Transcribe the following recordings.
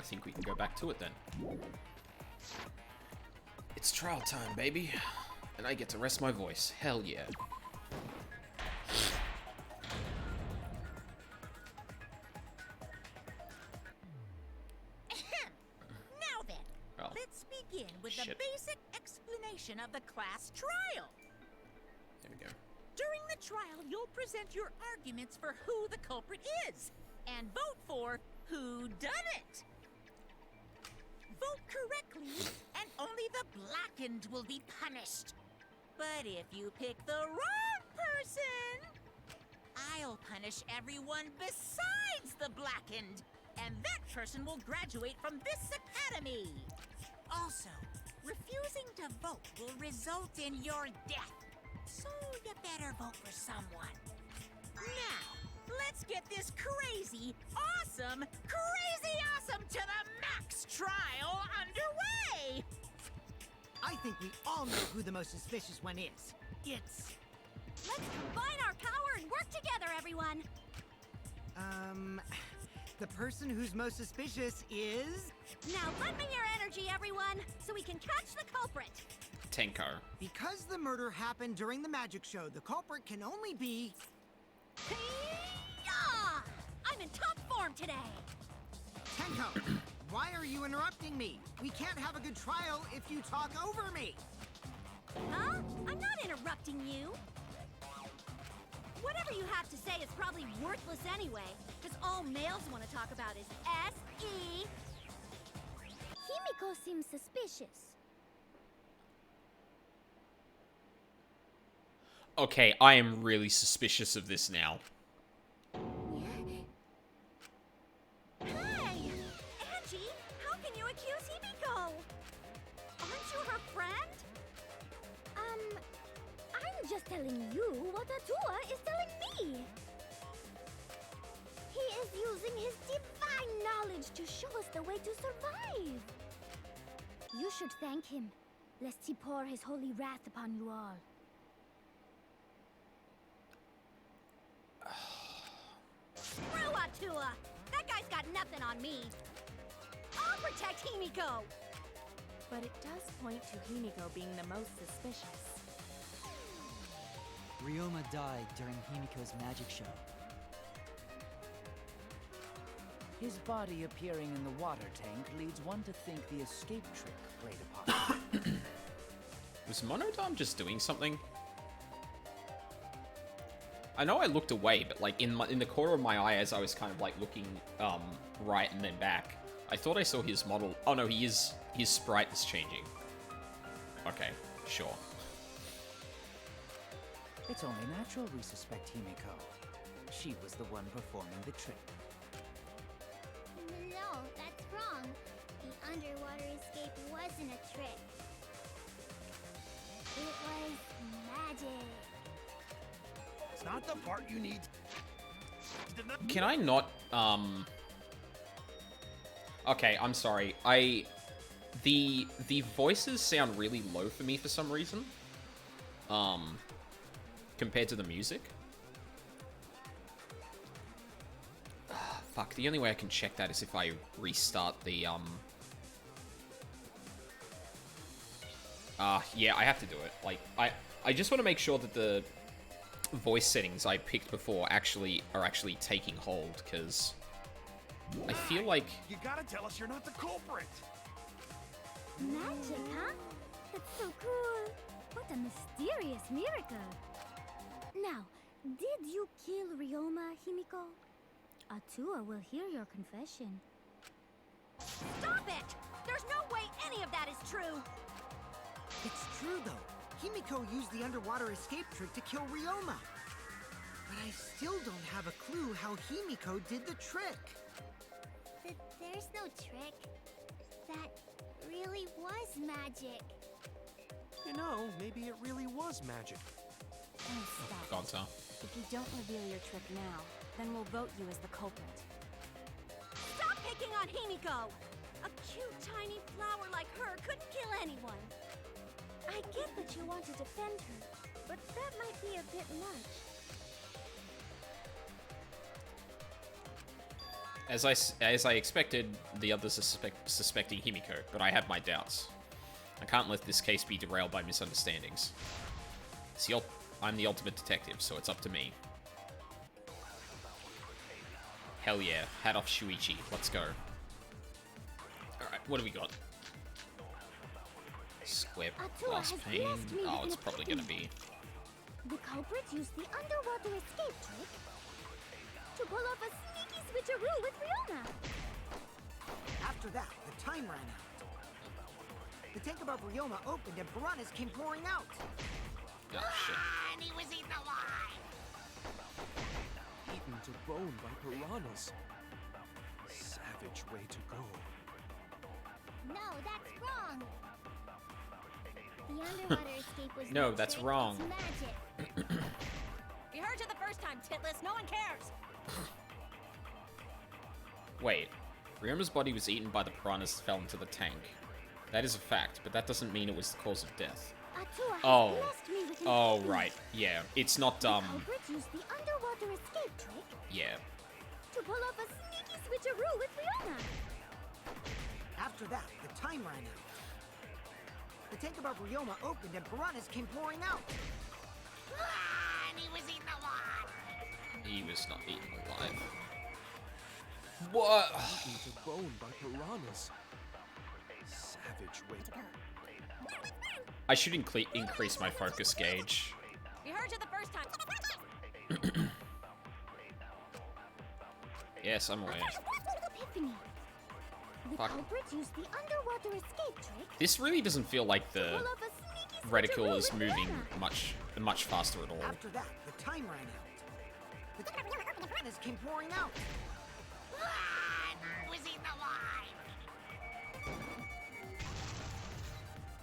think we can go back to it then. It's trial time, baby. And I get to rest my voice. Hell yeah. Now then, let's begin with the basic explanation of the class trial. There we go. During the trial, you'll present your arguments for who the culprit is, and vote for who done it. Vote correctly, and only the blackened will be punished. But if you pick the wrong person, I'll punish everyone besides the blackened, and that person will graduate from this academy. Also, refusing to vote will result in your death, so you better vote for someone. Now, let's get this crazy awesome to the max trial underway! I think we all know who the most suspicious one is. It's... Let's combine our power and work together, everyone! The person who's most suspicious is... Now lend me your energy, everyone, so we can catch the culprit! Tenko. Because the murder happened during the magic show, the culprit can only be... Hey-ya! I'm in top form today! Tenko, why are you interrupting me? We can't have a good trial if you talk over me! Huh? I'm not interrupting you! Whatever you have to say is probably worthless anyway, because all males want to talk about is S.E. Himiko seems suspicious. Okay, I am really suspicious of this now. Hey! Angie, how can you accuse Himiko? Aren't you her friend? I'm just telling you what Atua is telling me. He is using his divine knowledge to show us the way to survive. You should thank him, lest he pour his holy wrath upon you all. Screw Atua! That guy's got nothing on me. I'll protect Himiko! But it does point to Himiko being the most suspicious. Ryoma died during Himiko's magic show. His body appearing in the water tank leads one to think the escape trick played a part. Was Monodam just doing something? I know I looked away, but like in the corner of my eye as I was kind of like looking right and then back, I thought I saw his model. Oh no, his sprite is changing. Okay, sure. It's only natural we suspect Himiko. She was the one performing the trick. No, that's wrong. The underwater escape wasn't a trick. It was magic. It's not the part you need. Can I not, Okay, I'm sorry. The voices sound really low for me for some reason. Compared to the music. Fuck, the only way I can check that is if I restart the, yeah, I have to do it. Like, I just want to make sure that the voice settings I picked before are actually taking hold, because I feel like... You gotta tell us you're not the culprit! Magic, huh? That's so cool. What a mysterious miracle. Now, did you kill Ryoma, Himiko? Atua will hear your confession. Stop it! There's no way any of that is true! It's true, though. Himiko used the underwater escape trick to kill Ryoma. But I still don't have a clue how Himiko did the trick. There's no trick. That really was magic. You know, maybe it really was magic. Oh, stop. If you don't reveal your trick now, then we'll vote you as the culprit. Stop picking on Himiko! A cute tiny flower like her couldn't kill anyone. I get that you want to defend her, but that might be a bit much. As I expected, the others are suspecting Himiko, but I have my doubts. I can't let this case be derailed by misunderstandings. I'm the ultimate detective, so it's up to me. Hell yeah, hat off Shuichi, let's go. Alright, what do we got? Square blast pane. Oh, it's probably gonna be... The culprit used the underwater escape trick to pull off a sneaky switcheroo with Ryoma. After that, the time ran out. The tank above Ryoma opened and piranhas came pouring out. Oh, shit. And he was eaten alive. Eaten to bone by piranhas. Savage way to go. No, that's wrong. The underwater escape was No, that's wrong. It's magic. We heard you the first time, Titless. No one cares. Wait, Ryoma's body was eaten by the piranhas that fell into the tank. That is a fact, but that doesn't mean it was the cause of death. Atua has Oh. blessed me with an Oh, escape. right. Yeah, it's not, The culprit used the underwater escape trick yeah. to pull off a sneaky switcheroo with Ryoma. After that, the time ran out. The tank above Ryoma opened and piranhas came pouring out. And he was eaten alive. He was not eaten alive. What? Eaten to bone by piranhas. Savage way to go. I should increase my focus gauge. We heard you the first time. Yes, I'm aware. Epiphany. The Fuck. culprit used the underwater escape trick This really doesn't feel like to the pull off a sneaky reticle switcheroo is with moving Ryoma. much faster at all. After that, the time ran out. The piranhas came pouring out. And he was eaten alive.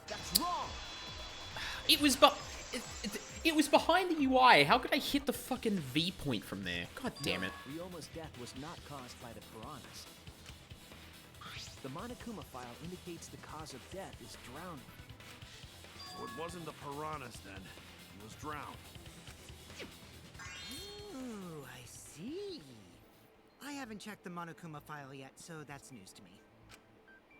That's wrong. It was behind the UI. How could I hit the fucking V point from there? God damn it. Ryoma's death was not caused by the piranhas. The Monokuma file indicates the cause of death is drowning. So it wasn't the piranhas then. He was drowned. Ooh, I see. I haven't checked the Monokuma file yet, so that's news to me.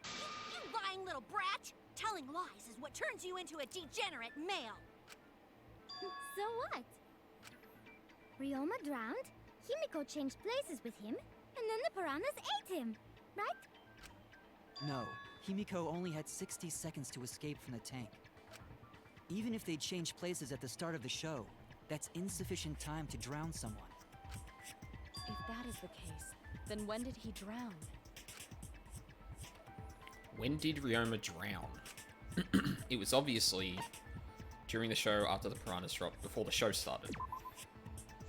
You lying little brat! Telling lies is what turns you into a degenerate male. So what? Ryoma drowned, Himiko changed places with him, and then the piranhas ate him, right? No, Himiko only had 60 seconds to escape from the tank. Even if they changed places at the start of the show, that's insufficient time to drown someone. If that is the case, then when did he drown? When did Ryoma drown? It was obviously during the show after the piranhas dropped, before the show started.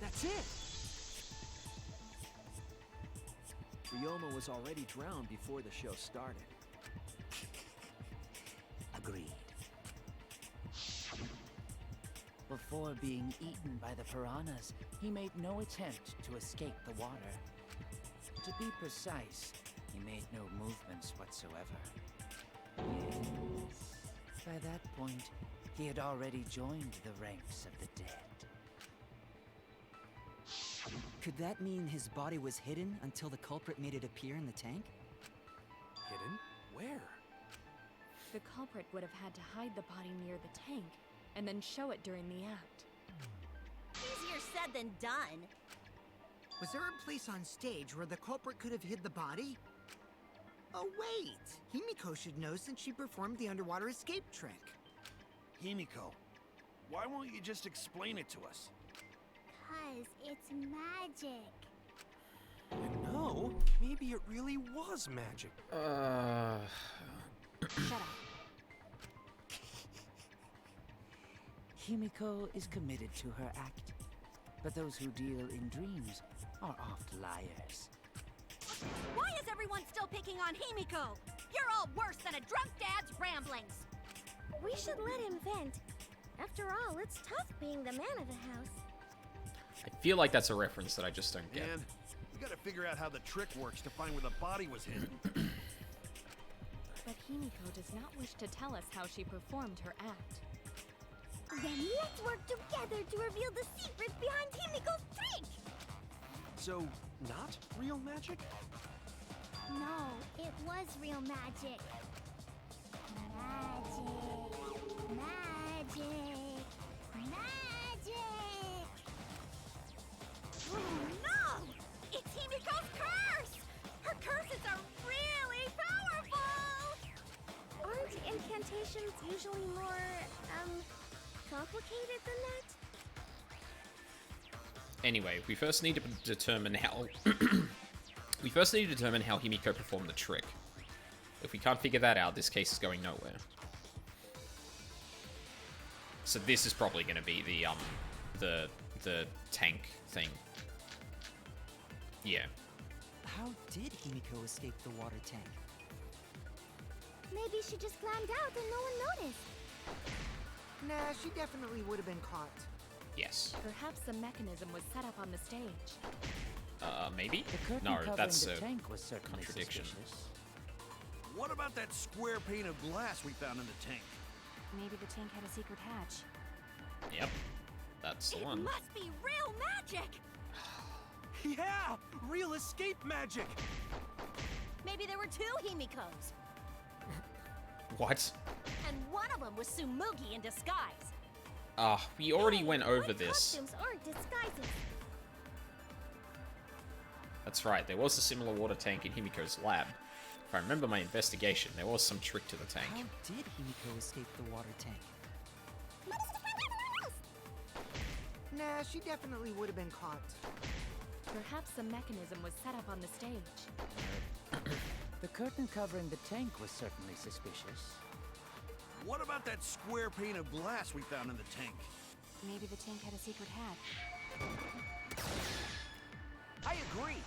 That's it! Ryoma was already drowned before the show started. Agreed. Before being eaten by the piranhas, he made no attempt to escape the water. To be precise, he made no movements whatsoever. Yes. By that point, he had already joined the ranks of the dead. Could that mean his body was hidden until the culprit made it appear in the tank? Hidden? Where? The culprit would have had to hide the body near the tank, and then show it during the act. Easier said than done. Was there a place on stage where the culprit could have hid the body? Oh wait! Himiko should know since she performed the underwater escape trick. Himiko, why won't you just explain it to us? 'Cause it's magic. You know, maybe it really was magic. Shut up. Himiko is committed to her act, but those who deal in dreams are oft liars. Why is everyone still picking on Himiko? You're all worse than a drunk dad's ramblings. We should let him vent. After all, it's tough being the man of the house. I feel like that's a reference that I just don't get. Man, we gotta figure out how the trick works to find where the body was hidden. But Himiko does not wish to tell us how she performed her act. Then let's work together to reveal the secret behind Himiko's trick! So, not real magic? was real magic. Magic. Oh no! It's Himiko's curse! Her curses are really powerful! Aren't incantations usually more, complicated than that? Anyway, we first need to determine how... we first need to determine how Himiko performed the trick. If we can't figure that out, this case is going nowhere. So this is probably going to be the tank thing. Yeah. How did Himiko escape the water tank? Maybe she just climbed out and no one noticed. Nah, she definitely would have been caught. Yes. Perhaps the mechanism was set up on the stage. Maybe? The curtain No, covering that's the a tank was certainly contradiction. suspicious. What about that square pane of glass we found in the tank? Maybe the tank had a secret hatch. Yep. That's the It one. must be real magic! Yeah! Real escape magic! Maybe there were two Himikos, What? and one of them was Tsumugi in disguise. We already went over White this. costumes aren't disguises. That's right, there was a similar water tank in Himiko's lab. If I remember my investigation, there was some trick to the tank. How did Himiko escape the water tank? Nah, she definitely would have been caught. Perhaps the mechanism was set up on the stage. The curtain covering the tank was certainly suspicious. What about that square pane of glass we found in the tank? Maybe the tank had a secret hatch. I agree.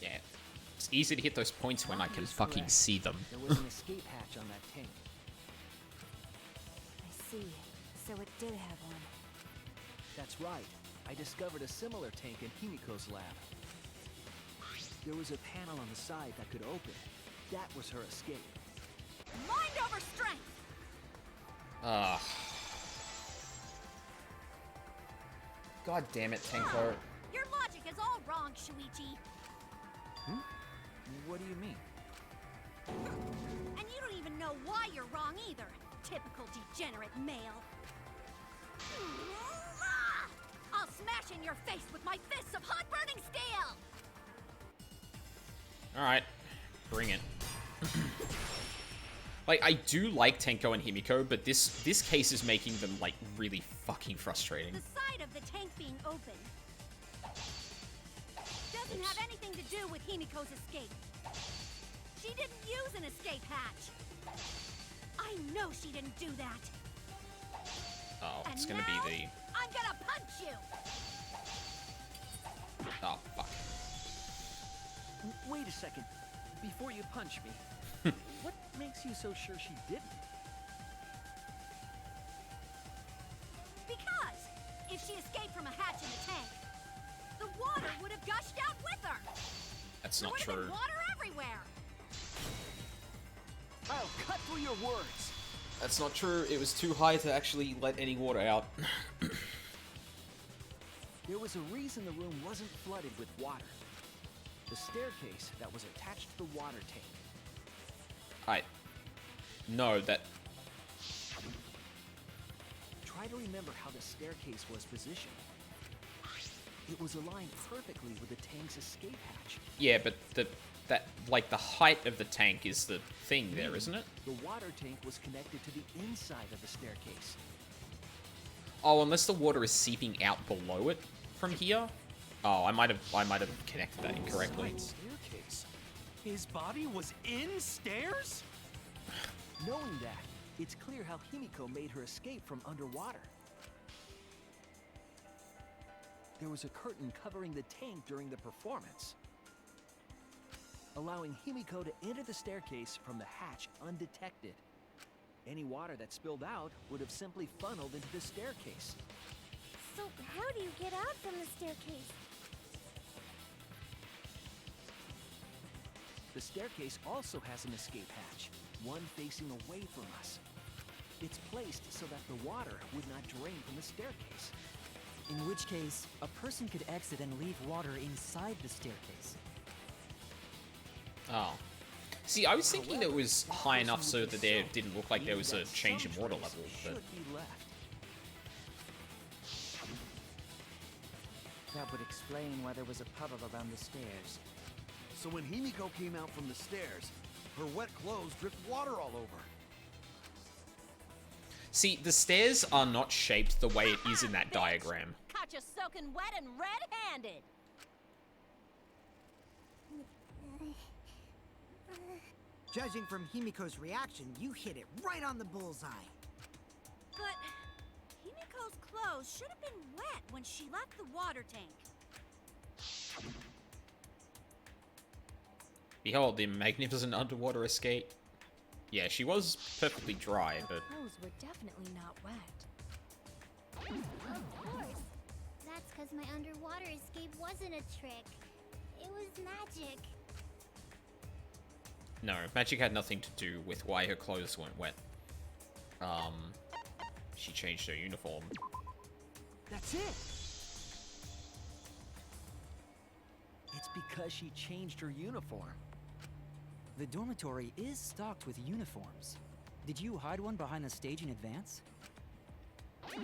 Yeah. It's easy to hit those points when I can He's fucking correct. see them. There was an escape hatch on that tank. I see. So it did have one. That's right. I discovered a similar tank in Himiko's lab. There was a panel on the side that could open. That was her escape. Mind over strength! God damn it, Tenko. Your logic is all wrong, Shuichi. What do you mean? And you don't even know why you're wrong either. Typical degenerate male. I'll smash in your face with my fists of hot burning steel! Alright. Bring it. Like, I do like Tenko and Himiko, but this case is making them, like, really fucking frustrating. The side of the tank being open doesn't have anything to do with Himiko's escape. She didn't use an escape hatch. I know she didn't do that. Oh, it's And gonna now, be I'm gonna punch you! the... Oh, fuck. Wait a second. Before you punch me, what makes you so sure she didn't? Because if she escaped from a hatch in the tank, the water would have gushed out with her. That's There not would have true. been water everywhere. I'll cut through your words. That's not true. It was too high to actually let any water out. There was a reason the room wasn't flooded with water. The staircase that was attached to the water tank. No, that... Try to remember how the staircase was positioned. It was aligned perfectly with the tank's escape hatch. Yeah, but the height of the tank is the thing there, isn't it? The water tank was connected to the inside of the staircase. Oh, unless the water is seeping out below it from here? Oh, I might have connected that incorrectly. Side staircase. His body was in stairs? Knowing that, it's clear how Himiko made her escape from underwater. There was a curtain covering the tank during the performance, allowing Himiko to enter the staircase from the hatch undetected. Any water that spilled out would have simply funneled into the staircase. So how do you get out from the staircase? The staircase also has an escape hatch, one facing away from us. It's placed so that the water would not drain from the staircase. In which case, a person could exit and leave water inside the staircase. Oh. See, I was thinking it was high enough so that there didn't look like there was a change in water level, but... That would explain why there was a puddle around the stairs. So when Himiko came out from the stairs, her wet clothes dripped water all over. See, the stairs are not shaped the way it is in that diagram. Caught you soaking wet and red-handed. Judging from Himiko's reaction, you hit it right on the bullseye. But Himiko's clothes should have been wet when she left the water tank. Behold, the magnificent underwater escape. Yeah, she was perfectly dry, but... Her clothes were definitely not wet. Of course. That's because my underwater escape wasn't a trick. It was magic. No, magic had nothing to do with why her clothes weren't wet. She changed her uniform. That's it! It's because she changed her uniform. The dormitory is stocked with uniforms. Did you hide one behind the stage in advance? I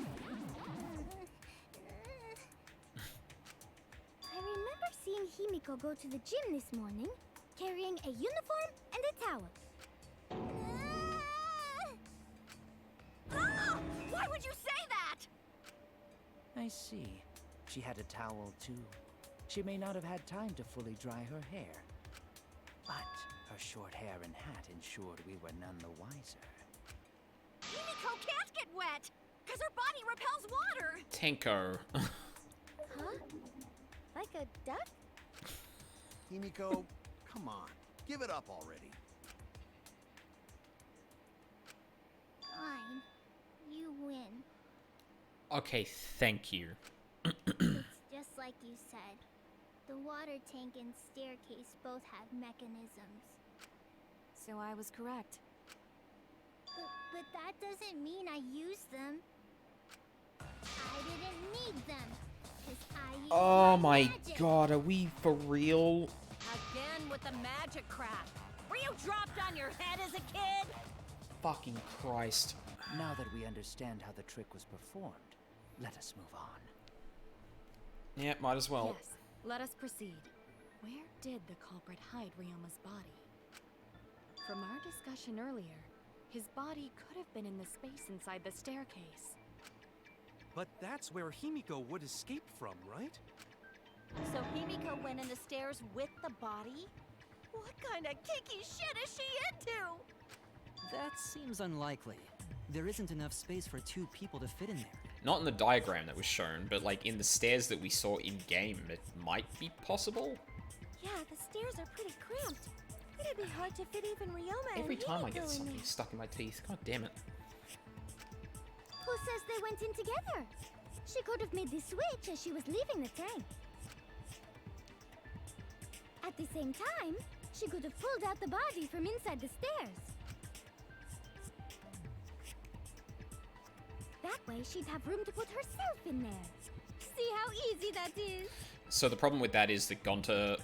remember seeing Himiko go to the gym this morning, carrying a uniform and a towel. Ah! Why would you say that? I see. She had a towel too. She may not have had time to fully dry her hair. But her short hair and hat ensured we were none the wiser. Himiko can't get wet, because her body repels water. Tenko. Huh? Like a duck? Himiko, come on. Give it up already. Fine. You win. Okay, thank you. It's just like you said. The water tank and staircase both have mechanisms. So I was correct. But that doesn't mean I used them. I didn't need them. 'Cause I used Oh my magic. god, are we for real? Again with the magic crap. Were you dropped on your head as a kid? Fucking Christ. Now that we understand how the trick was performed, let us move on. Yeah, might as well. Yes, let us proceed. Where did the culprit hide Ryoma's body? From our discussion earlier, his body could have been in the space inside the staircase. But that's where Himiko would escape from, right? So Himiko went in the stairs with the body? What kind of kinky shit is she into? That seems unlikely. There isn't enough space for two people to fit in there. Not in the diagram that was shown, but like in the stairs that we saw in-game, it might be possible. Yeah, the stairs are pretty cramped. It'd be hard to fit even Ryoma and Every time I Himiko get in something there. stuck in my teeth. God damn it. Who says they went in together? She could have made the switch as she was leaving the tank. At the same time, she could have pulled out the body from inside the stairs. That way she'd have room to put herself in there. See how easy that is? So the problem with that is that Gonta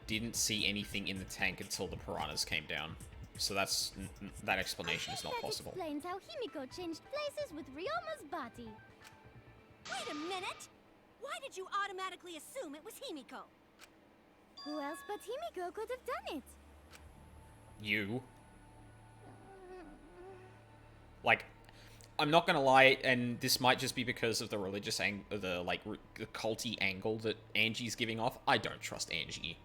didn't see anything in the tank until the piranhas came down. So that explanation is not possible. That explains how Himiko changed places with Ryoma's body. Wait a minute! Why did you automatically assume it was Himiko? Who else but Himiko could have done it? You. Like, I'm not gonna lie, and this might just be because of the religious the culty angle that Angie's giving off. I don't trust Angie.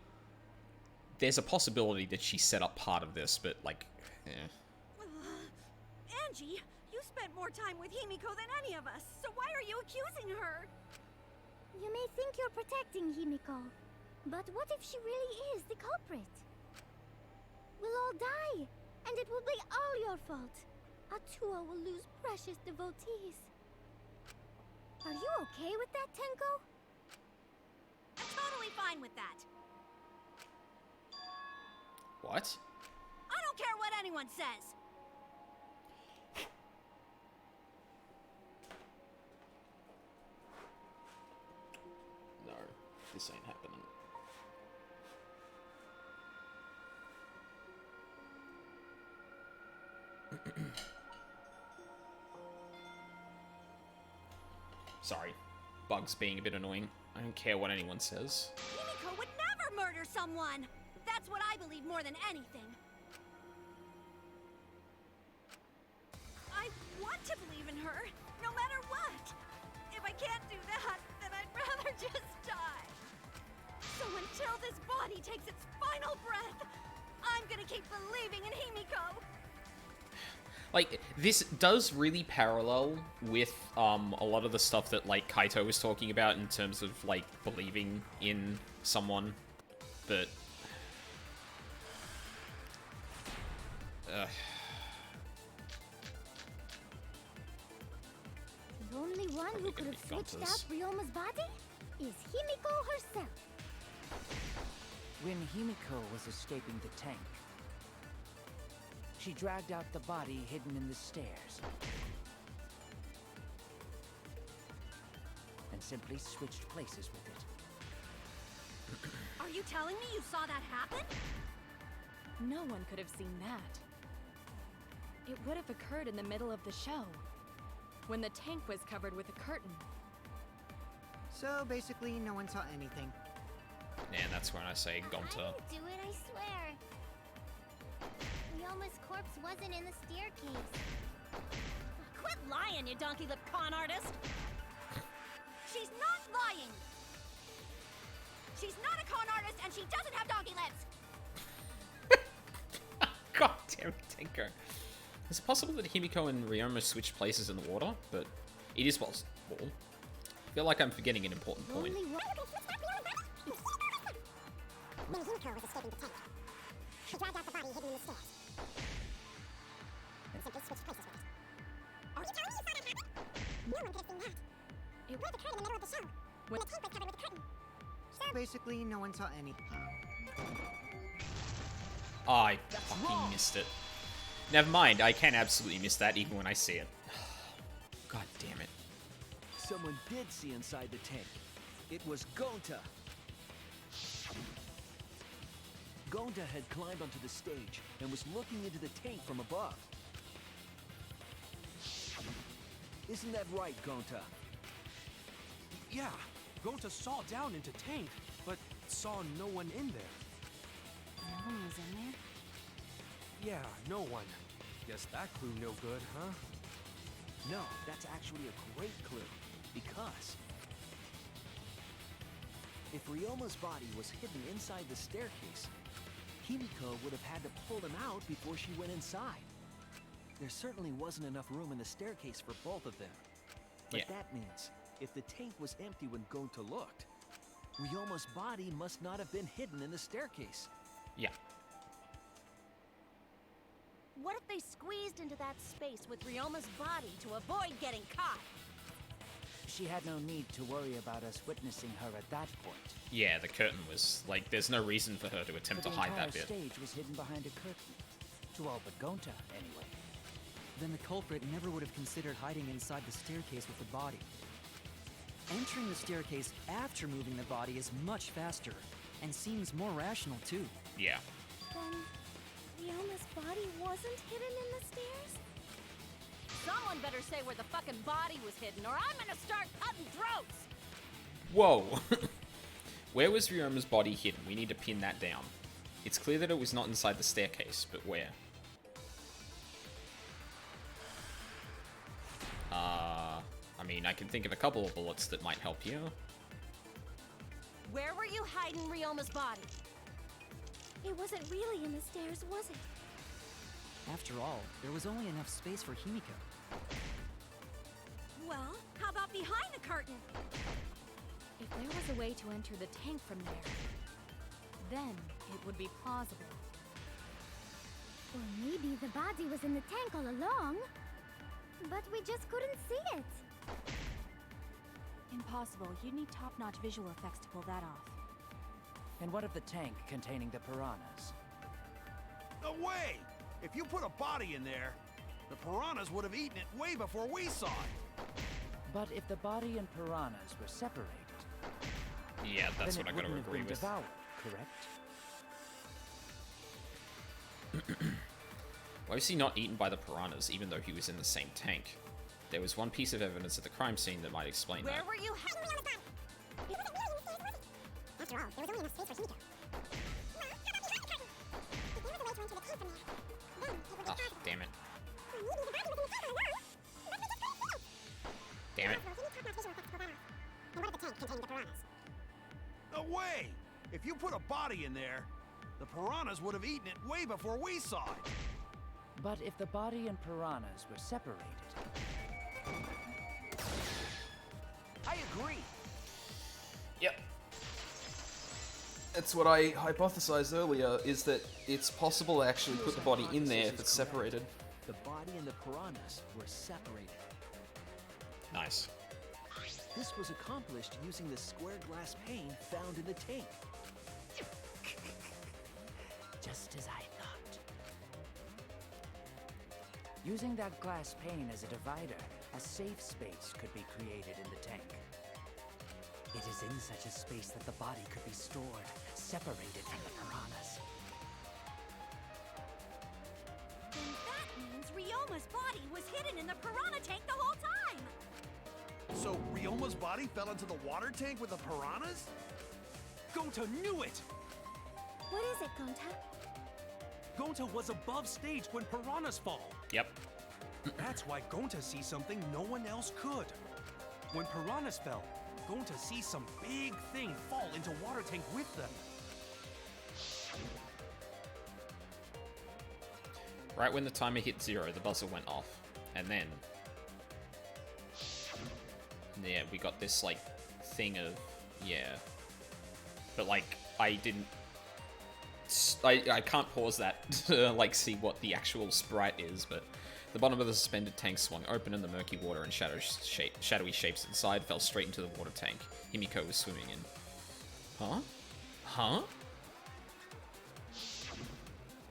There's a possibility that she set up part of this, but like, Angie, you spent more time with Himiko than any of us, so why are you accusing her? You may think you're protecting Himiko, but what if she really is the culprit? We'll all die, and it will be all your fault. Atua will lose precious devotees. Are you okay with that, Tenko? I'm totally fine with that. what? I don't care what anyone says. This ain't happening. Sorry. Bugs being a bit annoying. I don't care what anyone says. Himiko would never murder someone! That's what I believe more than anything. I want to believe in her, no matter what. If I can't do that, then I'd rather just die. So until this body takes its final breath, I'm gonna keep believing in Himiko. Like, this does really parallel with a lot of the stuff that, like, Kaito was talking about in terms of, like, believing in someone, but... The only one who could have switched out Ryoma's body is Himiko herself. When Himiko was escaping the tank, she dragged out the body hidden in the stairs and simply switched places with it. Are you telling me you saw that happen? No one could have seen that. It would have occurred in the middle of the show, when the tank was covered with a curtain. So basically, no one saw anything. And that's when I say Gonta. I didn't do it, I swear. Ryoma's corpse wasn't in the staircase. Quit lying, you donkey-lipped con artist! She's not lying! She's not a con artist, and she doesn't have donkey lips! God damn it, Tenko. Is it possible that Himiko and Ryoma switched places in the water? But it is possible. I feel like I'm forgetting an important point. Only one. When Himiko was escaping the tank, she dragged out the body hidden in the stairs and simply switched places with it. Are you telling me you saw that happen? No one could have seen that. It would occur in the middle of the show, when the tank was covered with a curtain. So basically, no one saw any. I fucking missed it. Never mind, I can absolutely miss that even when I see it. God damn it. Someone did see inside the tank. It was Gonta. Gonta had climbed onto the stage and was looking into the tank from above. Isn't that right, Gonta? Yeah, Gonta saw down into tank, but saw no one in there. No one was in there? Yeah, no one. Guess that clue no good, huh? No, that's actually a great clue, because if Ryoma's body was hidden inside the staircase, Himiko would have had to pull him out before she went inside. There certainly wasn't enough room in the staircase for both of them. But that means, if the tank was empty when Gonta looked, Ryoma's body must not have been hidden in the staircase. Yeah. What if they squeezed into that space with Ryoma's body to avoid getting caught? She had no need to worry about us witnessing her at that point. Yeah, the curtain was, like, there's no reason for her to attempt to hide that bit. The entire stage was hidden behind a curtain. To all but Gonta, anyway. Then the culprit never would have considered hiding inside the staircase with the body. Entering the staircase after moving the body is much faster, and seems more rational too. Yeah. Then Ryoma's body wasn't hidden in the stairs? Someone better say where the fucking body was hidden, or I'm gonna start cutting throats! Whoa. Where was Ryoma's body hidden? We need to pin that down. It's clear that it was not inside the staircase, but where? I mean, I can think of a couple of bullets that might help you. Where were you hiding Ryoma's body? It wasn't really in the stairs, was it? After all, there was only enough space for Himiko. Well, how about behind the curtain? If there was a way to enter the tank from there, then it would be plausible. Or maybe the body was in the tank all along, but we just couldn't see it. Impossible. You'd need top-notch visual effects to pull that off. And what of the tank containing the piranhas? No way! If you put a body in there, the piranhas would have eaten it way before we saw it. But if the body and piranhas were separated... Yeah, Yeah, that's then what I it gotta wouldn't have agree been with. devoured, correct? Why was he not eaten by the piranhas, even though he was in the same tank? There was one piece of evidence at the crime scene that might explain Where that. were you heading? After all, there was only enough space for Himiko. Oh, damn it. Damn it. And what if the tank contained the piranhas? No way! If you put a body in there, the piranhas would have eaten it way before we saw it. But if the body and piranhas were separated, I agree. Yep. That's what I hypothesized earlier, is that it's possible to actually put the body in there if it's separated. The body and the piranhas were separated. Nice. This was accomplished using the square glass pane found in the tank. just as I thought. Using that glass pane as a divider, a safe space could be created in the tank. It is in such a space that the body could be stored, separated from the piranhas. Then that means Ryoma's body was hidden in the piranha tank the whole time! So Ryoma's body fell into the water tank with the piranhas? Gonta knew it! What is it, Gonta? Gonta was above stage when piranhas fall. Yep. That's why Gonta sees something no one else could. When piranhas fell, Gonta sees some big thing fall into water tank with them. Right when the timer hit 0, the buzzer went off. And then... yeah, we got this, like, thing of... yeah. But, like, I didn't... I can't pause that to, like, see what the actual sprite is, but... the bottom of the suspended tank swung open and the murky water and shadowy shapes inside fell straight into the water tank Himiko was swimming in. Huh? Huh?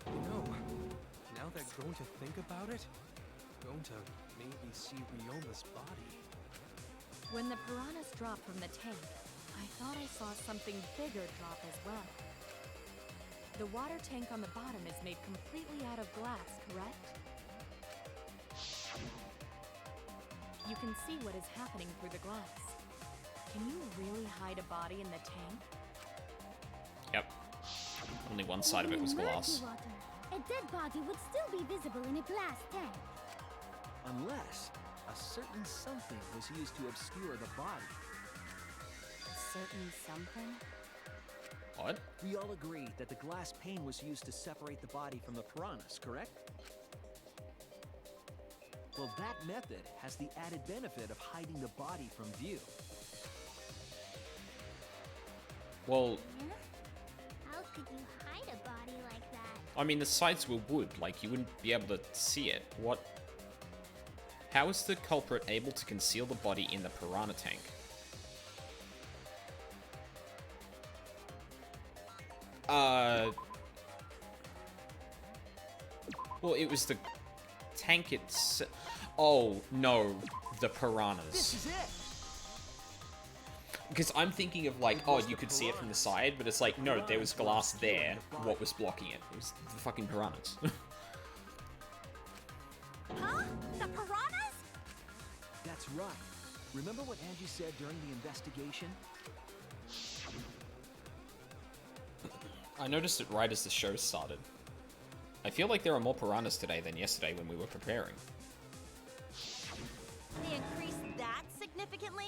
You know, now that Gonta think about it, Gonta made me see Ryoma's body. When the piranhas dropped from the tank, I thought I saw something bigger drop as well. The water tank on the bottom is made completely out of glass, correct? You can see what is happening through the glass. Can you really hide a body in the tank? Yep. Only one side of it was glass. Murky water. A dead body would still be visible in a glass tank. Unless a certain something was used to obscure the body. Certain something? What? We all agree that the glass pane was used to separate the body from the piranhas, correct? Well, that method has the added benefit of hiding the body from view. Well, How could you hide a body like that? I mean, the sides were wood, like, you wouldn't be able to see it. What? How is the culprit able to conceal the body in the piranha tank? Well, it was the tank itself. Oh, no, the piranhas. This is it! Because I'm thinking of, like, oh, you could see it from the side, but it's like, no, there was glass there. What was blocking it? It was the fucking piranhas. Huh? The piranhas? That's right. Remember what Angie said during the investigation? I noticed it right as the show started. I feel like there are more piranhas today than yesterday when we were preparing. They increased that significantly?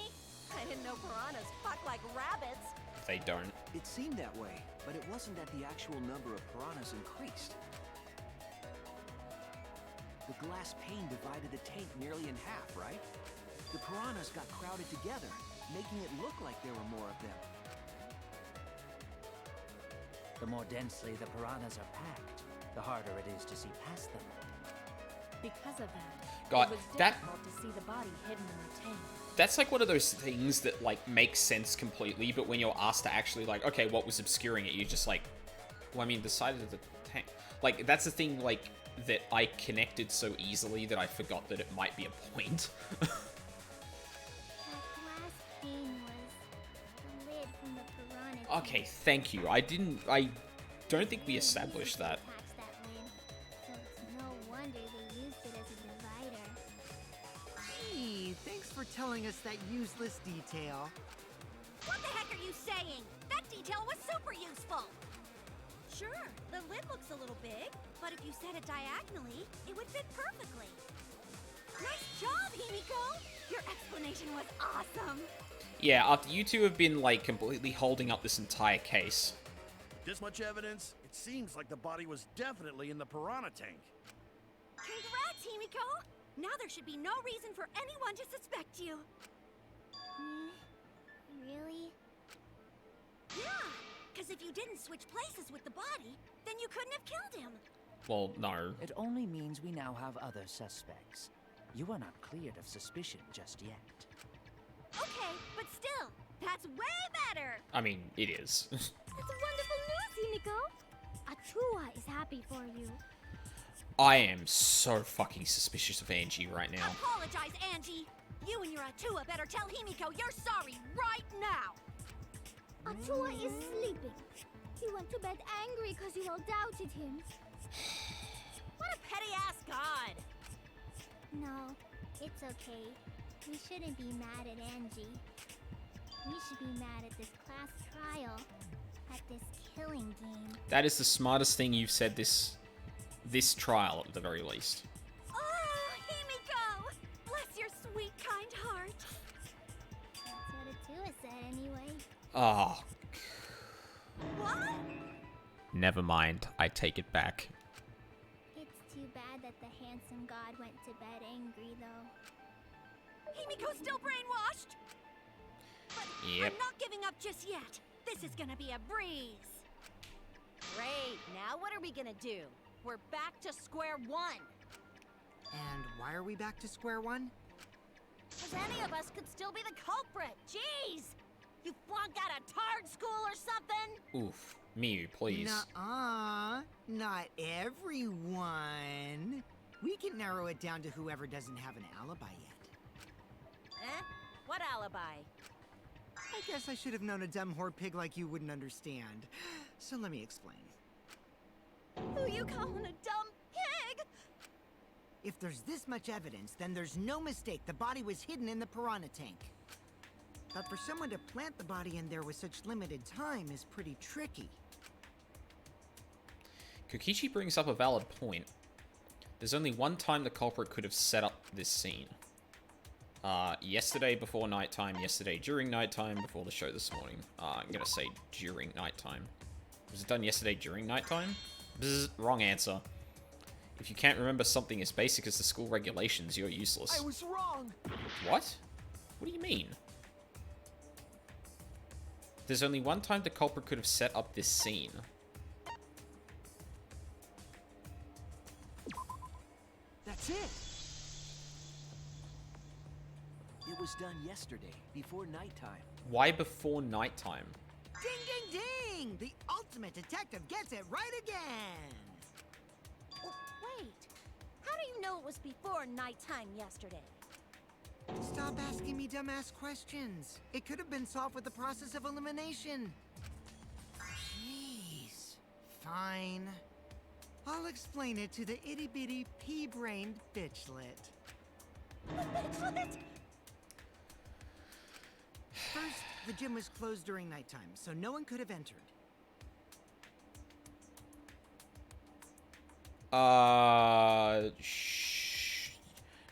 I didn't know piranhas fuck like rabbits. They don't. It seemed that way, but it wasn't that the actual number of piranhas increased. The glass pane divided the tank nearly in half, right? The piranhas got crowded together, making it look like there were more of them. The more densely the piranhas are packed, the harder it is to see past them. Because of that, God, it was that- difficult to see the body hidden in the tank. That's like one of those things that, like, makes sense completely, but when you're asked to actually, like, okay, what was obscuring it, you're just like, well, I mean, the side of the tank. Like, that's the thing, like, that I connected so easily that I forgot that it might be a point. That glass pane was the lid from the piranha Okay, thank you. I don't think we established that. Attach that lid, so it's no wonder they used it as a divider. Gee, thanks for telling us that useless detail. What the heck are you saying? That detail was super useful! Sure, the lid looks a little big, but if you set it diagonally, it would fit perfectly. Nice job, Himiko! Your explanation was awesome! Yeah, after you two have been, like, completely holding up this entire case. This much evidence? It seems like the body was definitely in the piranha tank. Congrats, Himiko! Now there should be no reason for anyone to suspect you. Really? Yeah, because if you didn't switch places with the body, then you couldn't have killed him. Well, no. It only means we now have other suspects. You are not cleared of suspicion just yet. Okay, but still, that's way better! I mean, it is. That's wonderful news, Himiko! Atua is happy for you. I am so fucking suspicious of Angie right now. Apologize, Angie! You and your Atua better tell Himiko you're sorry right now! Atua is sleeping. He went to bed angry because you all doubted him. What a petty-ass god! No, it's okay. We shouldn't be mad at Angie. We should be mad at this class trial. At this killing game. That is the smartest thing you've said this trial, at the very least. Oh, Himiko! Bless your sweet, kind heart. That's what Atua said anyway. Oh. What? Never mind. I take it back. It's too bad that the handsome god went to bed angry, though. Himiko's still brainwashed! But Yep. I'm not giving up just yet. This is gonna be a breeze. Great, now what are we gonna do? We're back to square one. And why are we back to square one? Because any of us could still be the culprit. Jeez! You flunked out of tard school or something? Oof. Miu, please. Nuh-uh. Not everyone. We can narrow it down to whoever doesn't have an alibi yet. Eh? What alibi? I guess I should have known a dumb whore pig like you wouldn't understand. So let me explain. Who you calling a dumb pig? If there's this much evidence, then there's no mistake the body was hidden in the piranha tank. But for someone to plant the body in there with such limited time is pretty tricky. Kokichi brings up a valid point. There's only one time the culprit could have set up this scene. Yesterday before nighttime, yesterday during nighttime, before the show this morning. I'm gonna say during nighttime. Was it done yesterday during nighttime? Bzz, wrong answer. If you can't remember something as basic as the school regulations, you're useless. I was wrong! What? What do you mean? There's only one time the culprit could have set up this scene. That's it! It was done yesterday, before nighttime. Why before nighttime? Ding, ding, ding! The ultimate detective gets it right again! Oh, wait. How do you know it was before nighttime yesterday? Stop asking me dumbass questions. It could have been solved with the process of elimination. Jeez. Fine. I'll explain it to the itty-bitty pea-brained bitchlet. Bitchlet? First, the gym was closed during nighttime, so no one could have entered.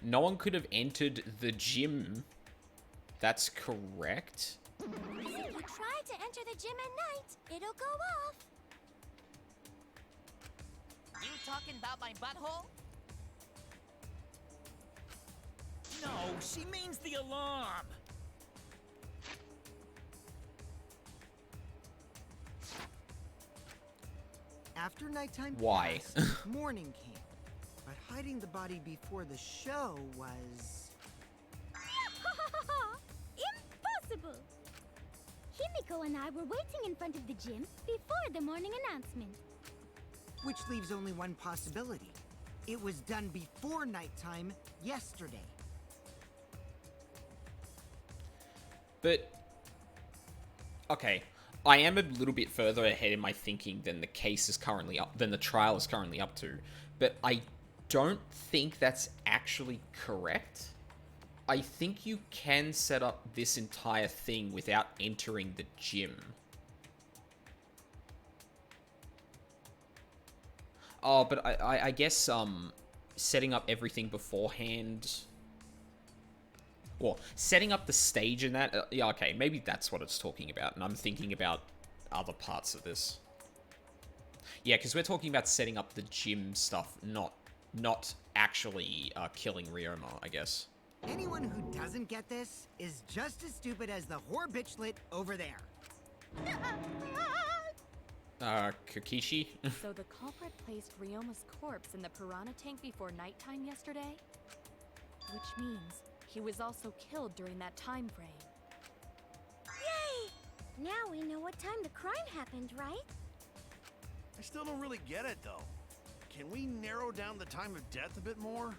No one could have entered the gym. That's correct. If you try to enter the gym at night, it'll go off. You talking about my butthole? No, she means the alarm. After nighttime Why? passed, morning came. But hiding the body before the show was... Impossible! Himiko and I were waiting in front of the gym before the morning announcement. Which leaves only one possibility. It was done before nighttime yesterday. But... Okay. I am a little bit further ahead in my thinking than the case is currently up, than the trial is currently up to, but I don't think that's actually correct. I think you can set up this entire thing without entering the gym. Oh, but I guess, setting up everything beforehand... Well, setting up the stage in that... yeah, okay, maybe that's what it's talking about, and I'm thinking about other parts of this. Yeah, because we're talking about setting up the gym stuff, not actually killing Ryoma, I guess. Anyone who doesn't get this is just as stupid as the whore bitchlet over there. Kokichi? So the culprit placed Ryoma's corpse in the piranha tank before nighttime yesterday? Which means he was also killed during that time frame. Yay! Now we know what time the crime happened, right? I still don't really get it, though. Can we narrow down the time of death a bit more?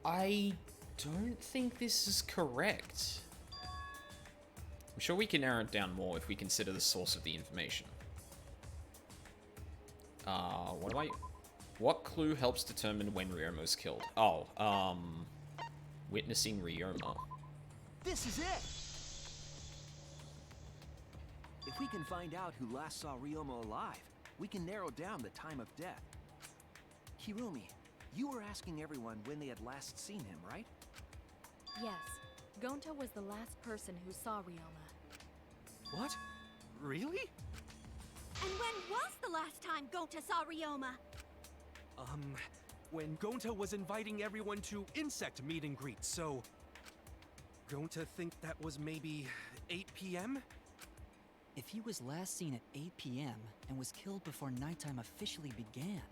I don't think this is correct. I'm sure we can narrow it down more if we consider the source of the information. What clue helps determine when Ryoma was killed? Oh, witnessing Ryoma. This is it! If we can find out who last saw Ryoma alive, we can narrow down the time of death. Kirumi, you were asking everyone when they had last seen him, right? Yes, Gonta was the last person who saw Ryoma. What? Really? And when was the last time Gonta saw Ryoma? When Gonta was inviting everyone to insect meet and greet, so... Gonta think that was maybe 8 p.m.? If he was last seen at 8 p.m. and was killed before nighttime officially began...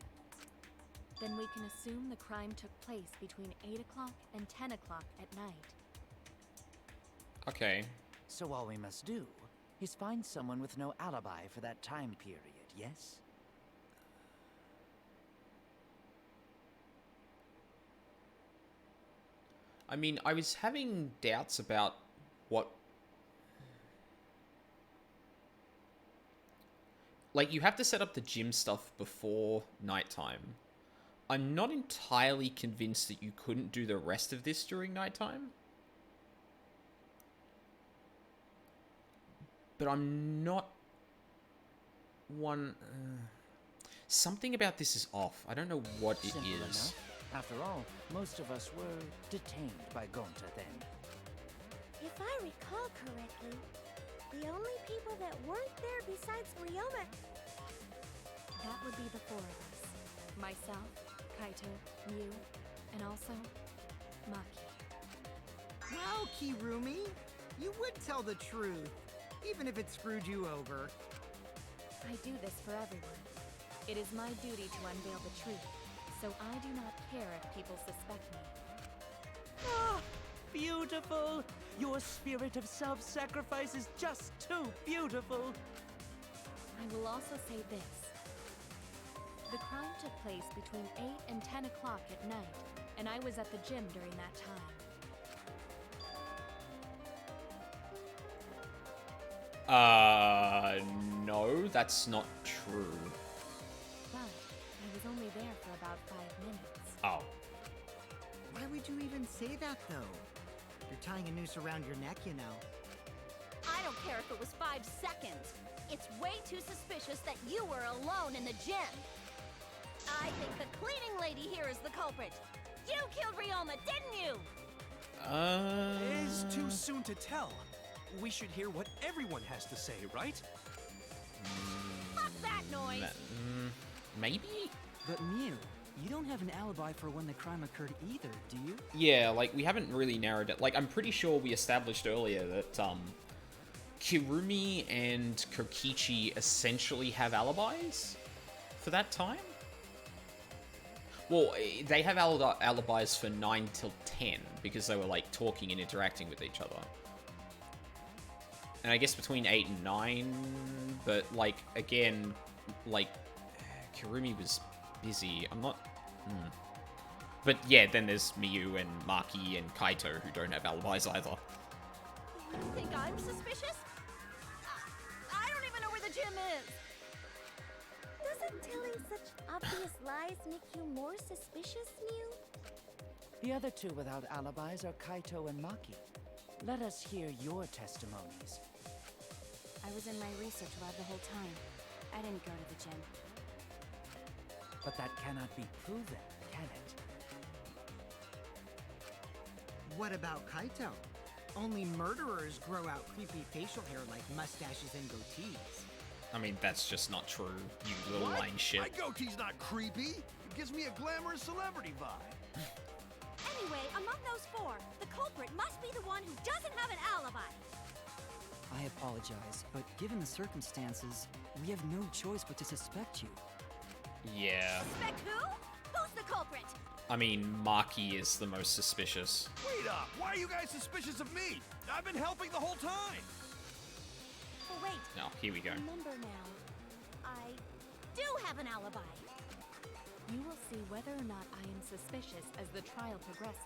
Then we can assume the crime took place between 8 o'clock and 10 o'clock at night. Okay. So all we must do is find someone with no alibi for that time period, yes? I mean, I was having doubts about what... Like, you have to set up the gym stuff before nighttime. I'm not entirely convinced that you couldn't do the rest of this during nighttime. But I'm not... something about this is off. I don't know what it Simple is. enough. After all, most of us were detained by Gonta then. If I recall correctly, the only people that weren't there besides Ryoma... That would be the four of us. Myself, Kaito, you, and also Maki. Well, Kirumi, you would tell the truth, even if it screwed you over. I do this for everyone. It is my duty to unveil the truth, so I do not care if people suspect me. Ah, beautiful! Your spirit of self-sacrifice is just too beautiful! I will also say this. The crime took place between 8 and 10 o'clock at night, and I was at the gym during that time. No, that's not true. But I was only there for about 5 minutes. Oh. Why would you even say that, though? You're tying a noose around your neck, you know. I don't care if it was 5 seconds. It's way too suspicious that you were alone in the gym. I think the cleaning lady here is the culprit. You killed Ryoma, didn't you? It's too soon to tell. We should hear what everyone has to say, right? Fuck that noise! Maybe? But Mew, you don't have an alibi for when the crime occurred either, do you? Yeah, like, we haven't really narrowed it. Like, I'm pretty sure we established earlier that, Kirumi and Kokichi essentially have alibis for that time? Well, they have alibis for 9 till 10, because they were, like, talking and interacting with each other. And I guess between 8 and 9, but, like, again, like, Kirumi was busy. I'm not... But, yeah, then there's Miyu and Maki and Kaito who don't have alibis either. You think I'm suspicious? I don't even know where the him is. Doesn't telling such obvious lies make you more suspicious, Mew? The other two without alibis are Kaito and Maki. Let us hear your testimonies. I was in my research lab the whole time. I didn't go to the gym. But that cannot be proven, can it? What about Kaito? Only murderers grow out creepy facial hair like mustaches and goatees. I mean, that's just not true, you little What? lying shit. My goatee's not creepy. It gives me a glamorous celebrity vibe. Anyway, among those four, the culprit must be the one who doesn't have an alibi. I apologize, but given the circumstances, we have no choice but to suspect you. Yeah. Suspect who? Who's the culprit? I mean, Maki is the most suspicious. Wait up! Why are you guys suspicious of me? I've been helping the whole time! Oh, wait. Oh, here we go. Remember now, I do have an alibi. You will see whether or not I am suspicious as the trial progresses.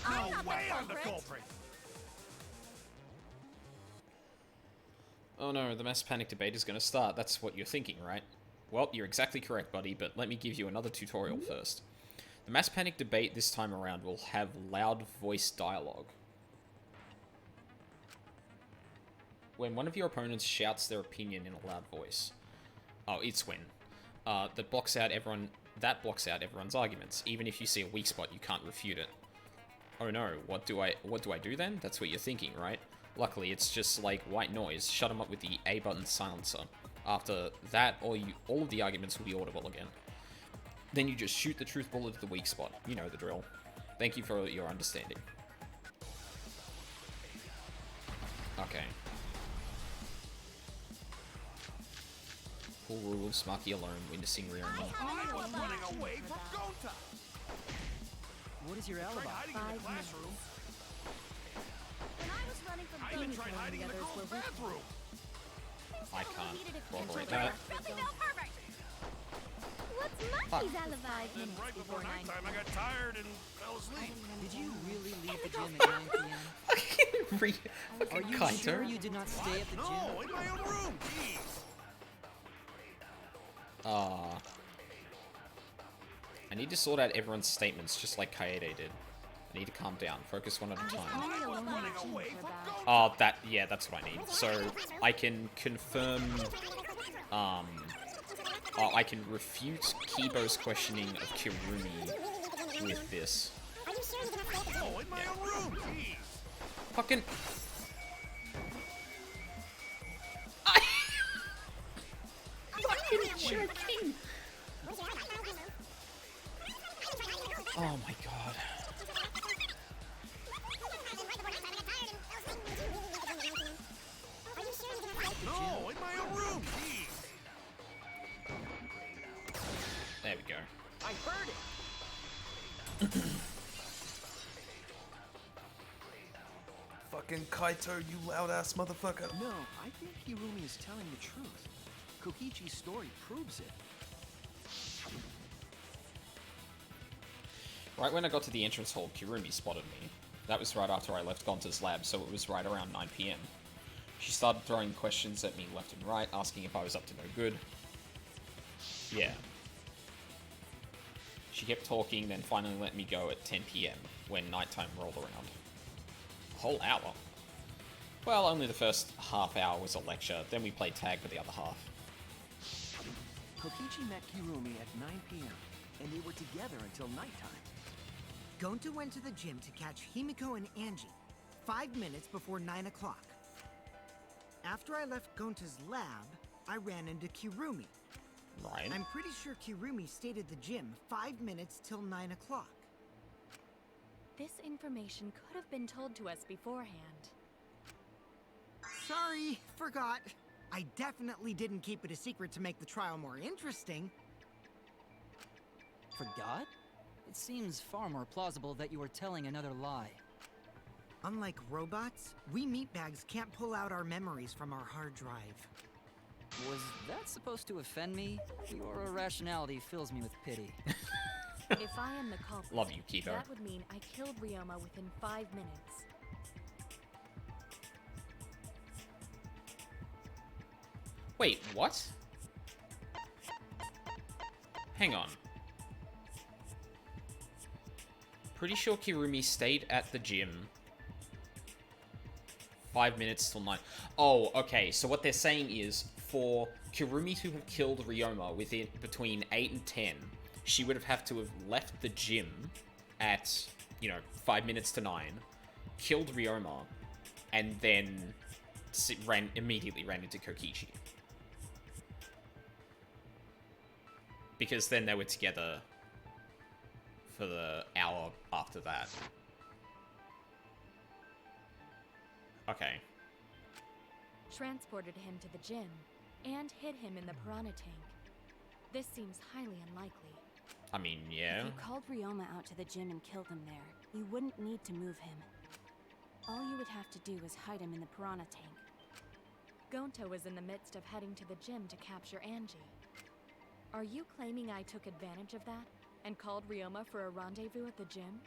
I'm not No way the I'm the culprit. culprit! Oh no, the mass panic debate is going to start. That's what you're thinking, right? Well, you're exactly correct, buddy, but let me give you another tutorial first. The mass panic debate this time around will have loud voice dialogue. When one of your opponents shouts their opinion in a loud voice. Oh, it's when. That blocks out everyone's arguments. Even if you see a weak spot, you can't refute it. Oh no, what do I do then? That's what you're thinking, right? Luckily, it's just like white noise. Shut them up with the A button silencer. After that, all of the arguments will be audible again. Then you just shoot the truth bullet at the weak spot. You know the drill. Thank you for your understanding. Okay. Full rules, Maki alone, witnessing Ryoma. I was running away from Gonta! What is your Tried alibi? hiding in the classroom. When I was running from I even tried Kokichi, hiding in the girls' bathroom. I can't corroborate that. Filthy male pervert! What's Maki's alibi? Then right before nighttime, I got tired and fell asleep. Did you really leave the gym at 9 p.m.? Are you sure you did not stay at the gym? No, in my own room. Jeez. I need to sort out everyone's statements just like Kaede did. I need to calm down, focus one at a time. Only alone in the gym for about... Oh, that's what I need. So, I can confirm, I can refute Kibo's questioning of Kirumi with this. Oh, in my own room. Jeez. Fucking... Fucking joking! Oh my god. No, in my own room. Jeez. There we go. I heard it! Fucking Kaito, you loud ass motherfucker. No, I think Hirumi is telling the truth. Kokichi's story proves it. Right when I got to the entrance hall, Kirumi spotted me. That was right after I left Gonta's lab, so it was right around 9 PM. She started throwing questions at me left and right, asking if I was up to no good. Yeah. She kept talking, then finally let me go at 10 PM, when nighttime rolled around. A whole hour? Well, only the first half hour was a lecture, then we played tag for the other half. Kokichi met Hirumi at 9 p.m., and they were together until nighttime. Gonta went to the gym to catch Himiko and Angie 5 minutes before 9 o'clock. After I left Gonta's lab, I ran into Kirumi. Right. I'm pretty sure Kirumi stayed at the gym 5 minutes till 9 o'clock. This information could have been told to us beforehand. Sorry, forgot. I definitely didn't keep it a secret to make the trial more interesting. Forgot? It seems far more plausible that you were telling another lie. Unlike robots, we meatbags can't pull out our memories from our hard drive. Was that supposed to offend me? Your irrationality fills me with pity. If I am the culprit, Love you, Kibo. that would mean I killed Ryoma within 5 minutes. Wait, what? Hang on. Pretty sure Kirumi stayed at the gym 5 minutes till 9. Oh, okay. So what they're saying is, for Kirumi to have killed Ryoma within between 8 and 10, she would have to have left the gym at, 5 minutes to 9, killed Ryoma, and then immediately ran into Kokichi. Because then they were together for the hour after that. Okay. Transported him to the gym and hid him in the piranha tank. This seems highly unlikely. I mean, yeah. If you called Ryoma out to the gym and killed him there, you wouldn't need to move him. All you would have to do is hide him in the piranha tank. Gonta was in the midst of heading to the gym to capture Angie. Are you claiming I took advantage of that and called Ryoma for a rendezvous at the gym?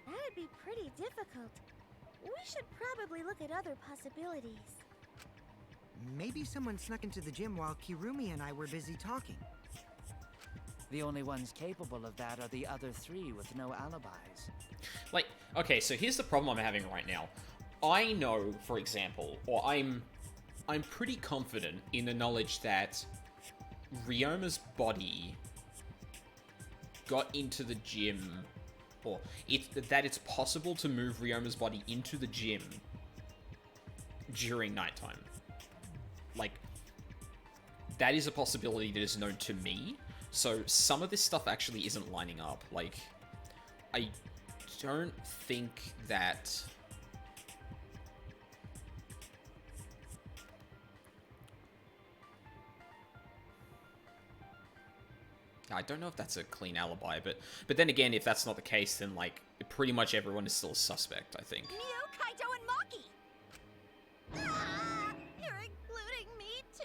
That'd be pretty difficult. We should probably look at other possibilities. Maybe someone snuck into the gym while Kirumi and I were busy talking. The only ones capable of that are the other three with no alibis. Like, okay, so here's the problem I'm having right now. I know, for example, or I'm pretty confident in the knowledge that Ryoma's body got into the gym, or that it's possible to move Ryoma's body into the gym during nighttime. Like, that is a possibility that is known to me. So some of this stuff actually isn't lining up. Like, I don't think that... I don't know if that's a clean alibi, but then again, if that's not the case, then, like, pretty much everyone is still a suspect, I think. Mew, Kaito, and Maki! Ah, you're including me, too?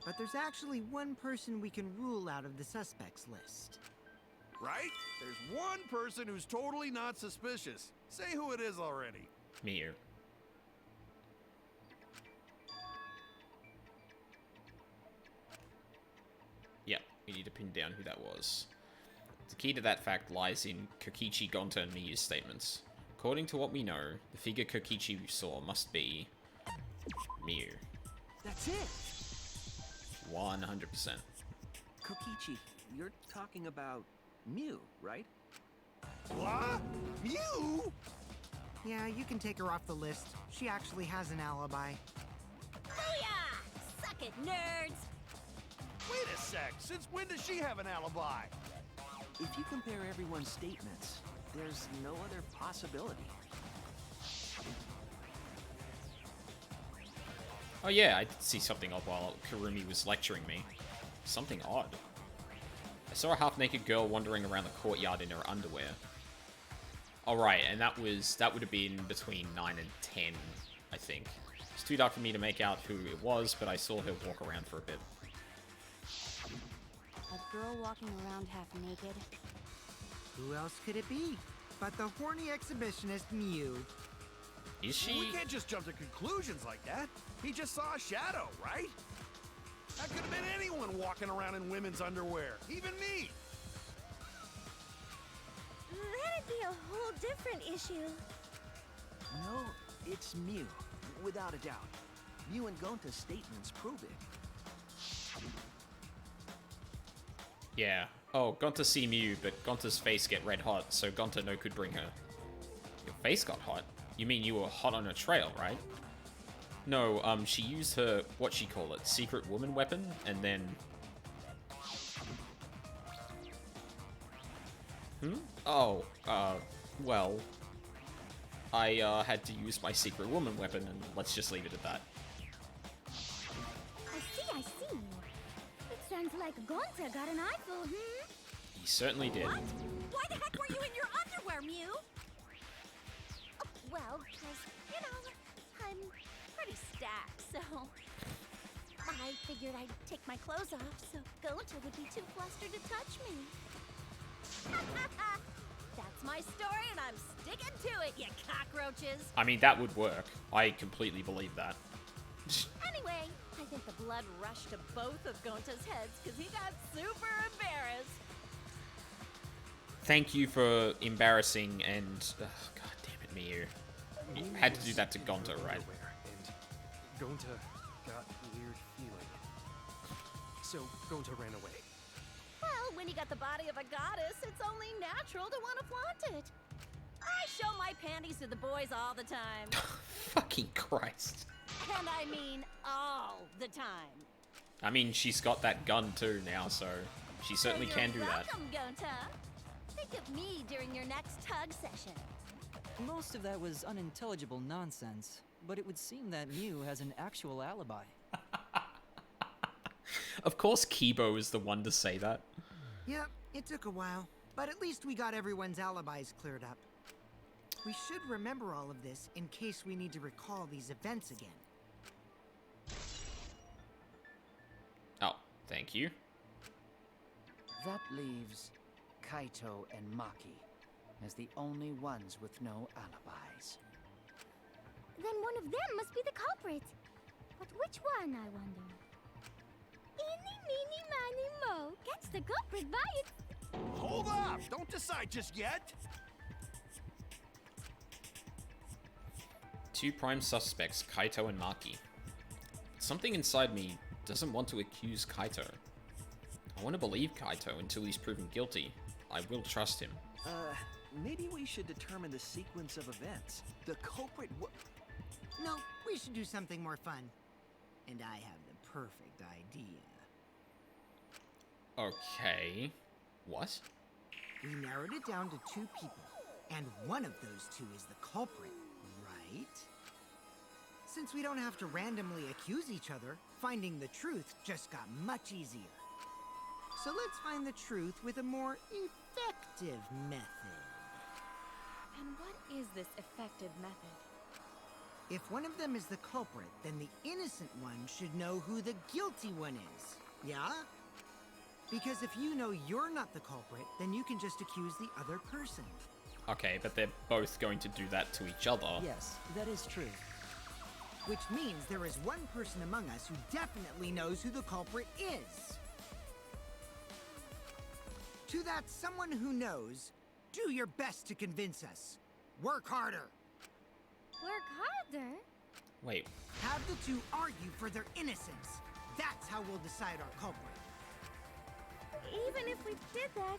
But there's actually one person we can rule out of the suspects list. Right? There's one person who's totally not suspicious. Say who it is already. Mew. Yeah, we need to pin down who that was. The key to that fact lies in Kokichi, Gonta, and Miyu's statements. According to what we know, the figure Kokichi saw must be Miyu. That's it! 100%. Kokichi, you're talking about Mew, right? What? Mew? Yeah, you can take her off the list. She actually has an alibi. Booyah! Suck it, nerds! Wait a sec. Since when does she have an alibi? If you compare everyone's statements, there's no other possibility. Oh yeah, I did see something odd while Kirumi was lecturing me. Something odd. I saw a half-naked girl wandering around the courtyard in her underwear. Alright, and that would have been between 9 and 10, I think. It's too dark for me to make out who it was, but I saw her walk around for a bit. A girl walking around half naked? Who else could it be but the horny exhibitionist Mew? Is she? We can't just jump to conclusions like that. He just saw a shadow, right? That could have been anyone walking around in women's underwear. Even me. That'd be a whole different issue. No, it's Mew, without a doubt. Mew and Gonta's statements prove it. Yeah. Oh, Gonta see Mew, but Gonta's face get red hot, so Gonta no could bring her. Your face got hot? You mean you were hot on a trail, right? No, she used her, what she call it, secret woman weapon, and then... Oh, well... I had to use my secret woman weapon, and let's just leave it at that. I see. It sounds like Gonta got an eyeful, He certainly did. What? Why the heck were you in your underwear, Mew? Well, because, I'm pretty stacked, so... I figured I'd take my clothes off so Gonta would be too flustered to touch me. That's my story, and I'm sticking to it, you cockroaches. I mean, that would work. I completely believe that. Anyway, I think the blood rushed to both of Gonta's heads because he got super embarrassed. Thank you for embarrassing and... God damn it, Miyu. You had to do that to Gonta, right? And Gonta got weird feeling. So Gonta ran away. Well, when you got the body of a goddess, it's only natural to want to flaunt it. I show my panties to the boys all the time. Fucking Christ. And I mean all the time. I mean, she's got that gun too now, so she certainly So can do you're that. welcome, Gonta. Think of me during your next tug session. Most of that was unintelligible nonsense, but it would seem that Mew has an actual alibi. Of course Kibo is the one to say that. Yep, it took a while, but at least we got everyone's alibis cleared up. We should remember all of this in case we need to recall these events again. Oh, thank you. That leaves Kaito and Maki as the only ones with no alibis. Then one of them must be the culprit. But which one, I wonder? Eeny, meeny, miny, mo. Catch the culprit by its... Hold up! Don't decide just yet! Two prime suspects, Kaito and Maki. Something inside me doesn't want to accuse Kaito. I want to believe Kaito until he's proven guilty. I will trust him. Maybe we should determine the sequence of events. The culprit No, we should do something more fun. And I have the perfect idea. Okay. What? We narrowed it down to two people, and one of those two is the culprit, right? Since we don't have to randomly accuse each other, finding the truth just got much easier. So let's find the truth with a more effective method. And what is this effective method? If one of them is the culprit, then the innocent one should know who the guilty one is. Yeah? Because if you know you're not the culprit, then you can just accuse the other person. Okay, but they're both going to do that to each other. Yes, that is true. Which means there is one person among us who definitely knows who the culprit is. To that someone who knows, do your best to convince us. Work harder. Work harder? Wait. Have the two argue for their innocence. That's how we'll decide our culprit. Even if we did that,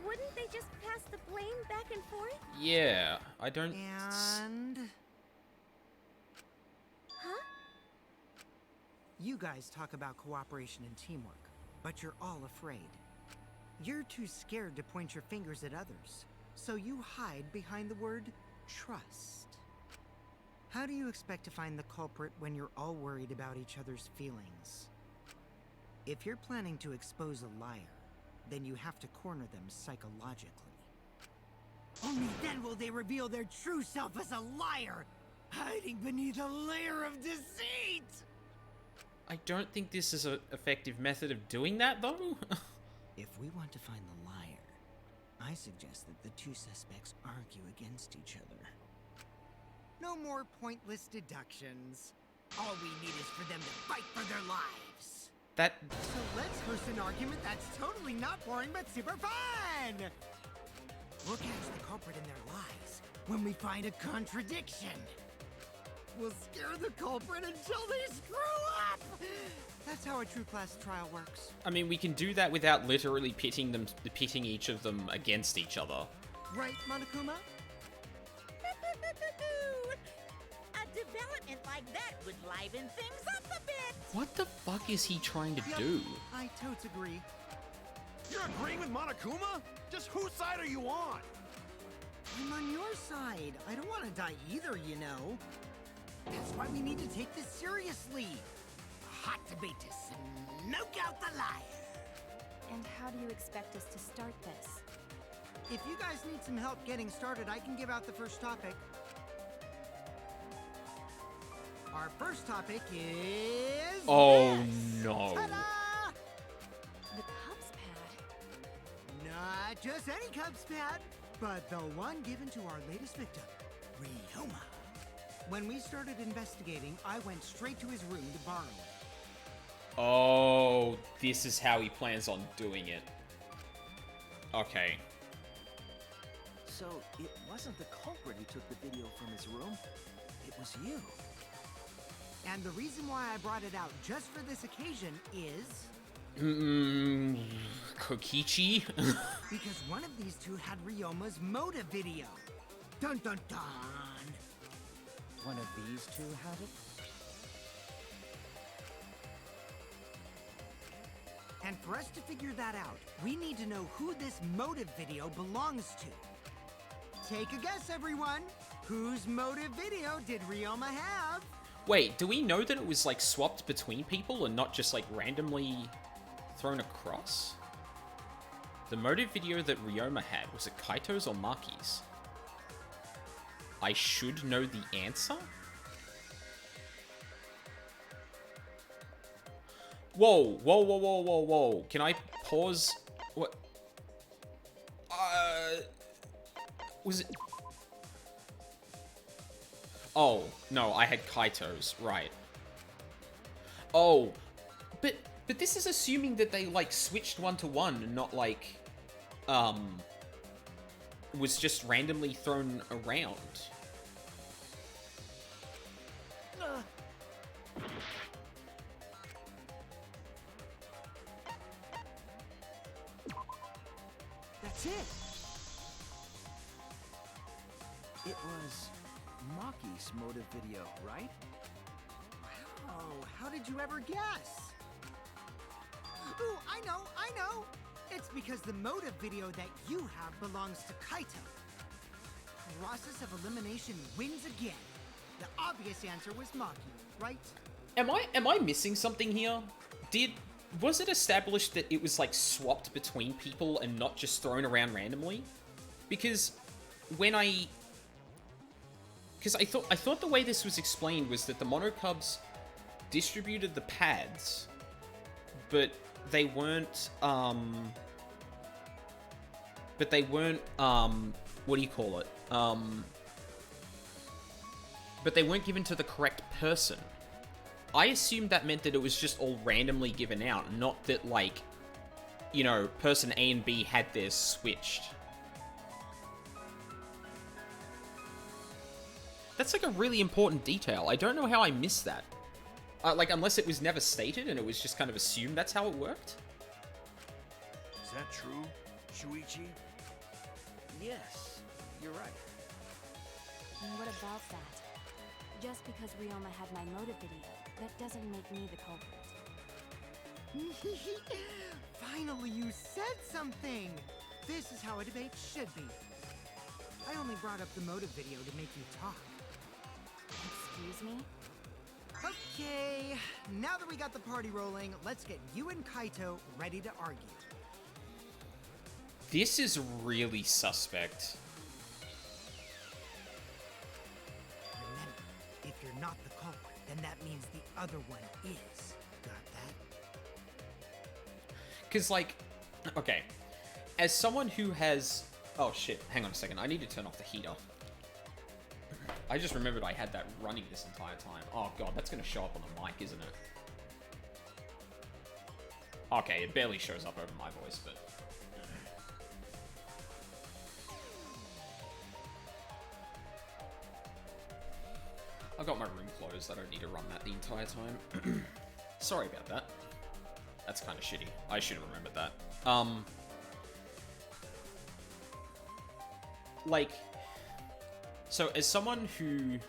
wouldn't they just pass the blame back and forth? Yeah, I don't... And... Huh? You guys talk about cooperation and teamwork, but you're all afraid. You're too scared to point your fingers at others, so you hide behind the word trust. How do you expect to find the culprit when you're all worried about each other's feelings? If you're planning to expose a liar, then you have to corner them psychologically. Only then will they reveal their true self as a liar, hiding beneath a layer of deceit! I don't think this is an effective method of doing that, though. If we want to find the liar, I suggest that the two suspects argue against each other. No more pointless deductions. All we need is for them to fight for their lives. That... So let's host an argument that's totally not boring but super fun! We'll catch the culprit in their lies when we find a contradiction. We'll scare the culprit until they screw up! That's how a true class trial works. I mean, we can do that without literally pitting each of them against each other. Right, Monokuma? A development like that would liven things up a bit. What the fuck is he trying to do? I totes agree. You're agreeing with Monokuma? Just whose side are you on? I'm on your side. I don't want to die either, you know. That's why we need to take this seriously. A hot debate to smoke out the liar. And how do you expect us to start this? If you guys need some help getting started, I can give out the first topic. Our first topic is... Oh, this. no. Ta-da! The Cubs pad? Not just any Cubs pad, but the one given to our latest victim, Ryoma. When we started investigating, I went straight to his room to borrow it. Oh, this is how he plans on doing it. Okay. So, it wasn't the culprit who took the video from his room. It was you. And the reason why I brought it out just for this occasion is... Kokichi? because one of these two had Ryoma's motive video. Dun dun dun! One of these two had it? And for us to figure that out, we need to know who this motive video belongs to. Take a guess, everyone. Whose motive video did Ryoma have? Wait, do we know that it was, like, swapped between people and not just, like, randomly thrown across? The motive video that Ryoma had, was it Kaito's or Maki's? I should know the answer? Whoa, whoa, whoa, whoa, whoa, whoa. Can I pause? What? Was it? Oh, no, I had Kaito's, right. Oh, but this is assuming that they, like, switched one-to-one and not, like, was just randomly thrown around. That's it. It was Maki's motive video, right? Wow, how did you ever guess? Ooh, I know! It's because the motive video that you have belongs to Kaito. Process of elimination wins again. The obvious answer was Maki, right? Am I missing something here? Was it established that it was, like, swapped between people and not just thrown around randomly? Because I thought the way this was explained was that the Monocubs distributed the pads, but they weren't, what do you call it? But they weren't given to the correct person. I assumed that meant that it was just all randomly given out, not that, like, you know, person A and B had theirs switched. That's, like, a really important detail. I don't know how I missed that. Like, unless it was never stated and it was just kind of assumed that's how it worked? Is that true, Shuichi? Yes, you're right. And what about that? Just because Ryoma had my motive video, that doesn't make me the culprit. Finally, you said something! This is how a debate should be. I only brought up the motive video to make you talk. Excuse me? Okay, now that we got the party rolling, let's get you and Kaito ready to argue. This is really suspect. Remember, if you're not the culprit, then that means the other one is. Got that? Because, like, okay, as someone who has... Oh, shit, hang on a second. I need to turn off the heater. I just remembered I had that running this entire time. Oh, God, that's going to show up on the mic, isn't it? Okay, it barely shows up over my voice, but... I got my room closed. I don't need to run that the entire time. Sorry about that. That's kind of shitty. I should have remembered that. Like... So, as someone who,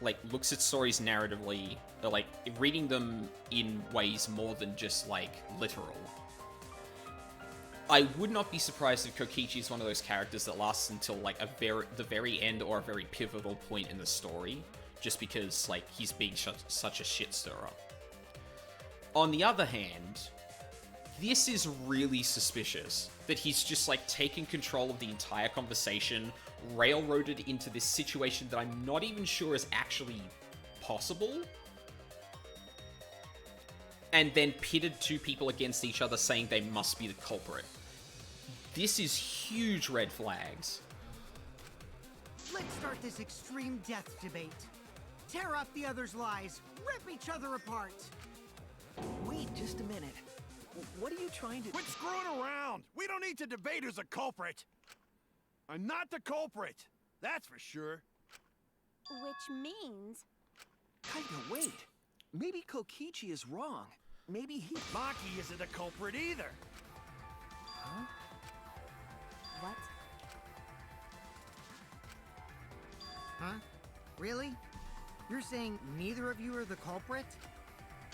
like, looks at stories narratively, or, like, reading them in ways more than just, like, literal, I would not be surprised if Kokichi is one of those characters that lasts until, like, the very end or a very pivotal point in the story, just because, like, he's being such a shit stirrer. On the other hand, this is really suspicious that he's just, like, taken control of the entire conversation, railroaded into this situation that I'm not even sure is actually possible, and then pitted two people against each other saying they must be the culprit. This is huge red flags. Let's start this extreme death debate. Tear off the other's lies. Rip each other apart. Wait just a minute. What are you trying to... Quit screwing around! We don't need to debate who's a culprit! I'm not the culprit! That's for sure. Which means... Kaito, wait. Maybe Kokichi is wrong. Maybe he... Maki isn't a culprit either! Huh? What? Huh? Really? You're saying neither of you are the culprit?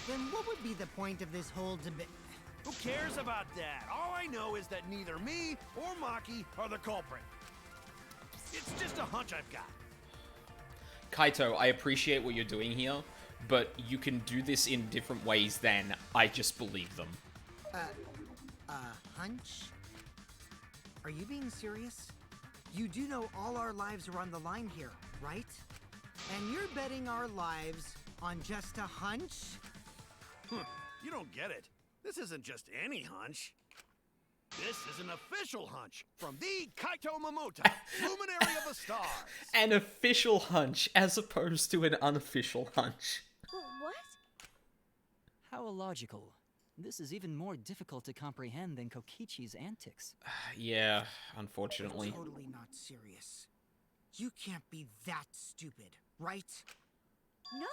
Then what would be the point of this whole debate? Who cares about that? All I know is that neither me or Maki are the culprit. It's just a hunch I've got. Kaito, I appreciate what you're doing here, but you can do this in different ways than I just believe them. Hunch? Are you being serious? You do know all our lives are on the line here, right? And you're betting our lives on just a hunch? You don't get it. This isn't just any hunch. This is an official hunch from the Kaito Momota, luminary of the stars. An official hunch as opposed to an unofficial hunch. What? How illogical. This is even more difficult to comprehend than Kokichi's antics. Yeah, unfortunately. I'm totally not serious. You can't be that stupid, right? No,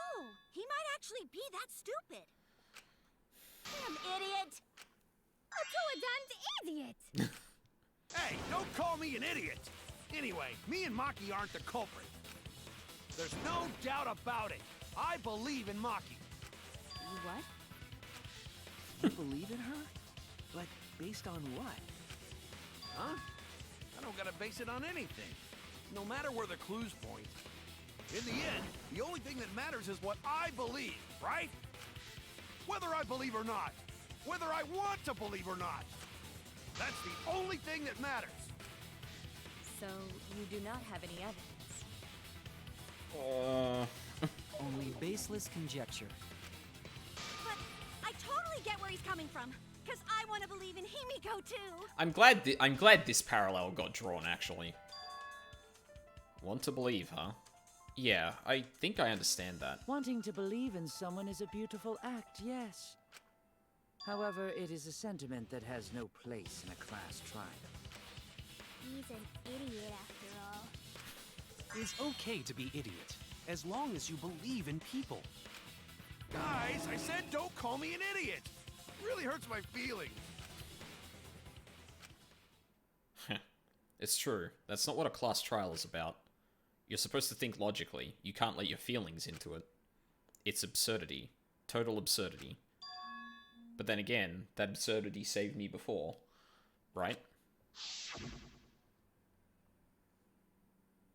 he might actually be that stupid. Damn idiot! A two-a-damned idiot! Hey, don't call me an idiot! Anyway, me and Maki aren't the culprit. There's no doubt about it. I believe in Maki. What? You believe in her? But based on what? Huh? I don't gotta base it on anything. No matter where the clues point. In the end, the only thing that matters is what I believe, right? Whether I believe or not. Whether I want to believe or not. That's the only thing that matters. So, you do not have any evidence? Only baseless conjecture. But I totally get where he's coming from. Because I want to believe in Himiko too. I'm glad this parallel got drawn, actually. Want to believe, huh? Yeah, I think I understand that. Wanting to believe in someone is a beautiful act, yes. However, it is a sentiment that has no place in a class trial. He's an idiot after all. It's okay to be idiot, as long as you believe in people. Guys, I said don't call me an idiot. It really hurts my feelings. It's true. That's not what a class trial is about. You're supposed to think logically. You can't let your feelings into it. It's absurdity. Total absurdity. But then again, that absurdity saved me before. Right?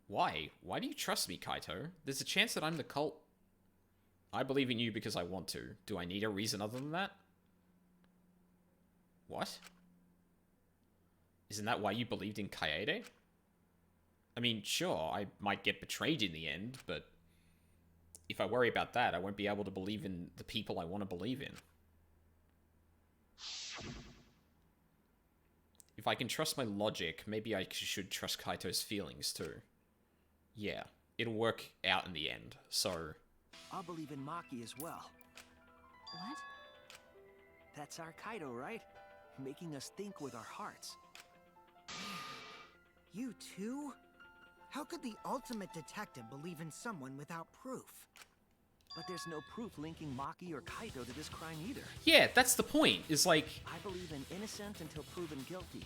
Why? Why do you trust me, Kaito? There's a chance that I'm the cult. I believe in you because I want to. Do I need a reason other than that? What? Isn't that why you believed in Kaede? I mean, sure, I might get betrayed in the end, but if I worry about that, I won't be able to believe in the people I want to believe in. If I can trust my logic, maybe I should trust Kaito's feelings too. Yeah, it'll work out in the end, so... I'll believe in Maki as well. What? That's our Kaito, right? Making us think with our hearts. You too? How could the ultimate detective believe in someone without proof? But there's no proof linking Maki or Kaito to this crime either. Yeah, that's the point, is like... I believe in innocent until proven guilty.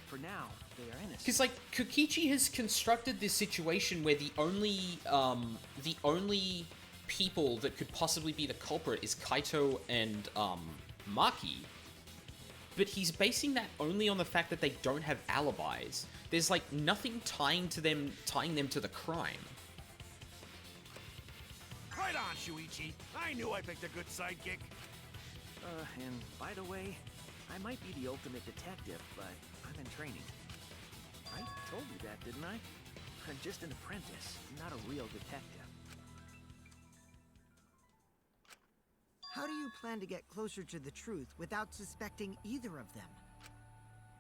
For now, they are innocent. Because, like, Kokichi has constructed this situation where the only people that could possibly be the culprit is Kaito and, Maki. But he's basing that only on the fact that they don't have alibis. There's, like, nothing tying them to the crime. Right on, Shuichi. I knew I picked a good sidekick. And by the way, I might be the ultimate detective, but I'm in training. I told you that, didn't I? I'm just an apprentice, not a real detective. How do you plan to get closer to the truth without suspecting either of them?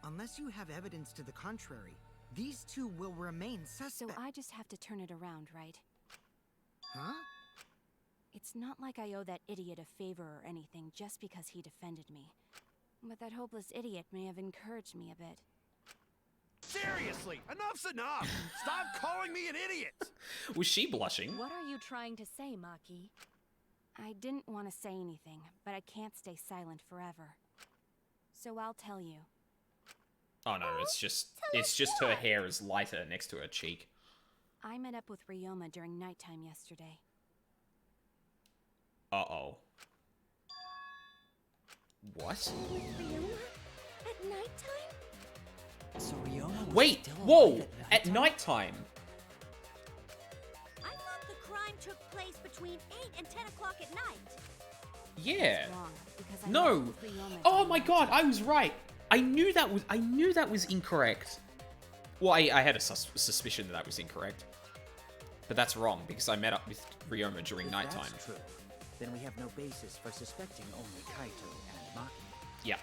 Unless you have evidence to the contrary, These two will remain So suspect. I just have to turn it around, right? Huh? It's not like I owe that idiot a favor or anything just because he defended me. But that hopeless idiot may have encouraged me a bit. Seriously, enough's enough! Stop calling me an idiot! Was she blushing? What are you trying to say, Maki? I didn't want to say anything, but I can't stay silent forever. So I'll tell you. Oh no, it's just her hair is lighter next to her cheek. I met up with Ryoma during nighttime yesterday. Uh-oh. What? Ryoma? At nighttime? So Ryoma was Wait, still whoa! alive At nighttime? I thought the crime took place between 8 and 10 o'clock at night. Yeah. Wrong, because I met No. with Ryoma Oh during my god, nighttime. I was right. I knew that was incorrect. Well, I had a suspicion that was incorrect. But that's wrong, because I met up with Ryoma during If nighttime. that's true, then we have no basis for suspecting only Kaito and Maki. Yep.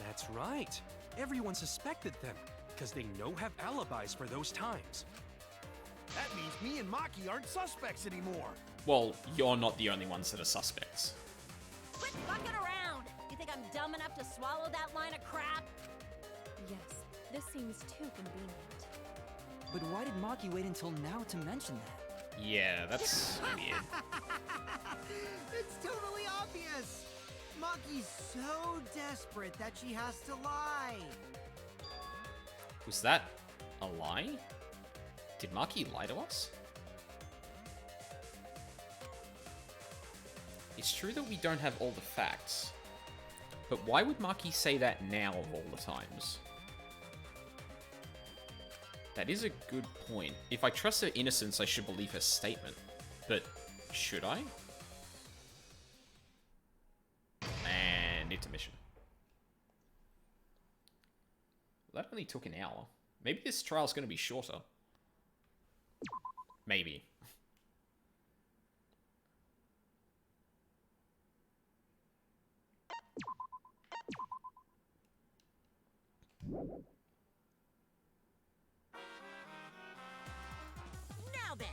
That's right. Everyone suspected them, because they know have alibis for those times. That means me and Maki aren't suspects anymore. Well, you're not the only ones that are suspects. Quit fucking around! You think I'm dumb enough to swallow that line of crap? Yes, this seems too convenient. But why did Maki wait until now to mention that? Yeah, that's weird. It's totally obvious. Maki's so desperate that she has to lie. Was that a lie? Did Maki lie to us? It's true that we don't have all the facts. But why would Maki say that now of all the times? That is a good point. If I trust her innocence, I should believe her statement. But should I? And intermission. That only took an hour. Maybe this trial's going to be shorter. Maybe. Now then,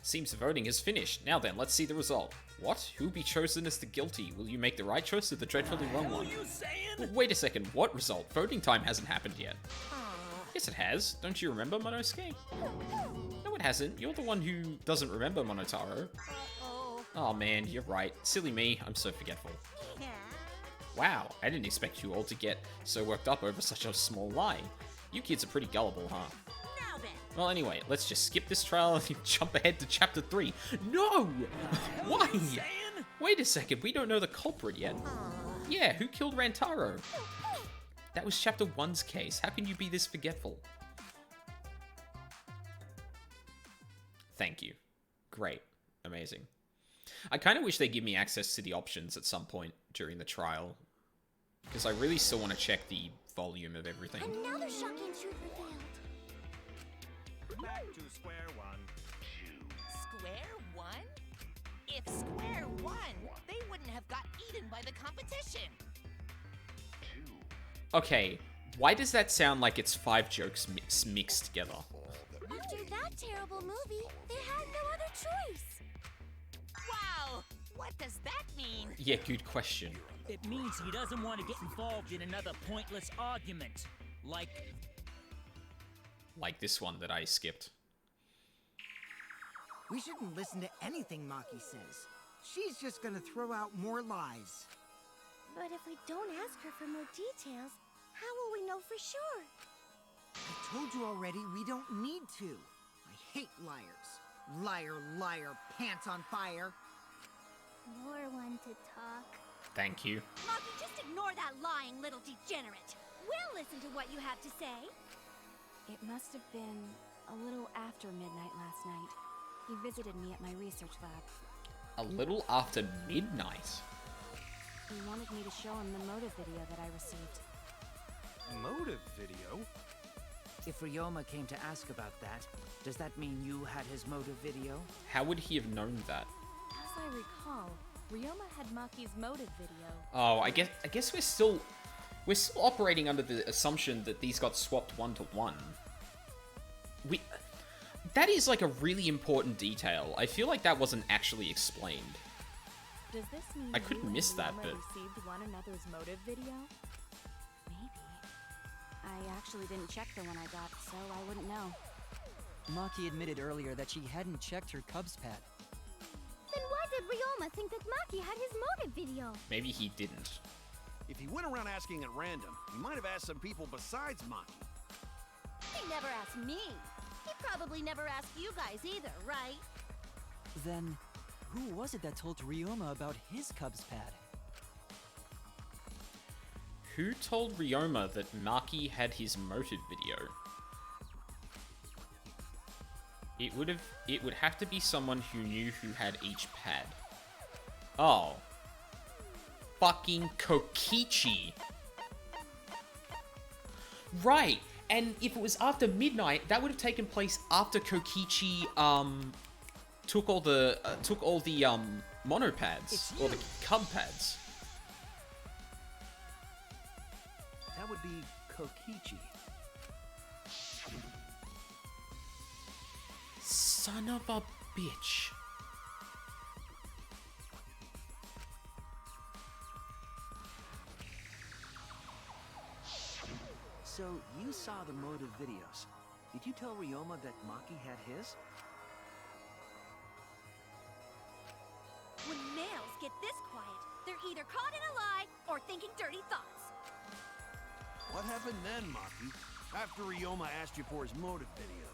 Seems the voting is finished. Now then, let's see the result. What? Who will be chosen as the guilty? Will you make the right choice or the dreadfully wrong one? you saying? Well, wait a second, what result? Voting time hasn't happened yet. Yes, it has. Don't you remember, Monosuke? No, it hasn't. You're the one who doesn't remember, Monotaro. Oh man, you're right. Silly me, I'm so forgetful. yeah. Wow, I didn't expect you all to get so worked up over such a small lie. You kids are pretty gullible, huh? Now then, Well, anyway, let's just skip this trial and jump ahead to chapter 3. No! Why? Wait a second, we don't know the culprit yet. Yeah, who killed Rantaro? That was chapter 1's case. How can you be this forgetful? Thank you. Great. Amazing. I kind of wish they give me access to the options at some point during the trial. Because I really still want to check the volume of everything. Another shocking truth revealed. Back to square one. square one? If square one, they wouldn't have got eaten by the competition. Okay, why does that sound like it's 5 jokes mixed together? After that terrible movie, they had no other choice. Wow, what does that mean? Yeah, good question. It means he doesn't want to get involved in another pointless argument. Like this one that I skipped. We shouldn't listen to anything Maki says. She's just gonna throw out more lies. But if we don't ask her for more details, how will we know for sure? I told you already, we don't need to. I hate liars. Liar, liar, pants on fire. More one to talk. Thank you. Maki, just ignore that lying little degenerate. We'll listen to what you have to say. It must have been a little after midnight last night. He visited me at my research lab. A little after midnight. He wanted me to show him the motive video that I received. Motive video? If Ryoma came to ask about that, does that mean you had his motive video? How would he have known that? As I recall, Ryoma had Maki's motive video. Oh, I guess we're still operating under the assumption that these got swapped 1 to 1. That is like a really important detail. I feel like that wasn't actually explained. Does this mean I could you miss and that, Ryoma but received one another's motive video? Maybe. I actually didn't check the one I got, so I wouldn't know. Maki admitted earlier that she hadn't checked her Cubs pad. Then why did Ryoma think that Maki had his motive video? maybe he didn't. If he went around asking at random, he might have asked some people besides Maki. He never asked me. He probably never asked you guys either, right? Then, who was it that told Ryoma about his Cubs pad? Who told Ryoma that Maki had his motive video? It would have to be someone who knew who had each pad. Oh. Fucking Kokichi. Right. And if it was after midnight, that would have taken place after Kokichi took all the monopads or the cub pads. That would be Kokichi. Son of a bitch. So, you saw the motive videos. Did you tell Ryoma that Maki had his? When males get this quiet, they're either caught in a lie or thinking dirty thoughts. What happened then, Maki? After Ryoma asked you for his motive video?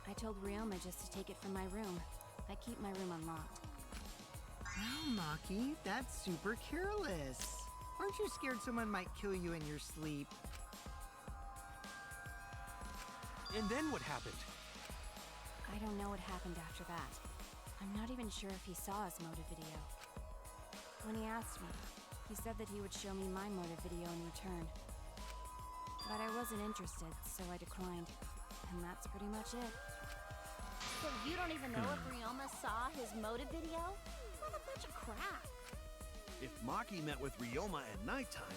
I told Ryoma just to take it from my room. I keep my room unlocked. Wow, Maki, that's super careless. Aren't you scared someone might kill you in your sleep? And then what happened? I don't know what happened after that. I'm not even sure if he saw his motive video. When he asked me, he said that he would show me my motive video in return. But I wasn't interested, so I declined. And that's pretty much it. So you don't even know if Ryoma saw his motive video? What a bunch of crap. If Maki met with Ryoma at nighttime,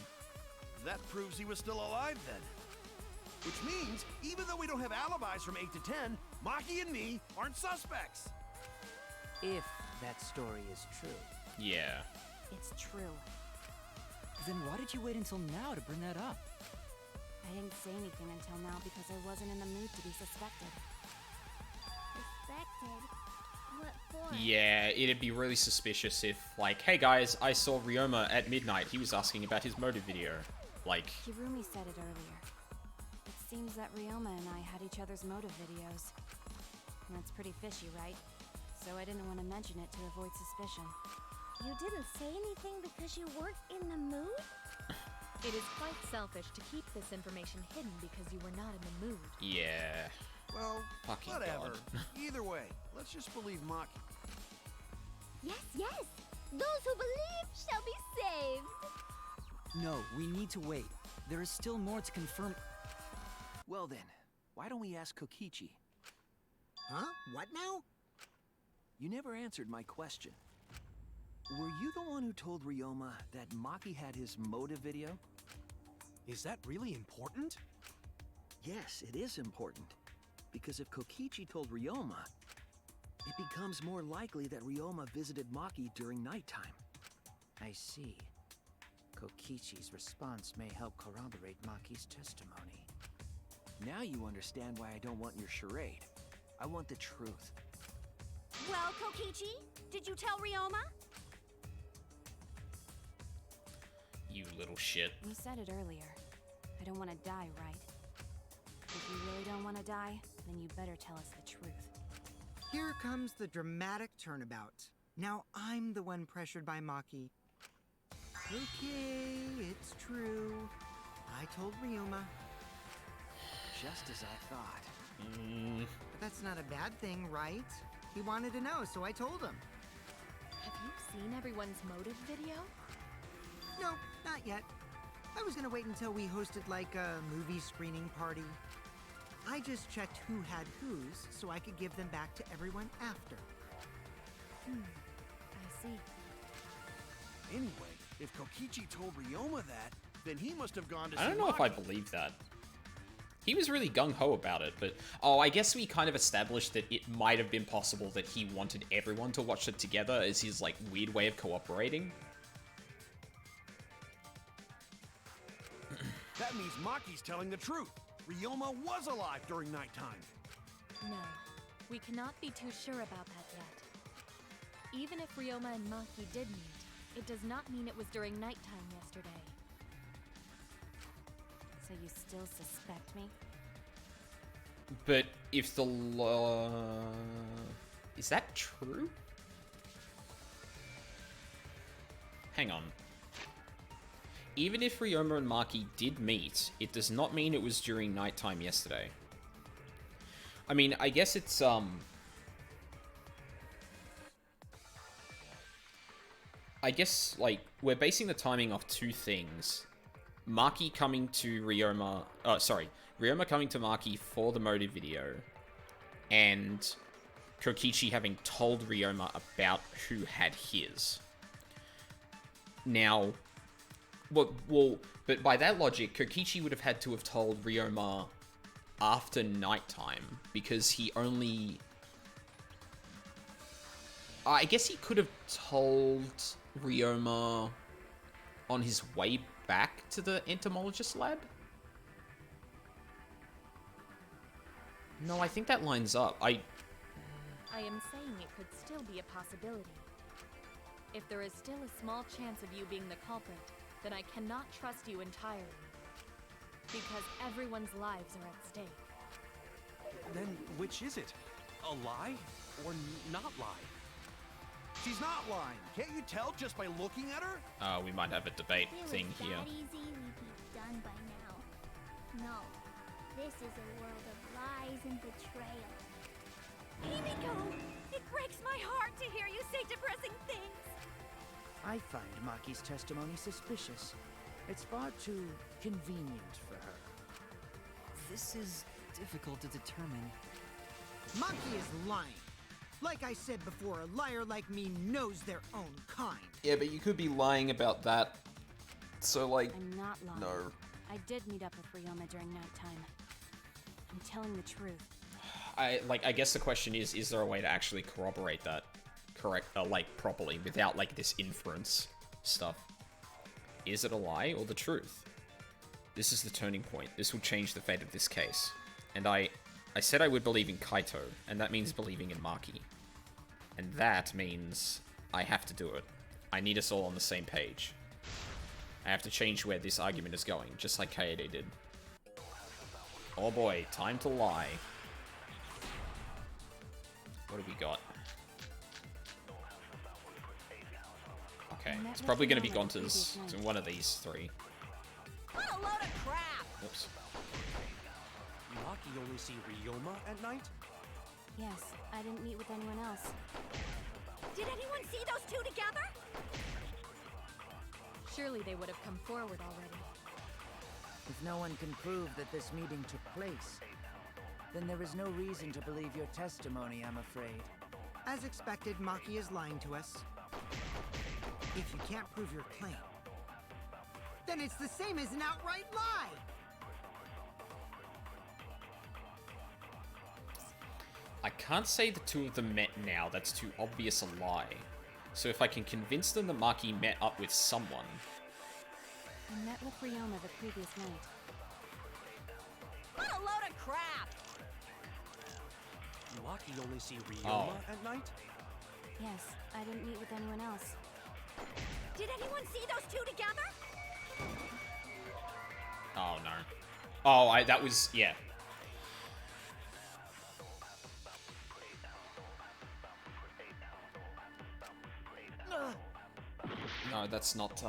that proves he was still alive then. Which means, even though we don't have alibis from 8 to 10, Maki and me aren't suspects. If that story is true. Yeah. It's true. Then why did you wait until now to bring that up? I didn't say anything until now because I wasn't in the mood to be suspected. Suspected? What for? Yeah, it'd be really suspicious if, like, hey guys, I saw Ryoma at midnight. He was asking about his motive video. Like, Hirumi said it earlier. It seems that Ryoma and I had each other's motive videos. That's pretty fishy, right? So I didn't want to mention it to avoid suspicion. You didn't say anything because you weren't in the mood? It is quite selfish to keep this information hidden because you were not in the mood. yeah. Well, Fucking whatever. God. Either way, let's just believe Maki. Yes, yes! Those who believe shall be saved! No, we need to wait. There is still more to confirm. Well then, why don't we ask Kokichi? Huh? What now? You never answered my question. Were you the one who told Ryoma that Maki had his motive video? Is that really important? Yes, it is important. Because if Kokichi told Ryoma, it becomes more likely that Ryoma visited Maki during nighttime. I see. Kokichi's response may help corroborate Maki's testimony. Now you understand why I don't want your charade. I want the truth. Well, Kokichi, did you tell Ryoma? You little shit. You said it earlier. I don't want to die, right? If you really don't want to die, then you better tell us the truth. Here comes the dramatic turnabout. Now I'm the one pressured by Maki. Okay, it's true. I told Ryoma. Just as I thought. But that's not a bad thing, right? He wanted to know, so I told him. Have you seen everyone's motive video? No, not yet. I was gonna wait until we hosted like a movie screening party. I just checked who had whose so I could give them back to everyone after. I see. Anyway, if Kokichi told Ryoma that, then he must have gone to see I don't know if I Maki. believe that. He was really gung-ho about it, but... Oh, I guess we kind of established that it might have been possible that he wanted everyone to watch it together as his, like, weird way of cooperating. That means Maki's telling the truth. Ryoma was alive during nighttime. No, we cannot be too sure about that yet. Even if Ryoma and Maki did meet, it does not mean it was during nighttime yesterday. So you still suspect me? But if the law... Is that true? Hang on. Even if Ryoma and Maki did meet, it does not mean it was during nighttime yesterday. I mean, I guess it's, I guess, like, we're basing the timing off two things. Maki coming to Ryoma... Ryoma coming to Maki for the motive video. And Kokichi having told Ryoma about who had his. Now... Well, but by that logic, Kokichi would have had to have told Ryoma after nighttime, because he only... I guess he could have told Ryoma on his way back to the entomologist lab? No, I think that lines up. I am saying it could still be a possibility. If there is still a small chance of you being the culprit, then I cannot trust you entirely. Because everyone's lives are at stake. Then which is it? A lie or not lie? She's not lying. Can't you tell just by looking at her? we might have a debate thing here. That easy, we'd be done by now. No, this is a world of lies and betrayal. Himiko! It breaks my heart to hear you say depressing things! I find Maki's testimony suspicious. It's far too convenient for her. This is difficult to determine. Maki is lying. Like I said before, a liar like me knows their own kind. Yeah, but you could be lying about that. So, like, I'm not lying. no. I did meet up with Ryoma during nighttime. I'm telling the truth. I guess the question is there a way to actually corroborate that properly without, like, this inference stuff? Is it a lie or the truth? This is the turning point. This will change the fate of this case. And I said I would believe in Kaito, and that means believing in Maki. And that means I have to do it. I need us all on the same page. I have to change where this argument is going, just like Kaede did. Oh boy, time to lie. What have we got? Okay, it's probably going to be Gonta's. It's one of these three. What a load of crap! Oops. Maki only see Ryoma at night? Yes, I didn't meet with anyone else. Did anyone see those two together? Surely they would have come forward already. If no one can prove that this meeting took place, then there is no reason to believe your testimony, I'm afraid. As expected, Maki is lying to us. If you can't prove your claim, then it's the same as an outright lie! I can't say the two of them met now, that's too obvious a lie. So if I can convince them that Maki met up with someone... I met with Ryoma the previous night. What a load of crap! Maki only see Ryoma at night? Yes, I didn't meet with anyone else. Did anyone see those two together? Oh, no. Oh, that was... yeah. No, that's not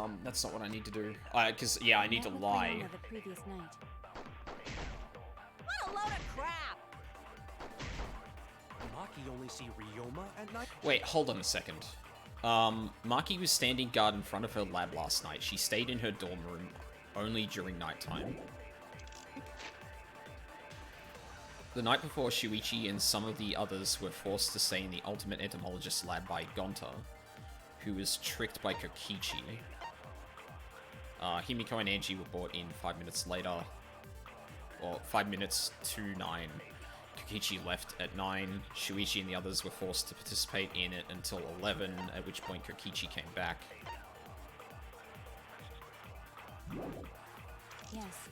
what I need to do. Because, yeah, I need to lie. The previous night. What a load of crap! Maki only see Ryoma at night? Wait, hold on a second. Maki was standing guard in front of her lab last night. She stayed in her dorm room only during nighttime. The night before, Shuichi and some of the others were forced to stay in the ultimate entomologist lab by Gonta, who was tricked by Kokichi. Himiko and Angie were brought in 5 minutes later. or 5 minutes to 9. Kokichi left at 9. Shuichi and the others were forced to participate in it until 11, at which point Kokichi came back. Yes.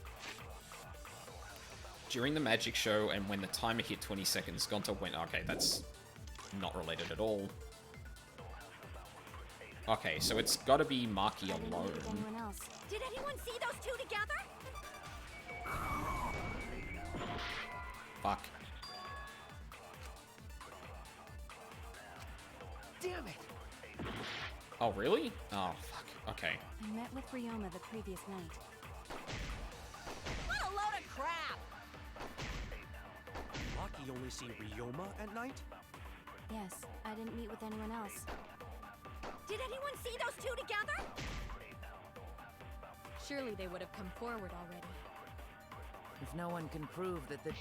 During the magic show and when the timer hit 20 seconds, Gonta went... Okay, that's not related at all. Okay, so it's gotta be Maki alone. Did anyone see those two together? Fuck. Damn it! Oh, really? Oh, fuck. Okay. I met with Ryoma the previous night. What a load of crap! Maki only see Ryoma at night? Yes, I didn't meet with anyone else. Did anyone see those two together? Surely they would have come forward already. If no one can prove that the...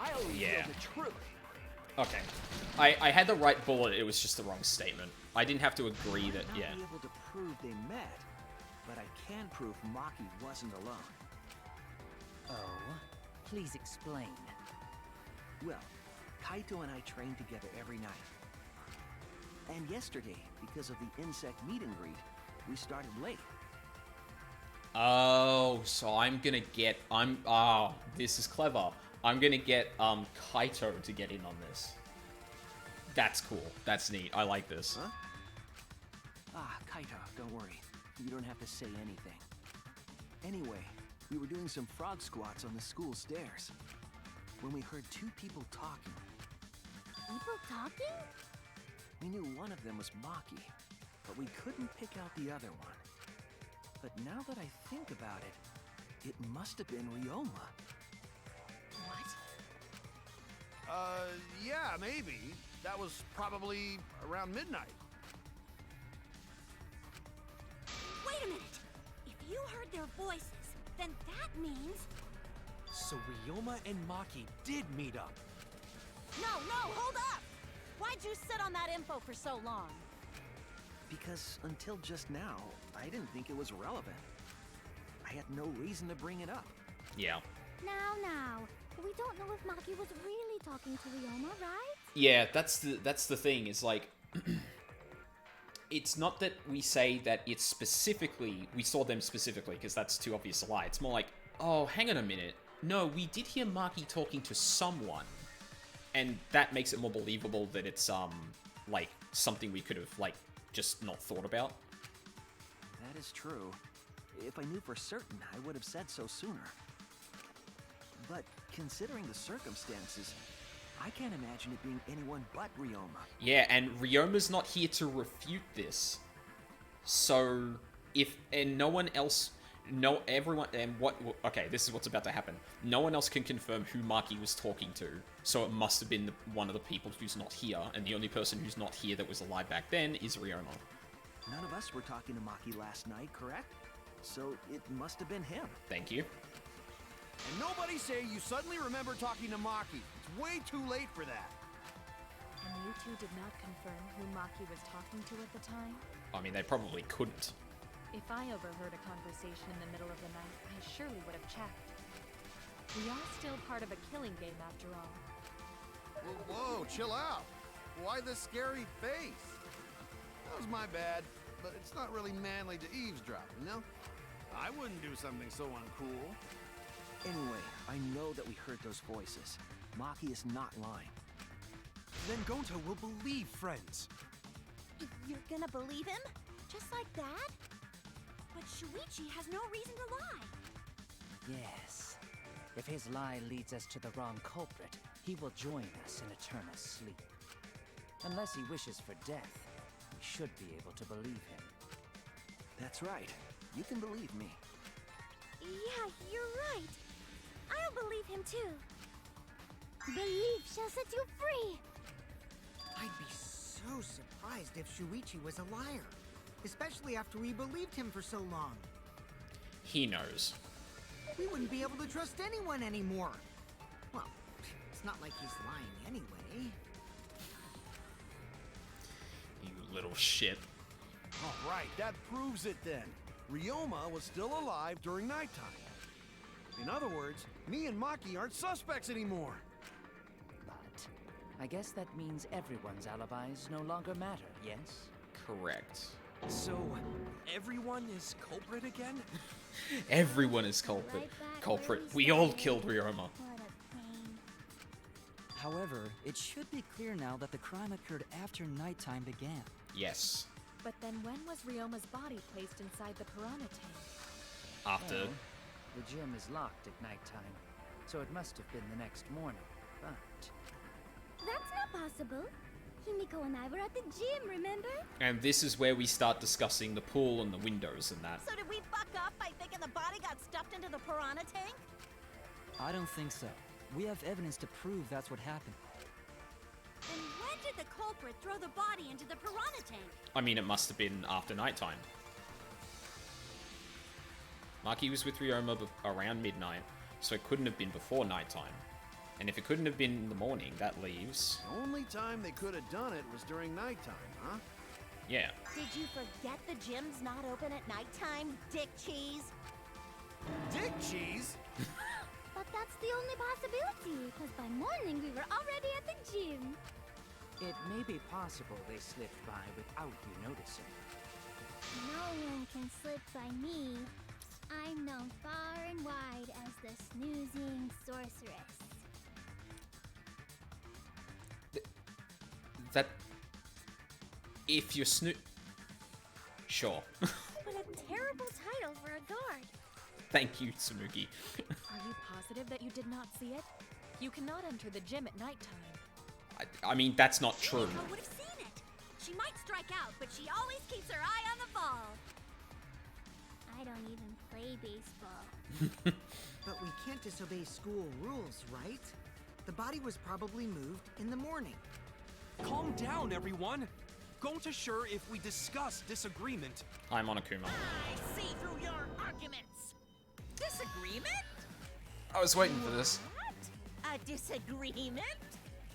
I only Yeah. know the truth. Okay. I had the right bullet, it was just the wrong statement. I didn't have to agree that, I may yeah. not be able to prove they met, but I can prove Maki wasn't alone. Oh? Please explain. Well, Kaito and I train together every night. And yesterday, because of the insect meet and greet, we started late. Oh, so I'm gonna get... Oh, this is clever. I'm gonna get, Kaito to get in on this. That's cool. That's neat. I like this. Huh? Ah, Kaito, don't worry. You don't have to say anything. Anyway, we were doing some frog squats on the school stairs when we heard two people talking. People talking? We knew one of them was Maki, but we couldn't pick out the other one. But now that I think about it, it must have been Ryoma. What? Yeah, maybe. That was probably around midnight. Wait a minute. If you heard their voices, then that means... So Ryoma and Maki did meet up. No, hold up! Why'd you sit on that info for so long? Because until just now, I didn't think it was relevant. I had no reason to bring it up. Yeah. Now. We don't know if Maki was really talking to Ryoma, right? Yeah, that's the thing, is like... It's not that we say that it's specifically... We saw them specifically, because that's too obvious a lie. It's more like, oh, hang on a minute. No, we did hear Maki talking to someone. And that makes it more believable that it's, like, something we could have, like, just not thought about. That is true. If I knew for certain, I would have said so sooner. But considering the circumstances, I can't imagine it being anyone but Ryoma. Yeah, and Ryoma's not here to refute this. So, and no one else... Okay, this is what's about to happen. No one else can confirm who Maki was talking to, so it must have been one of the people who's not here, and the only person who's not here that was alive back then is Ryoma. None of us were talking to Maki last night, correct? So it must have been him. Thank you. And nobody say you suddenly remember talking to Maki. It's way too late for that. And you two did not confirm who Maki was talking to at the time? I mean, they probably couldn't. If I overheard a conversation in the middle of the night, I surely would have checked. We are still part of a killing game after all. Whoa, chill out. Why the scary face? That was my bad, but it's not really manly to eavesdrop, you know? I wouldn't do something so uncool. Anyway, I know that we heard those voices. Maki is not lying. Then Gonta will believe friends. You're gonna believe him? Just like that? But Shuichi has no reason to lie. Yes. If his lie leads us to the wrong culprit, he will join us in eternal sleep. Unless he wishes for death, we should be able to believe him. That's right. You can believe me. Yeah, you're right. I'll believe him too. Belief shall set you free. I'd be so surprised if Shuichi was a liar. Especially after we believed him for so long. He knows. We wouldn't be able to trust anyone anymore. Well, it's not like he's lying anyway. You little shit. All right, that proves it then. Ryoma was still alive during nighttime. In other words, me and Maki aren't suspects anymore. But I guess that means everyone's alibis no longer matter, yes? Correct. So, everyone is culprit again? Everyone is culprit. We all killed Ryoma. However, it should be clear now that the crime occurred after nighttime began. Yes. But then when was Ryoma's body placed inside the piranha tank? After. Well, the gym is locked at nighttime, so it must have been the next morning. But That's not possible. Himiko and I were at the gym, remember? And this is where we start discussing the pool and the windows and that. So did we fuck up by thinking the body got stuffed into the piranha tank? I don't think so. We have evidence to prove that's what happened. Then when did the culprit throw the body into the piranha tank? I mean, it must have been after nighttime. Maki was with Ryoma around midnight, so it couldn't have been before nighttime. And if it couldn't have been in the morning, that leaves... The only time they could have done it was during nighttime, huh? Yeah. Did you forget the gym's not open at nighttime, Dick Cheese? Dick Cheese? But that's the only possibility, because by morning we were already at the gym. it may be possible they slipped by without you noticing. No one can slip by me. I'm known far and wide as the snoozing sorceress. That... If you're Sure. What a terrible title for a guard. Thank you, Tsumugi. Are you positive that you did not see it? You cannot enter the gym at nighttime. I mean, that's not true. Himiko would have seen it. She might strike out, but she always keeps her eye on the ball. I don't even play baseball. But we can't disobey school rules, right? The body was probably moved in the morning. Calm down, everyone. Going to sure if we discuss disagreement. Hi, Monokuma. I see through your arguments. Disagreement? I was waiting for this. What? A disagreement?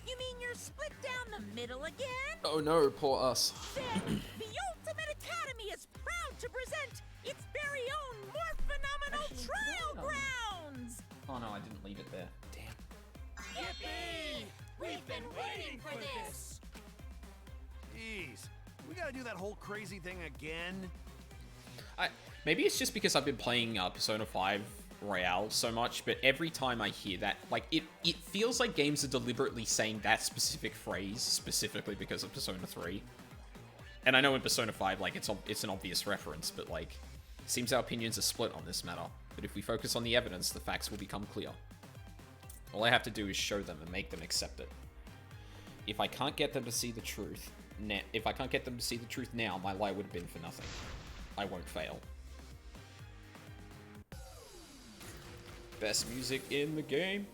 You mean you're split down the middle again? Oh no, poor us. Then the Ultimate Academy is proud to present its very own more phenomenal trial grounds! Oh no, I didn't leave it there. Damn. Yippee! We've been waiting for this! Jeez, we gotta do that whole crazy thing again? Maybe it's just because I've been playing Persona 5 Royale so much, but every time I hear that, like, it feels like games are deliberately saying that specific phrase, specifically because of Persona 3. And I know in Persona 5, like, it's an obvious reference, but, like, it seems our opinions are split on this matter. But if we focus on the evidence, the facts will become clear. All I have to do is show them and make them accept it. If I can't get them to see the truth, now, my lie would have been for nothing. I won't fail. Best music in the game.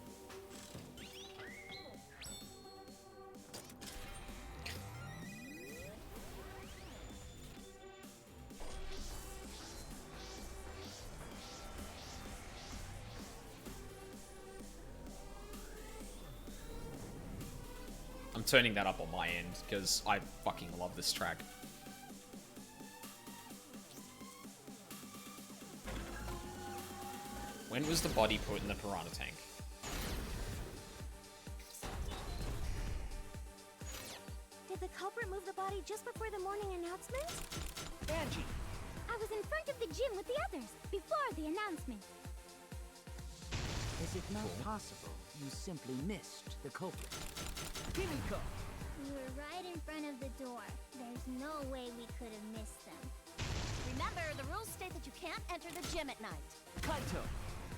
I'm turning that up on my end because I fucking love this track. When was the body put in the piranha tank? Did the culprit move the body just before the morning announcement? Angie! I was in front of the gym with the others, before the announcement. Is it not possible you simply missed the culprit? Himiko! We were right in front of the door. There's no way we could have missed them. Remember, the rules state that you can't enter the gym at night. Kaito!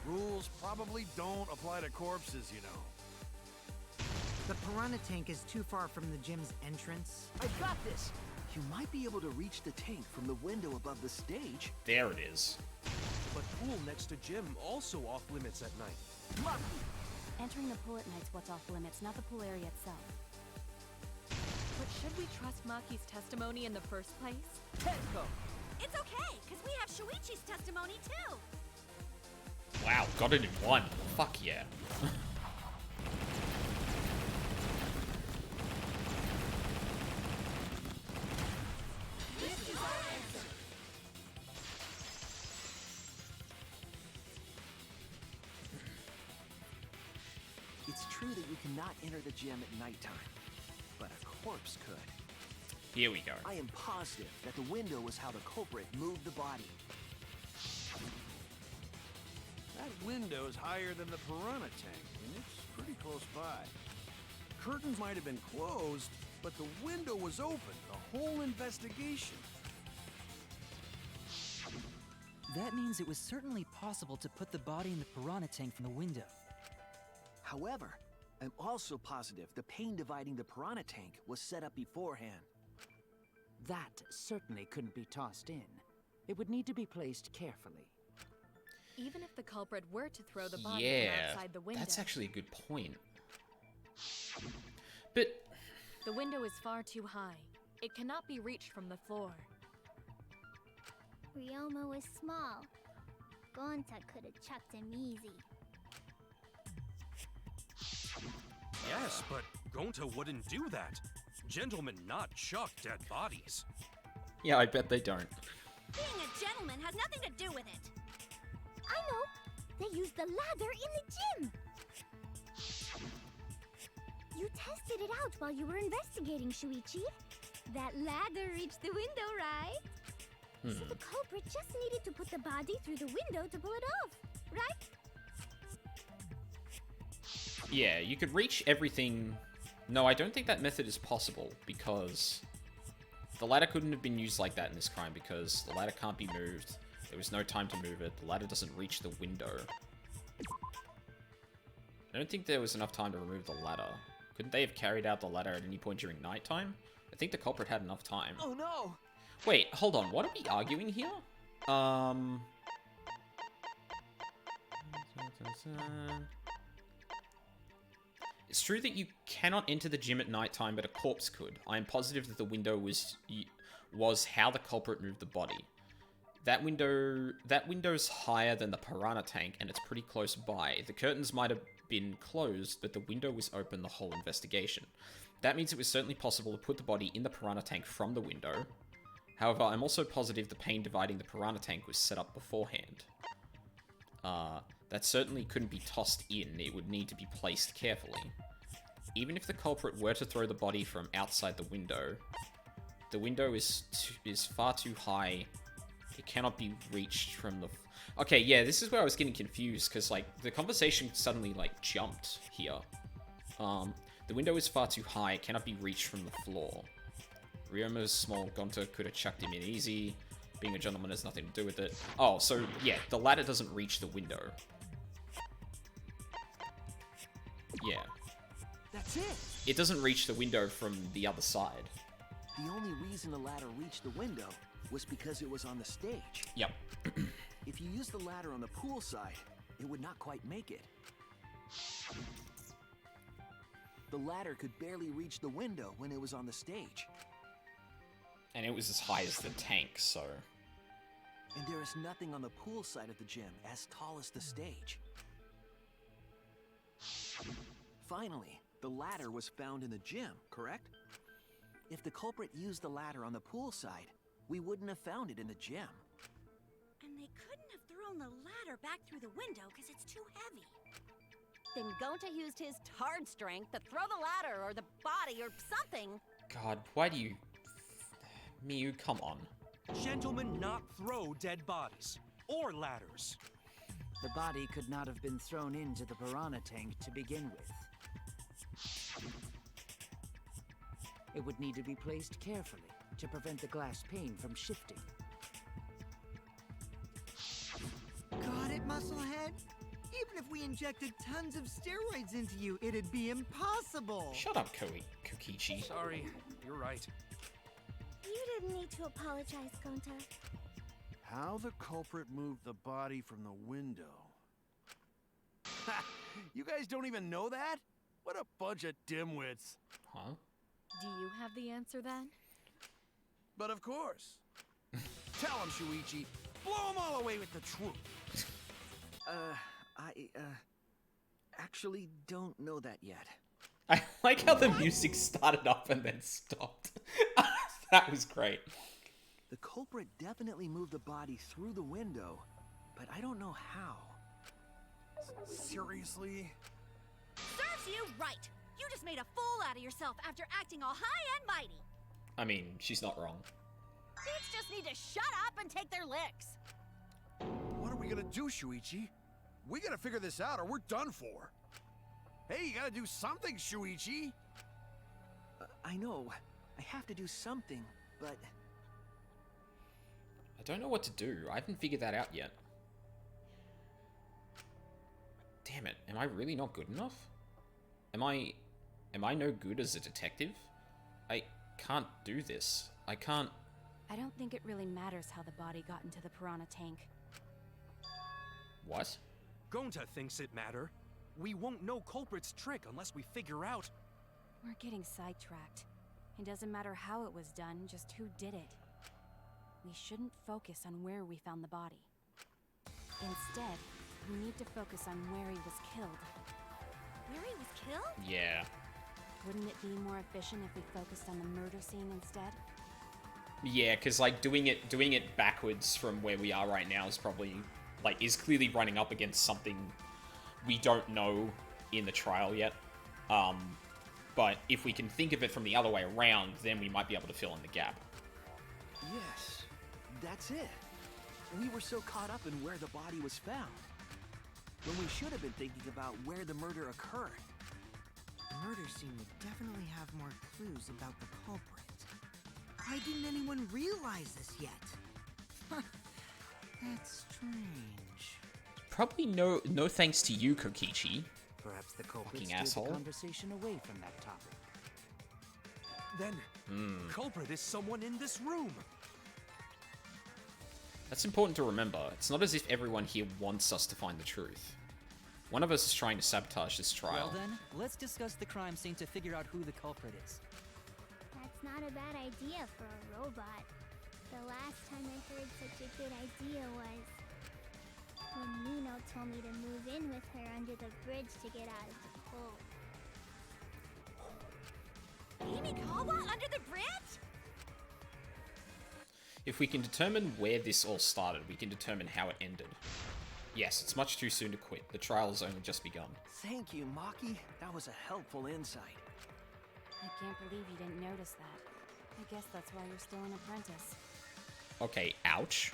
Rules probably don't apply to corpses, you know. The piranha tank is too far from the gym's entrance. I've got this! You might be able to reach the tank from the window above the stage. There it is. But pool next to gym also off limits at night. Lucky! Entering the pool at night's what's off limits, not the pool area itself. But should we trust Maki's testimony in the first place? Tenko! It's okay, because we have Shuichi's testimony too. Wow, got it in one. Fuck yeah. true that you cannot enter the gym at nighttime, but a corpse could. Here we go. I am positive that the window was how the culprit moved the body. That window's higher than the piranha tank, and it's pretty close by. Curtains might have been closed, but the window was open the whole investigation. That means it was certainly possible to put the body in the piranha tank from the window. However, I'm also positive the pane dividing the piranha tank was set up beforehand. That certainly couldn't be tossed in. It would need to be placed carefully. Even if the culprit were to throw the body Yeah, from outside the window, that's actually a good point. But the window is far too high. It cannot be reached from the floor. Ryoma was small. Gonta could have chucked him easy. Yes, but Gonta wouldn't do that. Gentlemen not chuck dead bodies. yeah, I bet they don't. Being a gentleman has nothing to do with it. I know! They used the ladder in the gym! You tested it out while you were investigating, Shuichi. That ladder reached the window, right? So the culprit just needed to put the body through the window to pull it off, right? Yeah, you could reach everything. No, I don't think that method is possible because the ladder couldn't have been used like that in this crime because the ladder can't be moved. There was no time to move it. The ladder doesn't reach the window. I don't think there was enough time to remove the ladder. Couldn't they have carried out the ladder at any point during nighttime? I think the culprit had enough time. Oh no! Wait, hold on. What are we arguing here? It's true that you cannot enter the gym at nighttime, but a corpse could. I am positive that the window was how the culprit moved the body. That window's higher than the piranha tank, and it's pretty close by. The curtains might have been closed, but the window was open the whole investigation. That means it was certainly possible to put the body in the piranha tank from the window. However, I'm also positive the pane dividing the piranha tank was set up beforehand. That certainly couldn't be tossed in. It would need to be placed carefully. Even if the culprit were to throw the body from outside the window is far too high. It cannot be reached from the... Okay, yeah, this is where I was getting confused, because, like, the conversation suddenly, like, jumped here. The window is far too high. It cannot be reached from the floor. Ryoma's small. Gonta could have chucked him in easy. Being a gentleman has nothing to do with it. Oh, so, yeah, the ladder doesn't reach the window. Yeah. That's it! It doesn't reach the window from the other side. The only reason the ladder reached the window was because it was on the stage. Yep. If you used the ladder on the pool side, it would not quite make it. The ladder could barely reach the window when it was on the stage. And it was as high as the tank, so... And there is nothing on the pool side of the gym as tall as the stage. Finally, the ladder was found in the gym, correct? If the culprit used the ladder on the pool side, we wouldn't have found it in the gym. And they couldn't have thrown the ladder back through the window because it's too heavy. Then Gonta used his hard strength to throw the ladder or the body or something. God, why do you... Miyu, come on. Gentlemen not throw dead bodies. Or ladders. The body could not have been thrown into the piranha tank to begin with. It would need to be placed carefully to prevent the glass pane from shifting. Got it, Musclehead? Even if we injected tons of steroids into you, it'd be impossible! Shut up, Kokichi. Sorry, you're right. You didn't need to apologize, Gonta. How the culprit moved the body from the window. Ha! You guys don't even know that? What a bunch of dimwits. Huh? Do you have the answer then? But of course. Tell him, Shuichi. Blow them all away with the truth. I actually don't know that yet. I like how the music started up and then stopped. That was great. The culprit definitely moved the body through the window, but I don't know how. Seriously? Serves Serves you right. You just made a fool out of yourself after acting all high and mighty. I mean, she's not wrong. Kids just need to shut up and take their licks. What are we gonna do, Shuichi? We gotta figure this out or we're done for. Hey, you gotta do something, Shuichi! I know. I have to do something, but... I don't know what to do. I haven't figured that out yet. Damn it, am I really not good enough? Am I no good as a detective? I can't do this. I can't... I don't think it really matters how the body got into the piranha tank. What? Gonta thinks it matter. We won't know culprit's trick unless we figure out. We're getting sidetracked. It doesn't matter how it was done, just who did it. We shouldn't focus on where we found the body. Instead, we need to focus on where he was killed. Where he was killed? Yeah. Wouldn't it be more efficient if we focused on the murder scene instead? Yeah, because like doing it backwards from where we are right now is probably like is clearly running up against something we don't know in the trial yet. But if we can think of it from the other way around, then we might be able to fill in the gap. Yes, that's it. We were so caught up in where the body was found, when we should have been thinking about where the murder occurred. The murder scene would definitely have more clues about the culprit. Why didn't anyone realize this yet? That's strange. Probably no thanks to you, Kokichi. Perhaps the culprit Fucking steered asshole. the conversation away from that topic. Then, culprit is someone in this room. That's important to remember. It's not as if everyone here wants us to find the truth. One of us is trying to sabotage this trial. Well then, let's discuss the crime scene to figure out who the culprit is. That's not a bad idea for a robot. The last time I heard such a good idea was when Nino told me to move in with her under the bridge to get out of the cold. Himikawa under the bridge? If we can determine where this all started, we can determine how it ended. Yes, it's much too soon to quit. The trial has only just begun. Thank you, Maki. That was a helpful insight. I can't believe you didn't notice that. I guess that's why you're still an apprentice. Okay, ouch.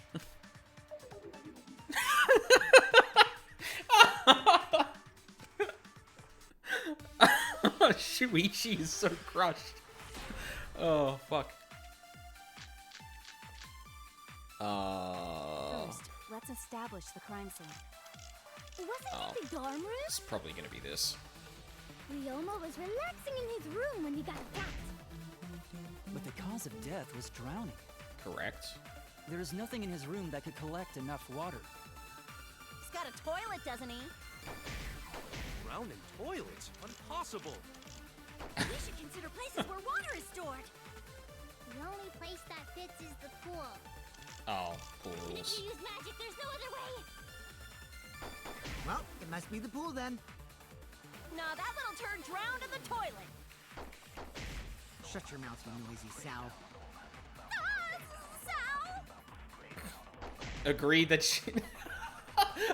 Shuichi is so crushed. Oh, fuck. First, let's establish the crime scene. Wasn't it the dorm room? It's probably gonna be this. Ryoma was relaxing in his room when he got attacked. But the cause of death was drowning. Correct. There is nothing in his room that could collect enough water. He's got a toilet, doesn't he? Drown in toilets? Impossible. We should consider places where water is stored. The only place that fits is the pool. Oh, pool If rules. you use magic, there's no other way. Well, it must be the pool then. Nah, that little turd drowned in the toilet. Shut your mouth, you noisy sow. Sal? Agree that she...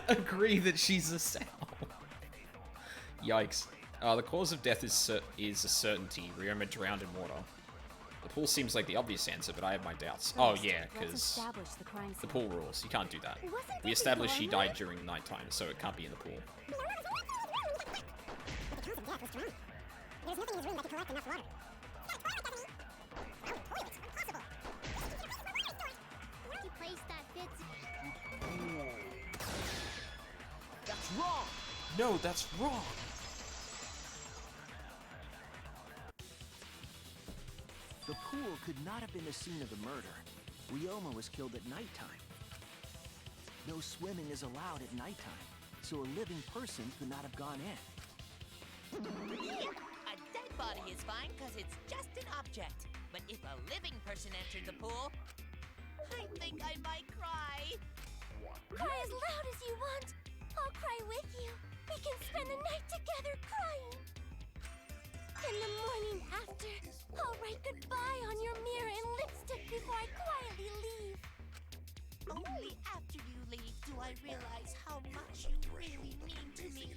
Agree that she's a sow. Yikes. The cause of death is a certainty. Ryoma drowned in water. The pool seems like the obvious answer, but I have my doubts. Oh yeah, because the pool rules. You can't do that. We established she died during nighttime, so it can't be in the pool. There's nothing in his room that could collect enough water. Any place that fits. That's wrong! No, that's wrong! The pool could not have been the scene of the murder. Ryoma was killed at nighttime. No swimming is allowed at nighttime, so a living person could not have gone in. A dead body is fine because it's just an object. But if a living person entered the pool, I think I might cry. Cry as loud as you want. I'll cry with you. We can spend the night together crying. In the morning after, I'll write goodbye on your mirror in lipstick before I quietly leave. Only after you leave do I realize how much you really mean to me.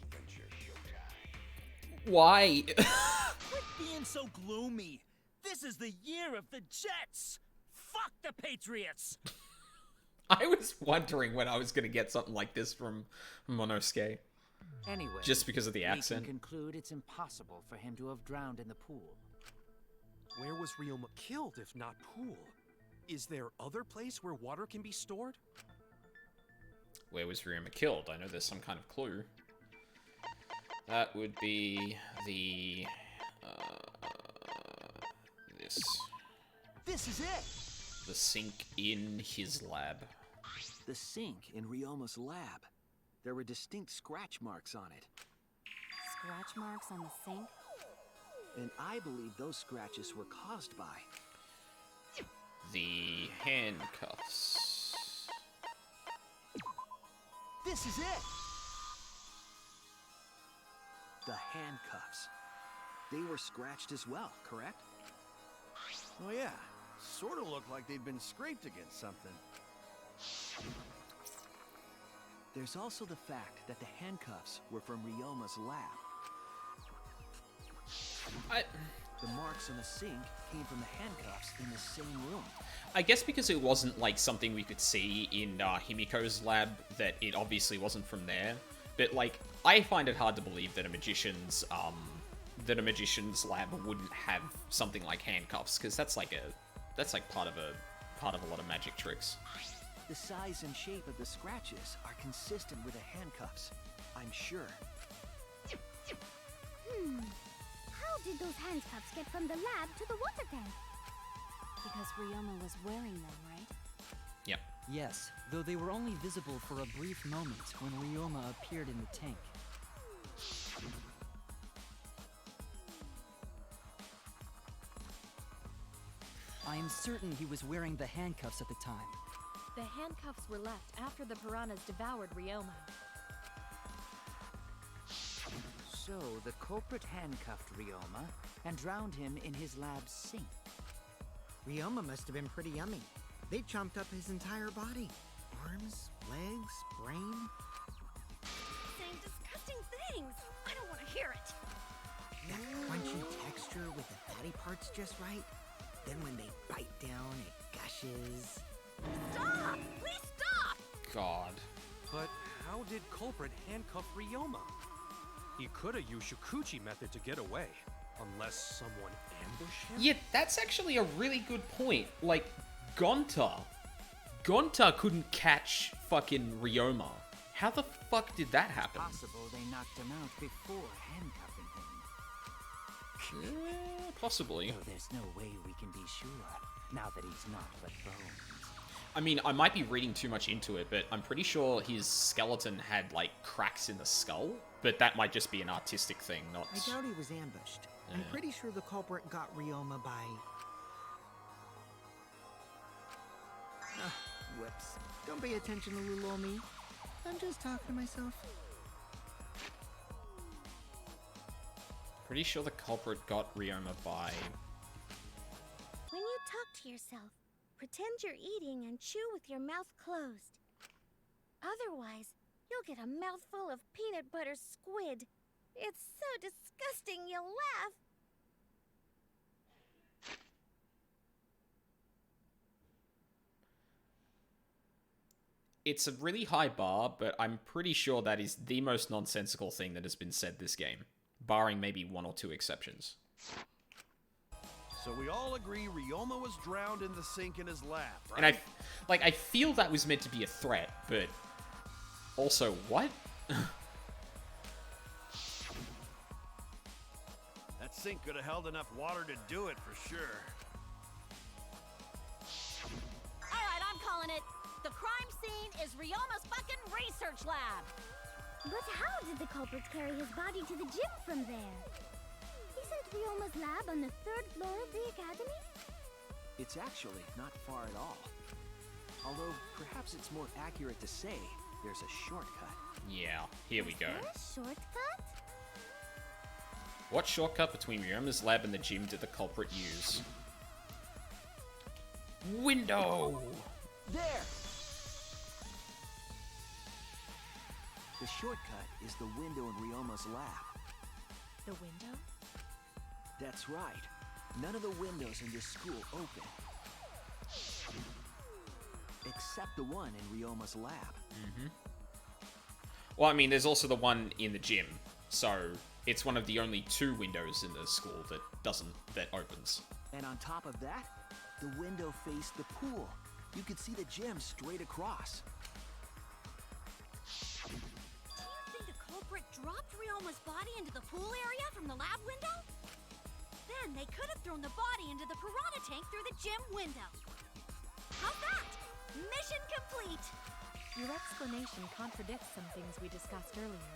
Why? Quit being so gloomy. This is the year of the Jets. Fuck the Patriots. I was wondering when I was going to get something like this from Monosuke. Anyway, Just because of the accent. We can conclude it's impossible for him to have drowned in the pool. Where was Ryoma killed if not pool? Is there other place where water can be stored? Where was Ryoma killed? I know there's some kind of clue. That would be the... this. This is it! The sink in his lab. The sink in Ryoma's lab. There were distinct scratch marks on it. Scratch marks on the sink? And I believe those scratches were caused by... the handcuffs. This is it! The handcuffs. They were scratched as well, correct? Oh yeah, sort of looked like they'd been scraped against something. There's also the fact that the handcuffs were from Ryoma's lab. The marks on the sink came from the handcuffs in the same room. I guess because it wasn't like something we could see in Himiko's lab, that it obviously wasn't from there. But like, I find it hard to believe that a magician's lab wouldn't have something like handcuffs, because that's like part of a lot of magic tricks. The size and shape of the scratches are consistent with the handcuffs, I'm sure. How did those handcuffs get from the lab to the water tank? Because Ryoma was wearing them, right? Yep. Yes, though they were only visible for a brief moment when Ryoma appeared in the tank. I am certain he was wearing the handcuffs at the time. The handcuffs were left after the piranhas devoured Ryoma. So the culprit handcuffed Ryoma and drowned him in his lab's sink. Ryoma must have been pretty yummy. They chomped up his entire body. Arms, legs, brain. Saying disgusting things. I don't want to hear it. That crunchy texture with the fatty parts just right. Then when they bite down, it gushes. Stop! Please stop! God. But how did culprit handcuff Ryoma? He could have used Kokichi method to get away, unless someone ambushed him? Yeah, that's actually a really good point. Like, Gonta couldn't catch fucking Ryoma. How the fuck did that happen? It's possible they knocked him out before handcuffing him. Possibly. Though there's no way we can be sure, now that he's not but bones. I mean, I might be reading too much into it, but I'm pretty sure his skeleton had, like, cracks in the skull. But that might just be an artistic thing, not... I doubt he was ambushed. I'm pretty sure the culprit got Ryoma by... Whoops. Don't pay attention to little old me. I'm just talking to myself. Pretty sure the culprit got Ryoma by... When you talk to yourself, pretend you're eating and chew with your mouth closed. Otherwise, you'll get a mouthful of peanut butter squid. It's so disgusting you'll laugh. It's a really high bar, but I'm pretty sure that is the most nonsensical thing that has been said this game, barring maybe one or two exceptions. So we all agree Ryoma was drowned in the sink in his lab, right? And I feel that was meant to be a threat, but also, what? That sink could have held enough water to do it for sure. Alright, I'm calling it. The crime scene is Ryoma's fucking research lab. But how did the culprit carry his body to the gym from there? Isn't Ryoma's lab on the 3rd floor of the academy? It's actually not far at all. Although, perhaps it's more accurate to say there's a shortcut. Yeah, here we go. Is there a shortcut? What shortcut between Ryoma's lab and the gym did the culprit use? Window! There! The shortcut is the window in Ryoma's lab. The window? That's right. None of the windows in this school open. Except the one in Ryoma's lab. Mm-hmm. Well, I mean, there's also the one in the gym, so it's one of the only 2 windows in the school that opens. And on top of that, the window faced the pool. You could see the gym straight across. Do you think the culprit dropped Ryoma's body into the pool area from the lab window? Then they could have thrown the body into the piranha tank through the gym window. How's that? Mission complete! Your explanation contradicts some things we discussed earlier.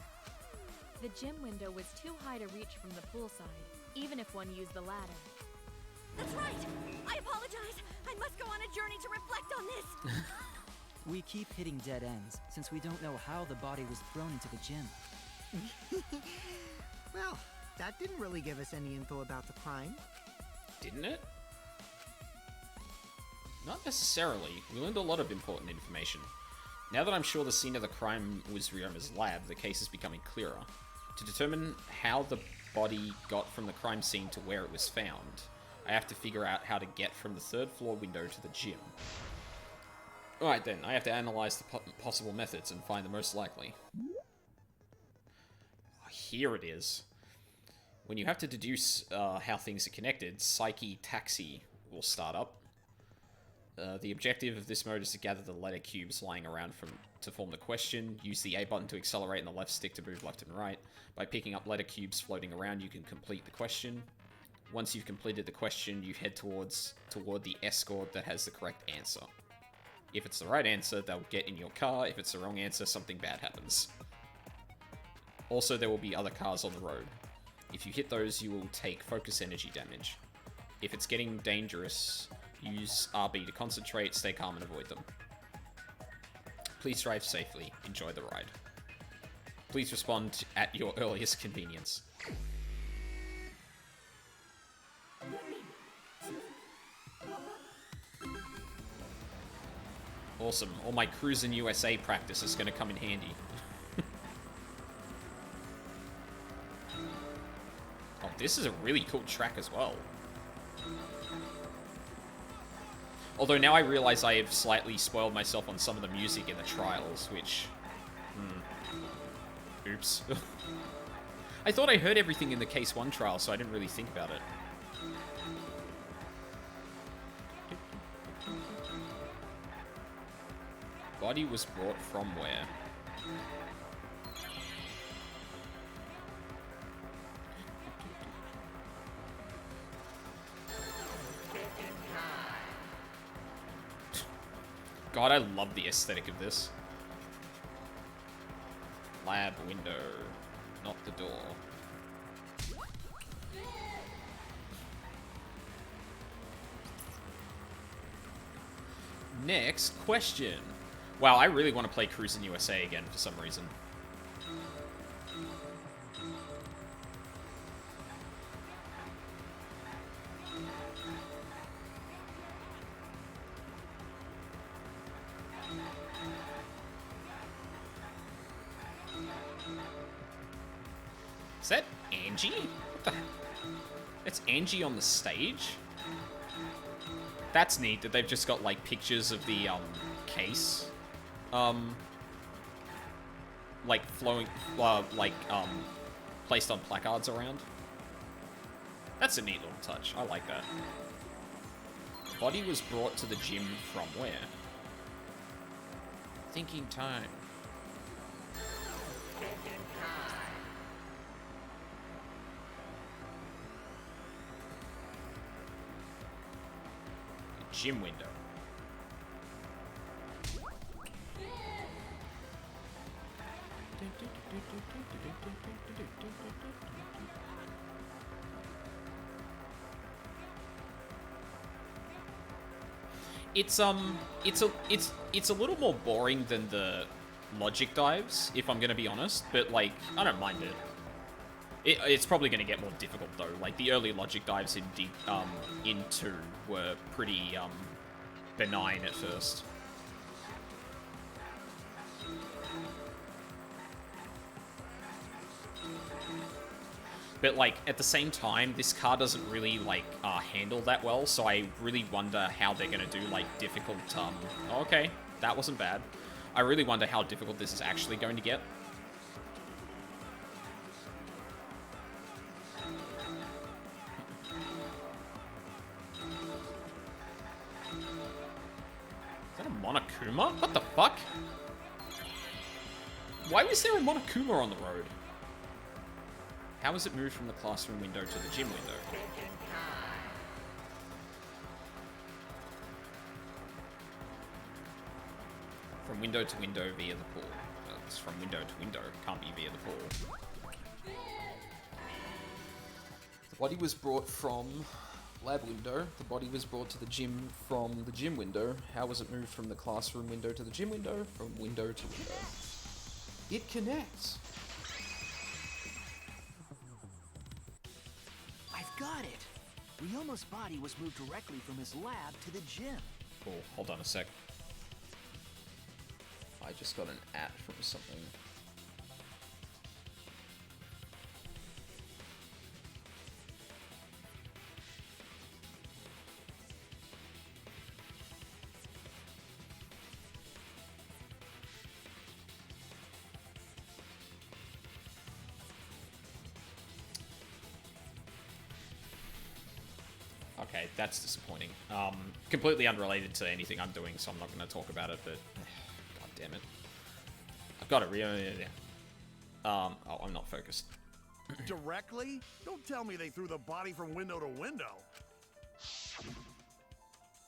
The gym window was too high to reach from the pool side, even if one used the ladder. That's right! I apologize! I must go on a journey to reflect on this! We keep hitting dead ends, since we don't know how the body was thrown into the gym. Well, that didn't really give us any info about the crime. Didn't it? Not necessarily. We learned a lot of important information. Now that I'm sure the scene of the crime was Ryoma's lab, the case is becoming clearer. To determine how the body got from the crime scene to where it was found, I have to figure out how to get from the 3rd floor window to the gym. Alright then, I have to analyze the possible methods and find the most likely. Here it is. When you have to deduce how things are connected, Psyche Taxi will start up. The objective of this mode is to gather the letter cubes lying around to form the question. Use the A button to accelerate and the left stick to move left and right. By picking up letter cubes floating around, you can complete the question. Once you've completed the question, you head toward the escort that has the correct answer. If it's the right answer, they'll get in your car. If it's the wrong answer, something bad happens. Also, there will be other cars on the road. If you hit those, you will take focus energy damage. If it's getting dangerous, use RB to concentrate, stay calm, and avoid them. Please drive safely. Enjoy the ride. Please respond at your earliest convenience. Awesome. All my Cruisin' USA practice is going to come in handy. Oh, this is a really cool track as well. Although now I realize I have slightly spoiled myself on some of the music in the trials, which... Oops. I thought I heard everything in the Case 1 trial, so I didn't really think about it. Body was brought from where? God, I love the aesthetic of this. Lab window, not the door. Next question. Wow, I really want to play Cruisin' USA again for some reason. Is that Angie? What the? It's Angie on the stage? That's neat that they've just got, like, pictures of the, case. Like, flowing, placed on placards around. That's a neat little touch. I like that. Body was brought to the gym from where? Thinking time. Gym window. It's a little more boring than the logic dives, if I'm gonna be honest, but like I don't mind it. It's probably gonna get more difficult though. Like the early logic dives in 2 were pretty benign at first. But, like, at the same time, this car doesn't really, like, handle that well, so I really wonder how they're gonna do, like, difficult, okay, that wasn't bad. I really wonder how difficult this is actually going to get. Is that a Monokuma? What the fuck? Why was there a Monokuma on the road? How was it moved from the classroom window to the gym window? From window to window via the pool. It's from window to window. Can't be via the pool. The body was brought from lab window. The body was brought to the gym from the gym window. How was it moved from the classroom window to the gym window? From window to window. It connects. I've got it! Ryoma's body was moved directly from his lab to the gym. Cool. Hold on a sec. I just got an at from something. Okay, that's disappointing. Completely unrelated to anything I'm doing, so I'm not going to talk about it, but... God damn it. I've got it, Rio. Oh, I'm not focused. Directly? Don't tell me they threw the body from window to window.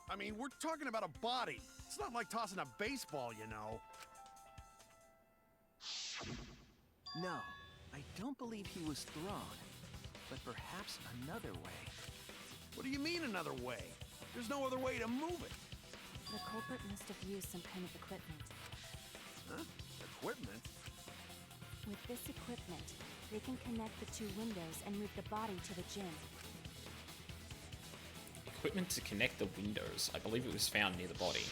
I mean, we're talking about a body. It's not like tossing a baseball, you know. No, I don't believe he was thrown. But perhaps another way. What do you mean another way? There's no other way to move it. The culprit must have used some kind of equipment. Huh? Equipment? With this equipment, they can connect the two windows and move the body to the gym. Equipment to connect the windows. I believe it was found near the body.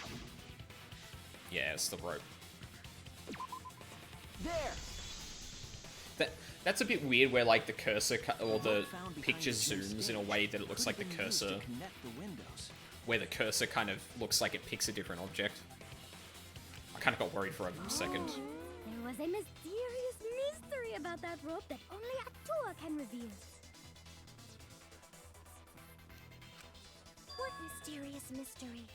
Yeah, it's the rope. There! That's a bit weird where, like, the cursor or the picture zooms in a way that it looks like the cursor... Where the cursor kind of looks like it picks a different object. I kind of got worried for a second. There was a mysterious mystery about that rope that only Atua can reveal. What mysterious mystery?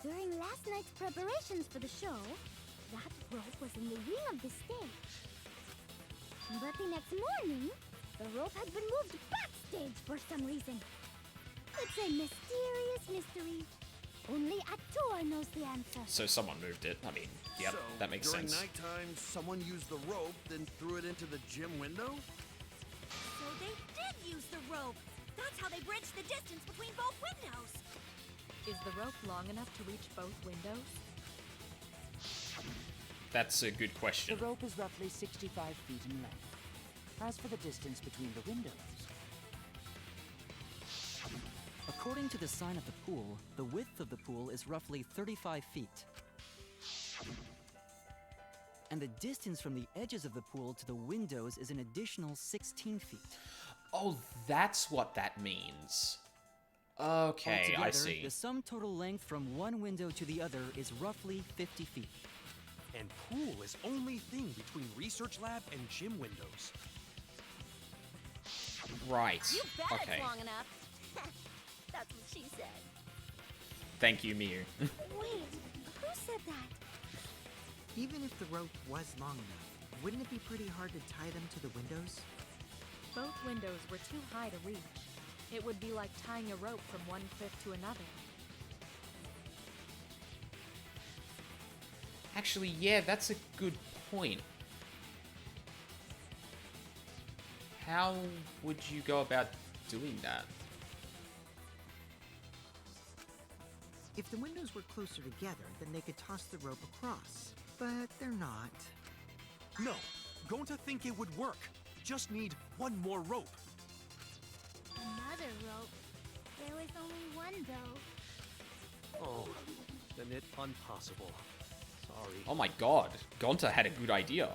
During last night's preparations for the show, that rope was in the wing of the stage. But the next morning, the rope had been moved backstage for some reason. It's a mysterious mystery. Only Atua knows the answer. So someone moved it. I mean, yep, so, that makes sense. During nighttime, someone used the rope, then threw it into the gym window? So they did use the rope. That's how they bridged the distance between both windows. Is the rope long enough to reach both windows? That's a good question. The rope is roughly 65 feet in length. As for the distance between the windows... According to the sign at the pool, the width of the pool is roughly 35 feet. And the distance from the edges of the pool to the windows is an additional 16 feet. Oh, that's what that means. Okay, Altogether, I see. The sum total length from one window to the other is roughly 50 feet. And pool is only thing between research lab and gym windows. Right. You bet okay. it's long enough. That's what she said. Thank you, Miu. Wait, who said that? Even if the rope was long enough, wouldn't it be pretty hard to tie them to the windows? Both windows were too high to reach. It would be like tying a rope from one cliff to another. Actually, yeah, that's a good point. How would you go about doing that? If the windows were closer together, then they could toss the rope across. But they're not. No, Gonta think it would work. Just need one more rope. Another rope. There was only one though. Oh, then it impossible. Sorry. Oh my god, Gonta had a good idea.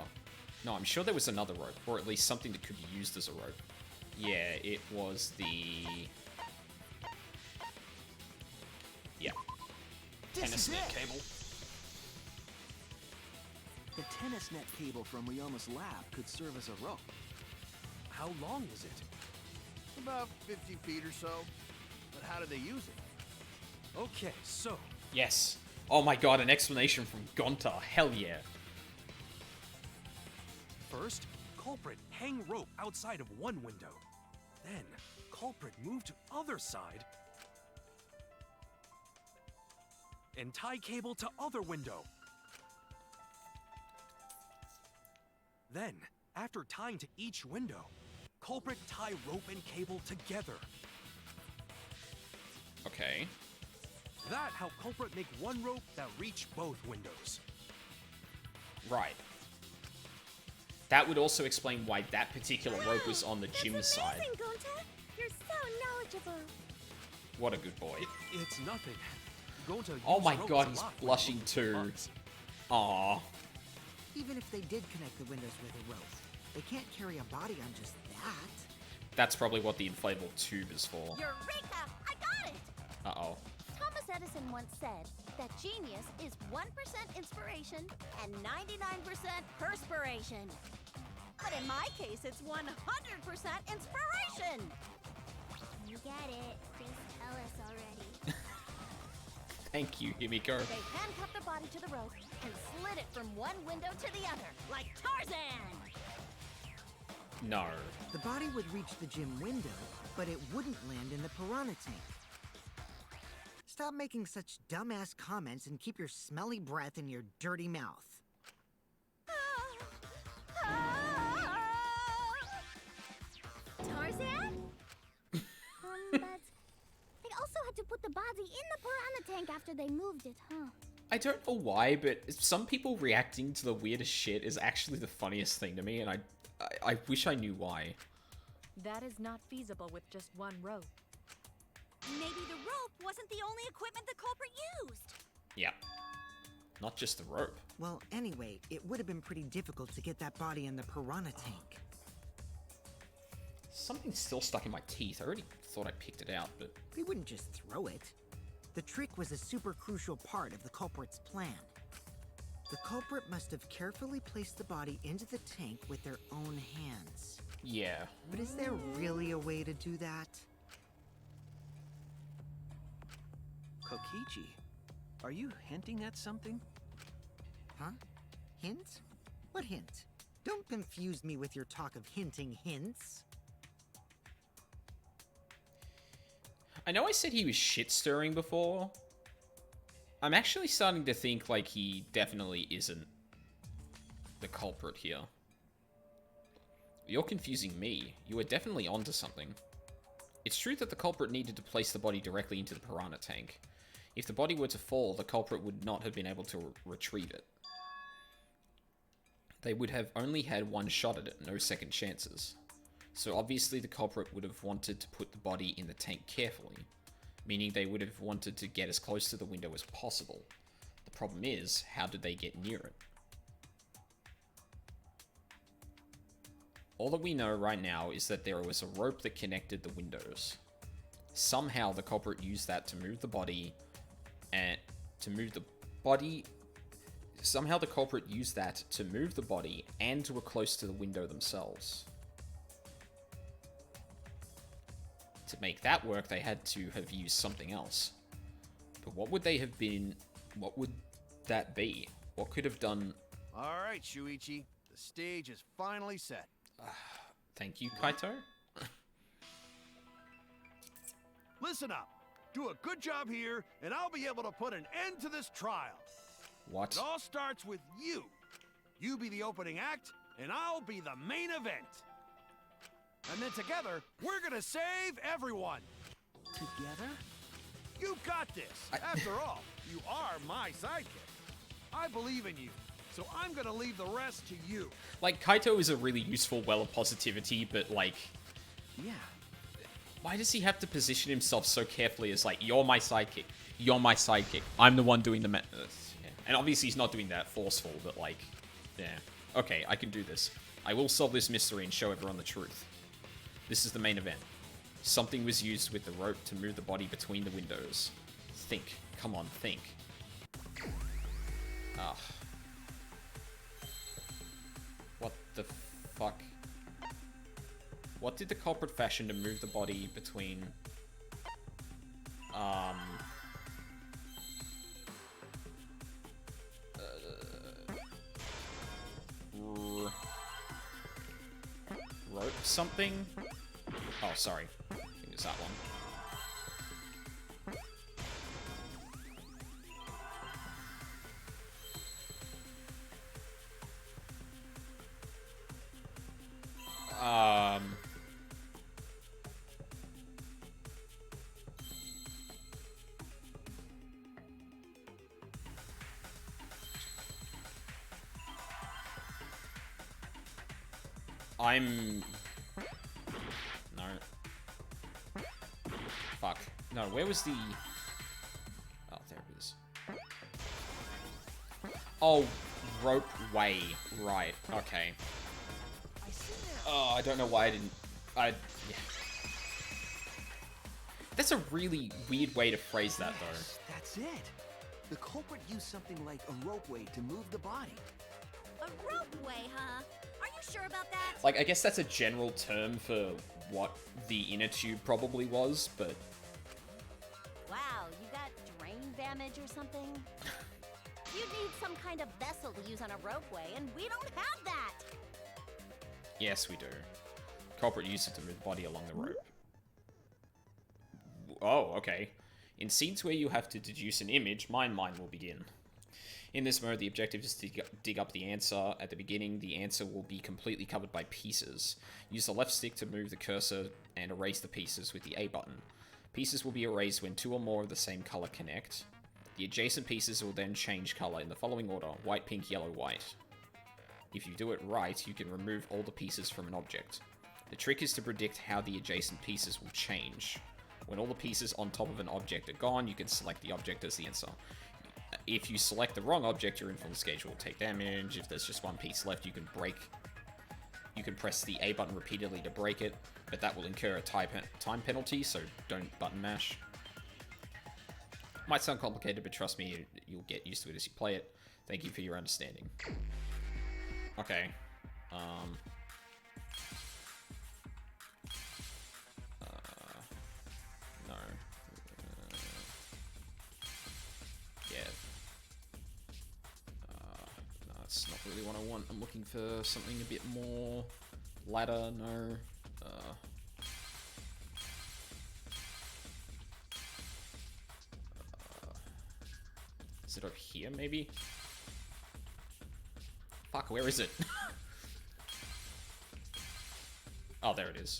No, I'm sure there was another rope, or at least something that could be used as a rope. Yeah, it was the... Yeah. Tennis net cable. The tennis net cable from Ryoma's lab could serve as a rope. How long is it? About 50 feet or so. But how do they use it? Okay, so... Yes. Oh my god, an explanation from Gonta. Hell yeah. First, culprit hang rope outside of one window. Then, culprit move to other side and tie cable to other window. Then, after tying to each window, culprit tie rope and cable together. Okay. That how culprit make one rope that reach both windows. Right. That would also explain why that particular rope was on the gym side. Gonta. You're so knowledgeable. What a good boy. It's nothing. Gonta Oh used my ropes god, a he's lot when blushing moving too. parts. Aww. Even if they did connect the windows with a rope, they can't carry a body on just that. That's probably what the inflatable tube is for. Eureka! I got it! Uh-oh. Thomas Edison once said that genius is 1% inspiration and 99% perspiration. But in my case, it's 100% inspiration. You get it. Just tell us already. Thank you, Himiko. They handcuffed the body to the rope and slid it from one window to the other, like Tarzan. No. The body would reach the gym window, but it wouldn't land in the piranha tank. Stop making such dumbass comments and keep your smelly breath in your dirty mouth. Tarzan? But they also had to put the body in the piranha tank after they moved it, huh? I don't know why, but some people reacting to the weirdest shit is actually the funniest thing to me, and I wish I knew why. That is not feasible with just one rope. Maybe the rope wasn't the only equipment the culprit used. Yeah. Not just the rope. Well, anyway, it would have been pretty difficult to get that body in the piranha tank. Something's still stuck in my teeth. I already thought I picked it out, but... They wouldn't just throw it. The trick was a super crucial part of the culprit's plan. The culprit must have carefully placed the body into the tank with their own hands. Yeah. But is there really a way to do that? Kokichi, are you hinting at something? Huh? Hint? What hint? Don't confuse me with your talk of hinting hints. I know I said he was shit-stirring before. I'm actually starting to think, like, he definitely isn't the culprit here. You're confusing me. You are definitely onto something. It's true that the culprit needed to place the body directly into the piranha tank. If the body were to fall, the culprit would not have been able to retrieve it. They would have only had one shot at it, no second chances. So obviously the culprit would have wanted to put the body in the tank carefully, meaning they would have wanted to get as close to the window as possible. The problem is, how did they get near it? All that we know right now is that there was a rope that connected the windows. Somehow the culprit used that to move the body, and somehow the culprit used that to move the body and were close to the window themselves. To make that work, they had to have used something else. But what would they have been? What would that be? What could have done? All right, Shuichi. The stage is finally set. Thank you, Kaito. Listen up. Do a good job here, and I'll be able to put an end to this trial. What? It all starts with you. You be the opening act, and I'll be the main event. And then together, we're gonna save everyone. Together? You got this. After all, you are my sidekick. I believe in you, so I'm gonna leave the rest to you. Like, Kaito is a really useful well of positivity, but like... Yeah. Why does he have to position himself so carefully as like, you're my sidekick, you're my sidekick, I'm the one doing the yeah. And obviously he's not doing that forceful, but like, yeah. Okay, I can do this. I will solve this mystery and show everyone the truth. This is the main event. Something was used with the rope to move the body between the windows. Think. Come on, think. Ah. What the fuck? What did the culprit fashion to move the body between... rope something? Oh, sorry. I think it's that one. I'm... No. Fuck. No, where was the... Oh, there it is. Oh, rope way. Right, okay. Oh, I don't know why I didn't... Yeah. That's a really weird way to phrase that, though. That's it. The culprit used something like a ropeway to move the body. A ropeway, huh? Are you sure about that? Like, I guess that's a general term for what the inner tube probably was, but... Wow, you got drain damage or something? You need some kind of vessel to use on a ropeway, and we don't have that! Yes, we do. Culprit used it to move the body along the rope. Oh, okay. In scenes where you have to deduce an image, mine will begin. In this mode, the objective is to dig up the answer. At the beginning, the answer will be completely covered by pieces. Use the left stick to move the cursor and erase the pieces with the A button. Pieces will be erased when 2 or more of the same color connect. The adjacent pieces will then change color in the following order: white, pink, yellow, white. If you do it right, you can remove all the pieces from an object. The trick is to predict how the adjacent pieces will change. When all the pieces on top of an object are gone, you can select the object as the answer. If you select the wrong object, your influence gauge will take damage. If there's just one piece left, you can press the A button repeatedly to break it, but that will incur a time penalty, so don't button mash. Might sound complicated, but trust me, you'll get used to it as you play it. Thank you for your understanding. Okay. No. Yeah. No, that's not really what I want. I'm looking for something a bit more ladder. No. Is it over here, maybe? Fuck, where is it? Oh, there it is.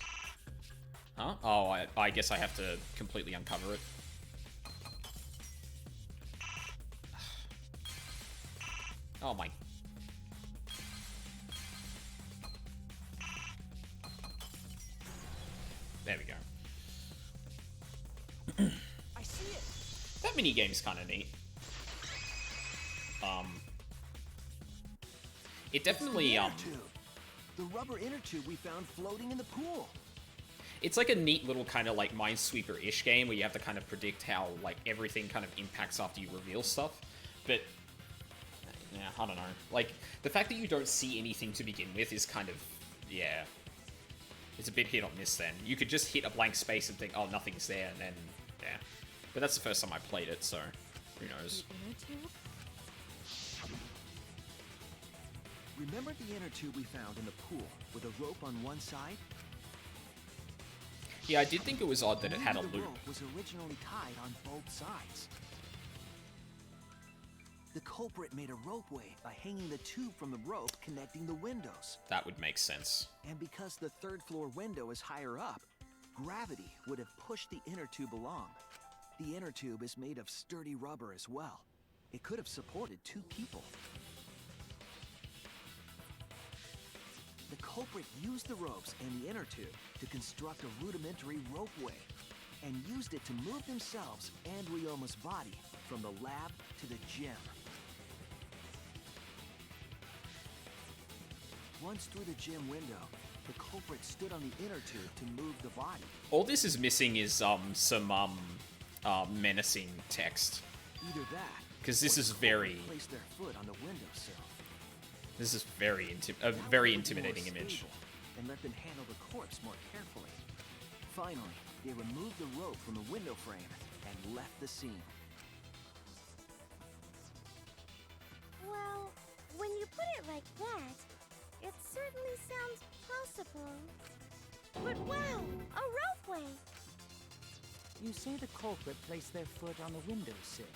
Huh? Oh, I guess I have to completely uncover it. Oh my... There we go. I see it. That minigame's kind of neat. It definitely, The rubber inner tube we found floating in the pool. It's like a neat little kind of like Minesweeper-ish game where you have to kind of predict how like everything kind of impacts after you reveal stuff. But, yeah, I don't know. Like, the fact that you don't see anything to begin with is kind of, yeah. It's a bit hit or miss then. You could just hit a blank space and think, oh, nothing's there, and then, yeah. But that's the first time I played it, so who knows. Remember the inner tube we found in the pool with a rope on one side? Yeah, I did think it was odd that it had a The loop. rope was originally tied on both sides. The culprit made a ropeway by hanging the tube from the rope connecting the windows. That would make sense. And because the third floor window is higher up, gravity would have pushed the inner tube along. The inner tube is made of sturdy rubber as well. It could have supported 2 people. The culprit used the ropes and the inner tube to construct a rudimentary ropeway, and used it to move themselves and Ryoma's body from the lab to the gym. Once through the gym window, the culprit stood on the inner tube to move the body. All this is missing is some menacing text. Either that, because this or is the very. culprit placed their foot on the windowsill. This is a very intimidating image. And let them handle the corpse more carefully. Finally, they removed the rope from the window frame and left the scene. Well, when you put it like that, it certainly sounds possible. But wow, a ropeway! You say the culprit placed their foot on the windowsill.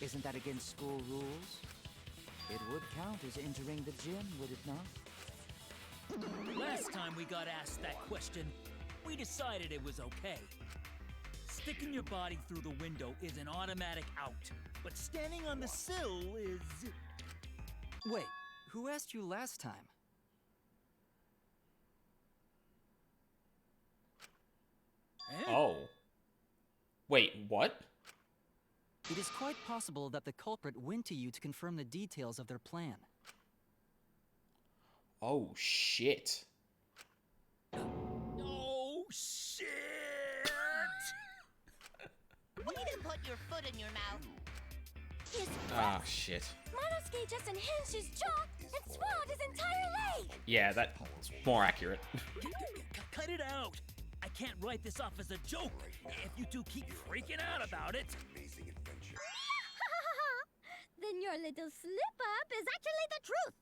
Isn't that against school rules? It would count as entering the gym, would it not? Last time we got asked that question, we decided it was okay. Sticking your body through the window is an automatic out, but standing on the sill is... Wait, who asked you last time? Eh? Oh. Wait, what? It is quite possible that the culprit went to you to confirm the details of their plan. Oh, shit. Oh, shit! Way to put your foot in your mouth. His Ah, shit. Monosuke just unhinged his jaw and swallowed his entire leg! Yeah, that's more accurate. Cut it out! I can't write this off as a joke if you two keep freaking out about it. Then your little slip-up is actually the truth!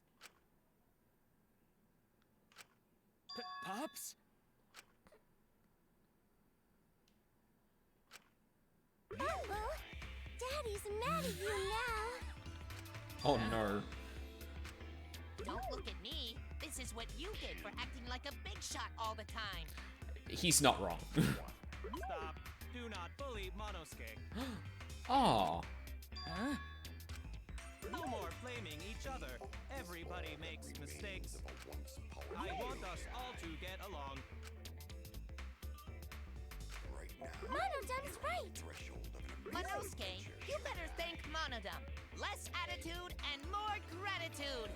Pops? Uh-oh! Daddy's mad at you now! Oh, no. Don't look at me. This is what you get for acting like a big shot all the time. He's not wrong. Stop. Do not bully Monosuke. Aw. Huh? No more blaming each other. Everybody makes mistakes. I want us all to get along. Monodom's right! Monosuke, you better thank Monodum. Less attitude and more gratitude.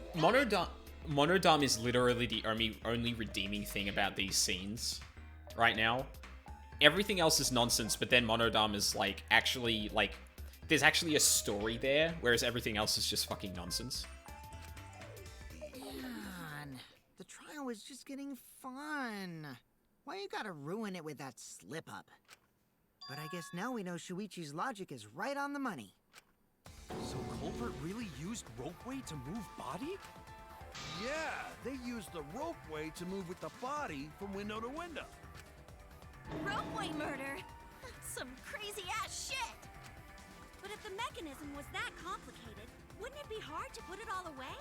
Monodam is literally the only redeeming thing about these scenes right now. Everything else is nonsense, but then Monodam is like actually like there's actually a story there, whereas everything else is just fucking nonsense. Man, the trial was just getting fun. Why you gotta ruin it with that slip-up? But I guess now we know Shuichi's logic is right on the money. So culprit really used ropeway to move body? Yeah, they used the ropeway to move with the body from window to window. Ropeway murder? That's some crazy-ass shit! But if the mechanism was that complicated, wouldn't it be hard to put it all away?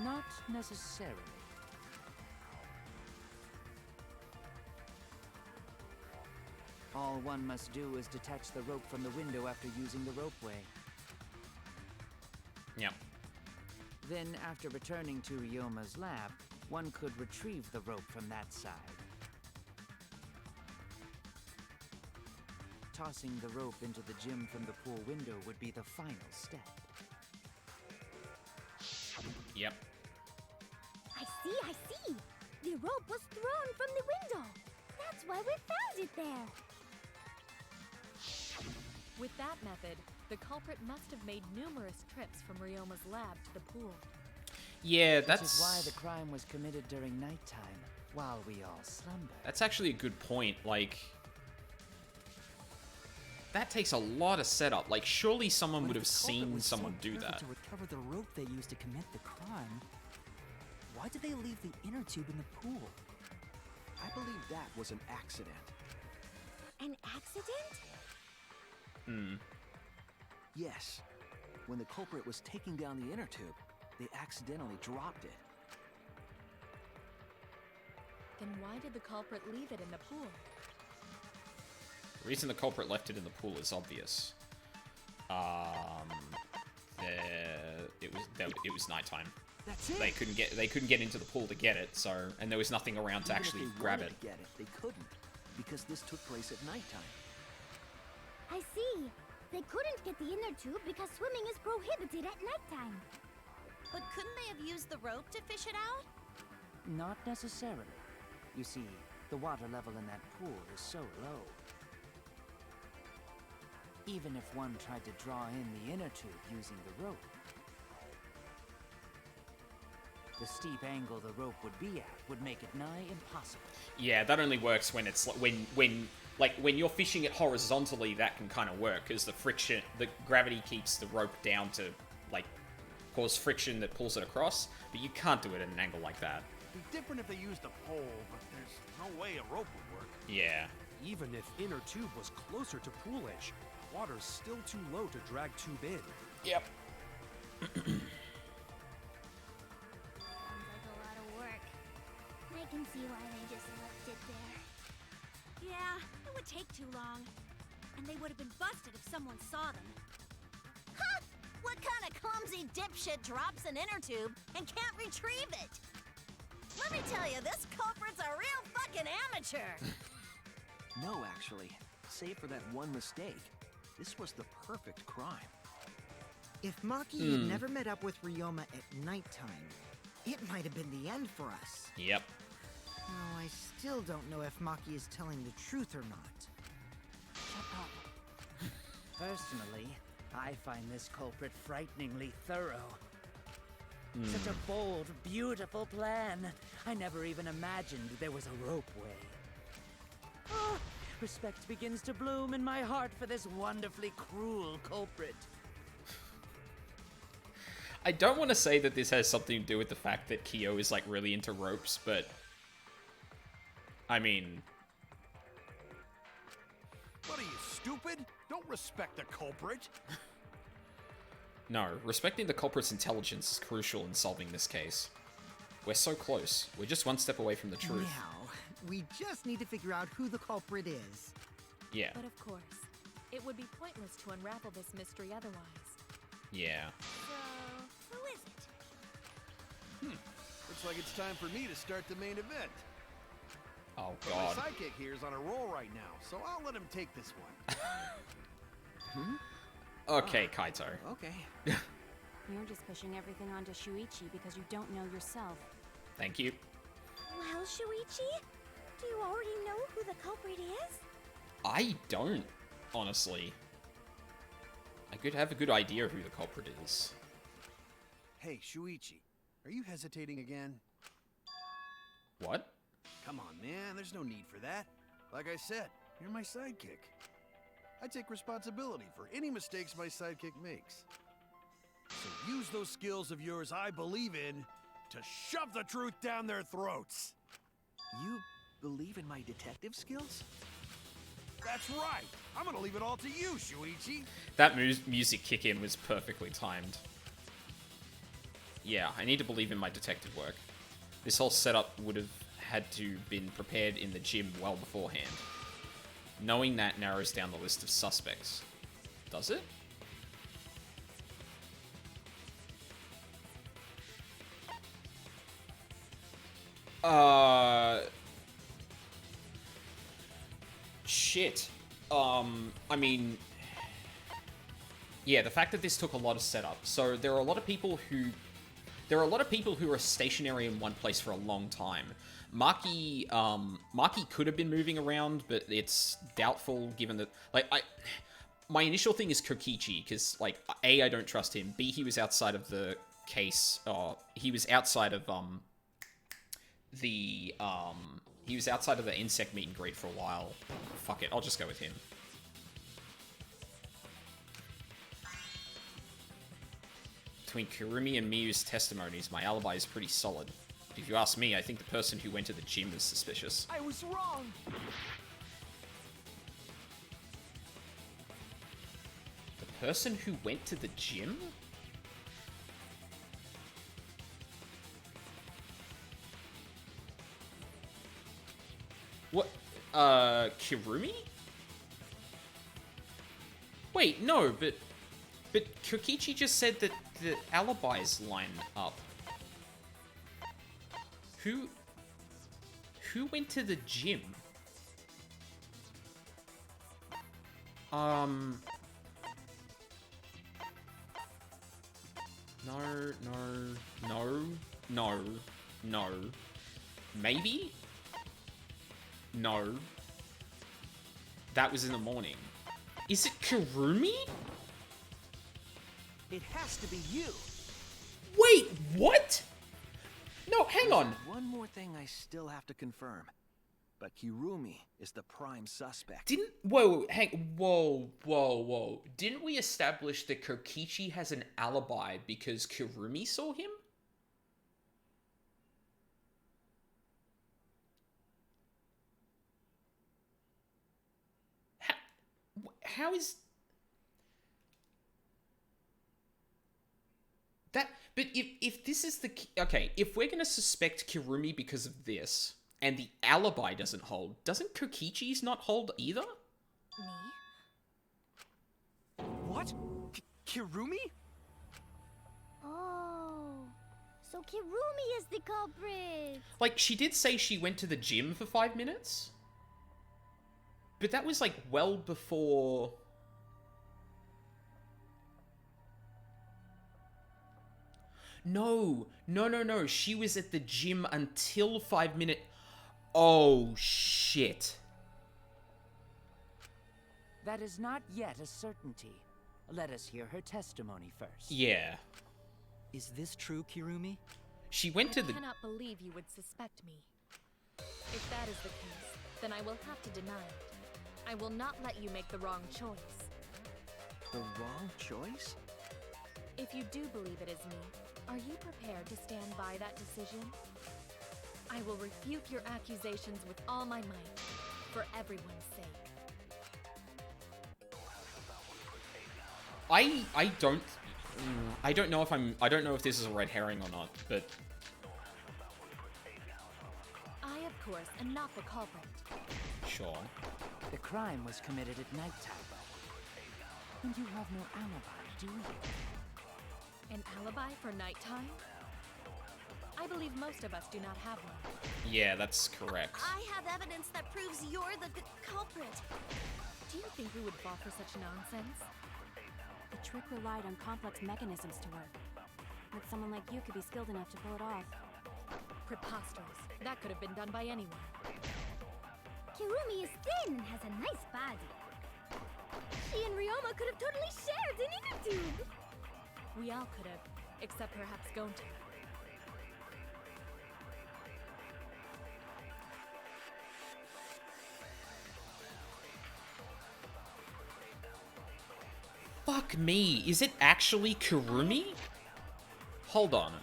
Not necessarily. All one must do is detach the rope from the window after using the ropeway. Yeah. Then, after returning to Ryoma's lab, one could retrieve the rope from that side. Tossing the rope into the gym from the pool window would be the final step. Yep. I see! The rope was thrown from the window! That's why we found it there! With that method, the culprit must have made numerous trips from Ryoma's lab to the pool. Yeah, Which that's is why the crime was committed during nighttime, while we all slumber. That's actually a good point. Like, that takes a lot of setup. Like, surely someone But would if have the culprit seen was so someone do careful that. to recover the rope they used to commit the crime, why did they leave the inner tube in the pool? I believe that was an accident. An accident? Yes. When the culprit was taking down the inner tube, they accidentally dropped it. Then why did the culprit leave it in the pool? The reason the culprit left it in the pool is obvious. It was nighttime. That's it. They couldn't get into the pool to get it, so and there was nothing around to Even actually if they grab wanted it. to get it, they couldn't, because this took place at nighttime. I see. They couldn't get the inner tube because swimming is prohibited at nighttime. But couldn't they have used the rope to fish it out? Not necessarily. You see, the water level in that pool is so low. Even if one tried to draw in the inner tube using the rope, the steep angle the rope would be at would make it nigh impossible. Yeah, that only works when it's when you're fishing it horizontally. That can kind of work because the gravity keeps the rope down to like cause friction that pulls it across. But you can't do it at an angle like that. It'd be different if they used a pole, but there's no way a rope would work. Yeah. Even if inner tube was closer to pool edge, water's still too low to drag tube in. Yep. Sounds like a lot of work. I can see why they just left it there. Yeah, it would take too long. And they would have been busted if someone saw them. Ha! What kind of clumsy dipshit drops an inner tube and can't retrieve it? Let me tell you, this culprit's a real fucking amateur. No, actually. Save for that one mistake, this was the perfect crime. If Maki had never met up with Ryoma at nighttime, it might have been the end for us. Yep. Oh, I still don't know if Maki is telling the truth or not. Shut up. Personally, I find this culprit frighteningly thorough. Such a bold, beautiful plan. I never even imagined there was a ropeway. Oh, respect begins to bloom in my heart for this wonderfully cruel culprit. I don't want to say that this has something to do with the fact that Kyo is like really into ropes, but I mean, What are you, stupid? Don't respect the culprit. no, respecting the culprit's intelligence is crucial in solving this case. We're so close. We're just one step away from the truth. Now, we just need to figure out who the culprit is. Yeah. But of course, it would be pointless to unravel this mystery otherwise. Yeah. So, who is it? Looks like it's time for me to start the main event. Oh But god. my sidekick here is on a roll right now, so I'll let him take this one. Okay, Kaito. Okay. You're just pushing everything onto Shuichi because you don't know yourself. Thank you. Well, Shuichi, do you already know who the culprit is? I don't, honestly. I could have a good idea of who the culprit is. Hey, Shuichi, are you hesitating again? What? Come on, man, there's no need for that. Like I said, you're my sidekick. I take responsibility for any mistakes my sidekick makes. So use those skills of yours I believe in to shove the truth down their throats. You believe in my detective skills? That's right. I'm gonna leave it all to you, Shuichi. That music kick in was perfectly timed. Yeah, I need to believe in my detective work. This whole setup would have had to been prepared in the gym well beforehand. Knowing that narrows down the list of suspects. Does it? Shit. I mean, yeah, the fact that this took a lot of setup. So there are a lot of people who are stationary in one place for a long time. Maki could have been moving around, but it's doubtful given that, like, my initial thing is Kokichi, because, like, A, I don't trust him, B, he was outside of the case, he was outside of, he was outside of the insect meet and greet for a while. Fuck it, I'll just go with him. Between Kurumi and Miyu's testimonies, my alibi is pretty solid. But if you ask me, I think the person who went to the gym is suspicious. I was wrong! The person who went to the gym? What? Kirumi? Wait, no, but Kokichi just said that the alibis line up. Who went to the gym? No. No. Maybe? No. That was in the morning. Is it Kirumi? It has to be you. Wait, what? No, hang on. One more thing I still have to confirm. But Kirumi is the prime suspect. Whoa. Didn't we establish that Kokichi has an alibi because Kirumi saw him? How is that? But if this is the okay, if we're gonna suspect Kirumi because of this, and the alibi doesn't hold, doesn't Kokichi's not hold either? Me? What? Kirumi? Oh, so Kirumi is the culprit. Like, she did say she went to the gym for 5 minutes, but that was like well before. No. She was at the gym until 5 minutes. Oh, shit. That is not yet a certainty. Let us hear her testimony first. Yeah. Is this true, Kirumi? She went to the... I cannot believe you would suspect me. If that is the case, then I will have to deny it. I will not let you make the wrong choice. The wrong choice? If you do believe it is me, are you prepared to stand by that decision? I will refute your accusations with all my might, for everyone's sake. I don't know if this is a red herring or not, but I, of course, am not the culprit. sure. The crime was committed at nighttime. And you have no alibi, do you? An alibi for nighttime? I believe most of us do not have one. Yeah, that's correct. I have evidence that proves you're the culprit. Do you think we would fall for such nonsense? The trick relied on complex mechanisms to work. But someone like you could be skilled enough to pull it off. Preposterous. That could have been done by anyone. Kirumi is thin and has a nice body. She and Ryoma could have totally shared an inner tube. We all could have, except perhaps Gonta. Fuck me, is it actually Kirumi? Hold on.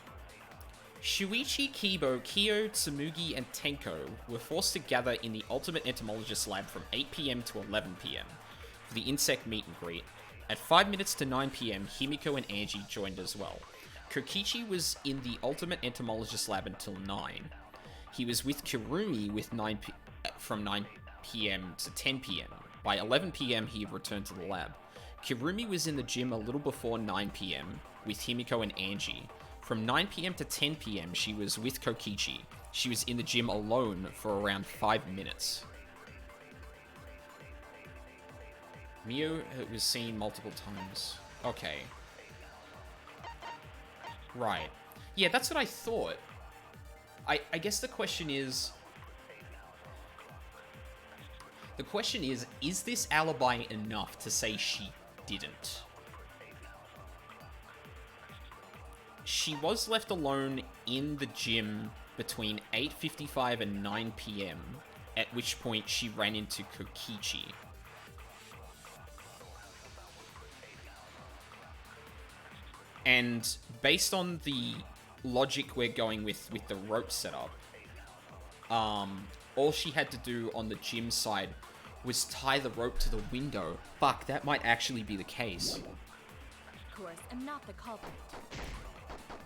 Shuichi, Kibo, Kyo, Tsumugi, and Tenko were forced to gather in the Ultimate Entomologist Lab from 8 PM to 11 PM for the insect meet and greet. At 5 minutes to 9 PM, Himiko and Angie joined as well. Kokichi was in the Ultimate Entomologist Lab until 9. He was with Kirumi from 9 PM to 10 PM. By 11 PM, he returned to the lab. Kirumi was in the gym a little before 9 PM with Himiko and Angie. From 9 PM to 10 PM, she was with Kokichi. She was in the gym alone for around 5 minutes. Mio was seen multiple times. Okay. Right. Yeah, that's what I thought. I guess the question is... is this alibi enough to say she didn't? She was left alone in the gym between 8:55 and 9 PM, at which point she ran into Kokichi. And based on the logic we're going with the rope setup, all she had to do on the gym side was tie the rope to the window. Fuck, that might actually be the case. Of course, I'm not the culprit.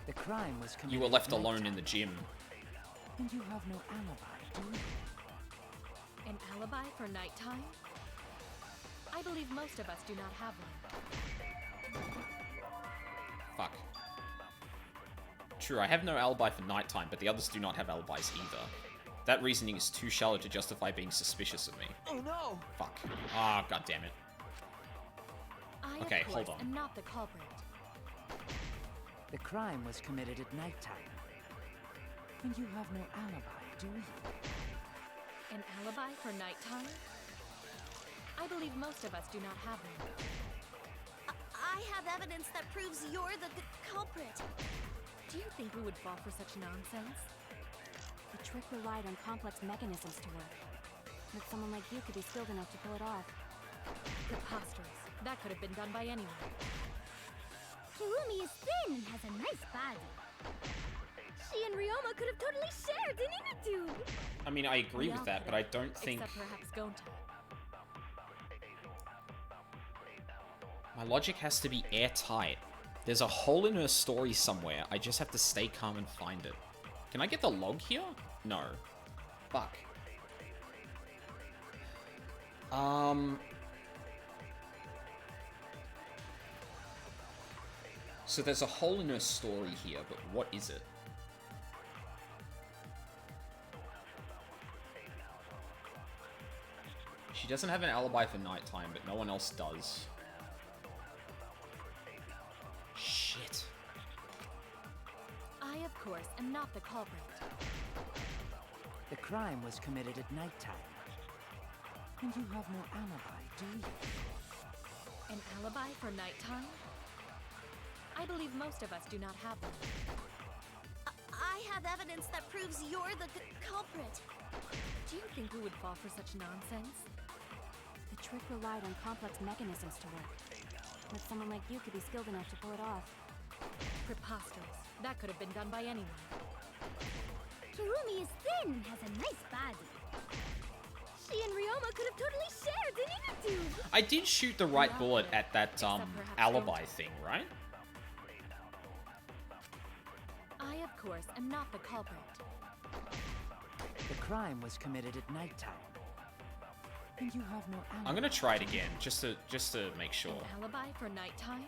The crime was committed. You were left alone in the gym. And you have no alibi, do you? An alibi for nighttime? I believe most of us do not have one. Fuck. True, I have no alibi for nighttime, but the others do not have alibis either. That reasoning is too shallow to justify being suspicious of me. Oh no! Fuck. Ah, god damn it. I, Okay, of course, hold on. am not the culprit. The crime was committed at nighttime. And you have no alibi, do you? An alibi for nighttime? I believe most of us do not have one. I have evidence that proves you're the culprit. Do you think we would fall for such nonsense? The trick relied on complex mechanisms to work. But someone like you could be skilled enough to pull it off. Preposterous. That could have been done by anyone. Kirumi is thin and has a nice body. She and Ryoma could have totally shared an inner tube. I mean, I agree with that, but I don't think... Except perhaps Gonta. My logic has to be airtight. There's a hole in her story somewhere. I just have to stay calm and find it. Can I get the log here? No. Fuck. So there's a hole in her story here, but what is it? She doesn't have an alibi for nighttime, but no one else does. Shit. I, of course, am not the culprit. The crime was committed at nighttime. And you have no alibi, do you? An alibi for nighttime? I believe most of us do not have one. I have evidence that proves you're the culprit. Do you think we would fall for such nonsense? The trick relied on complex mechanisms to work. But someone like you could be skilled enough to pull it off. Preposterous. That could have been done by anyone. Kirumi is thin and has a nice body. She and Ryoma could have totally shared an inner tube. I did shoot the right bullet at that alibi thing, right? I, of course, am not the culprit. The crime was committed at nighttime. And you have no alibi. I'm gonna try it again, just to make sure. An alibi for nighttime?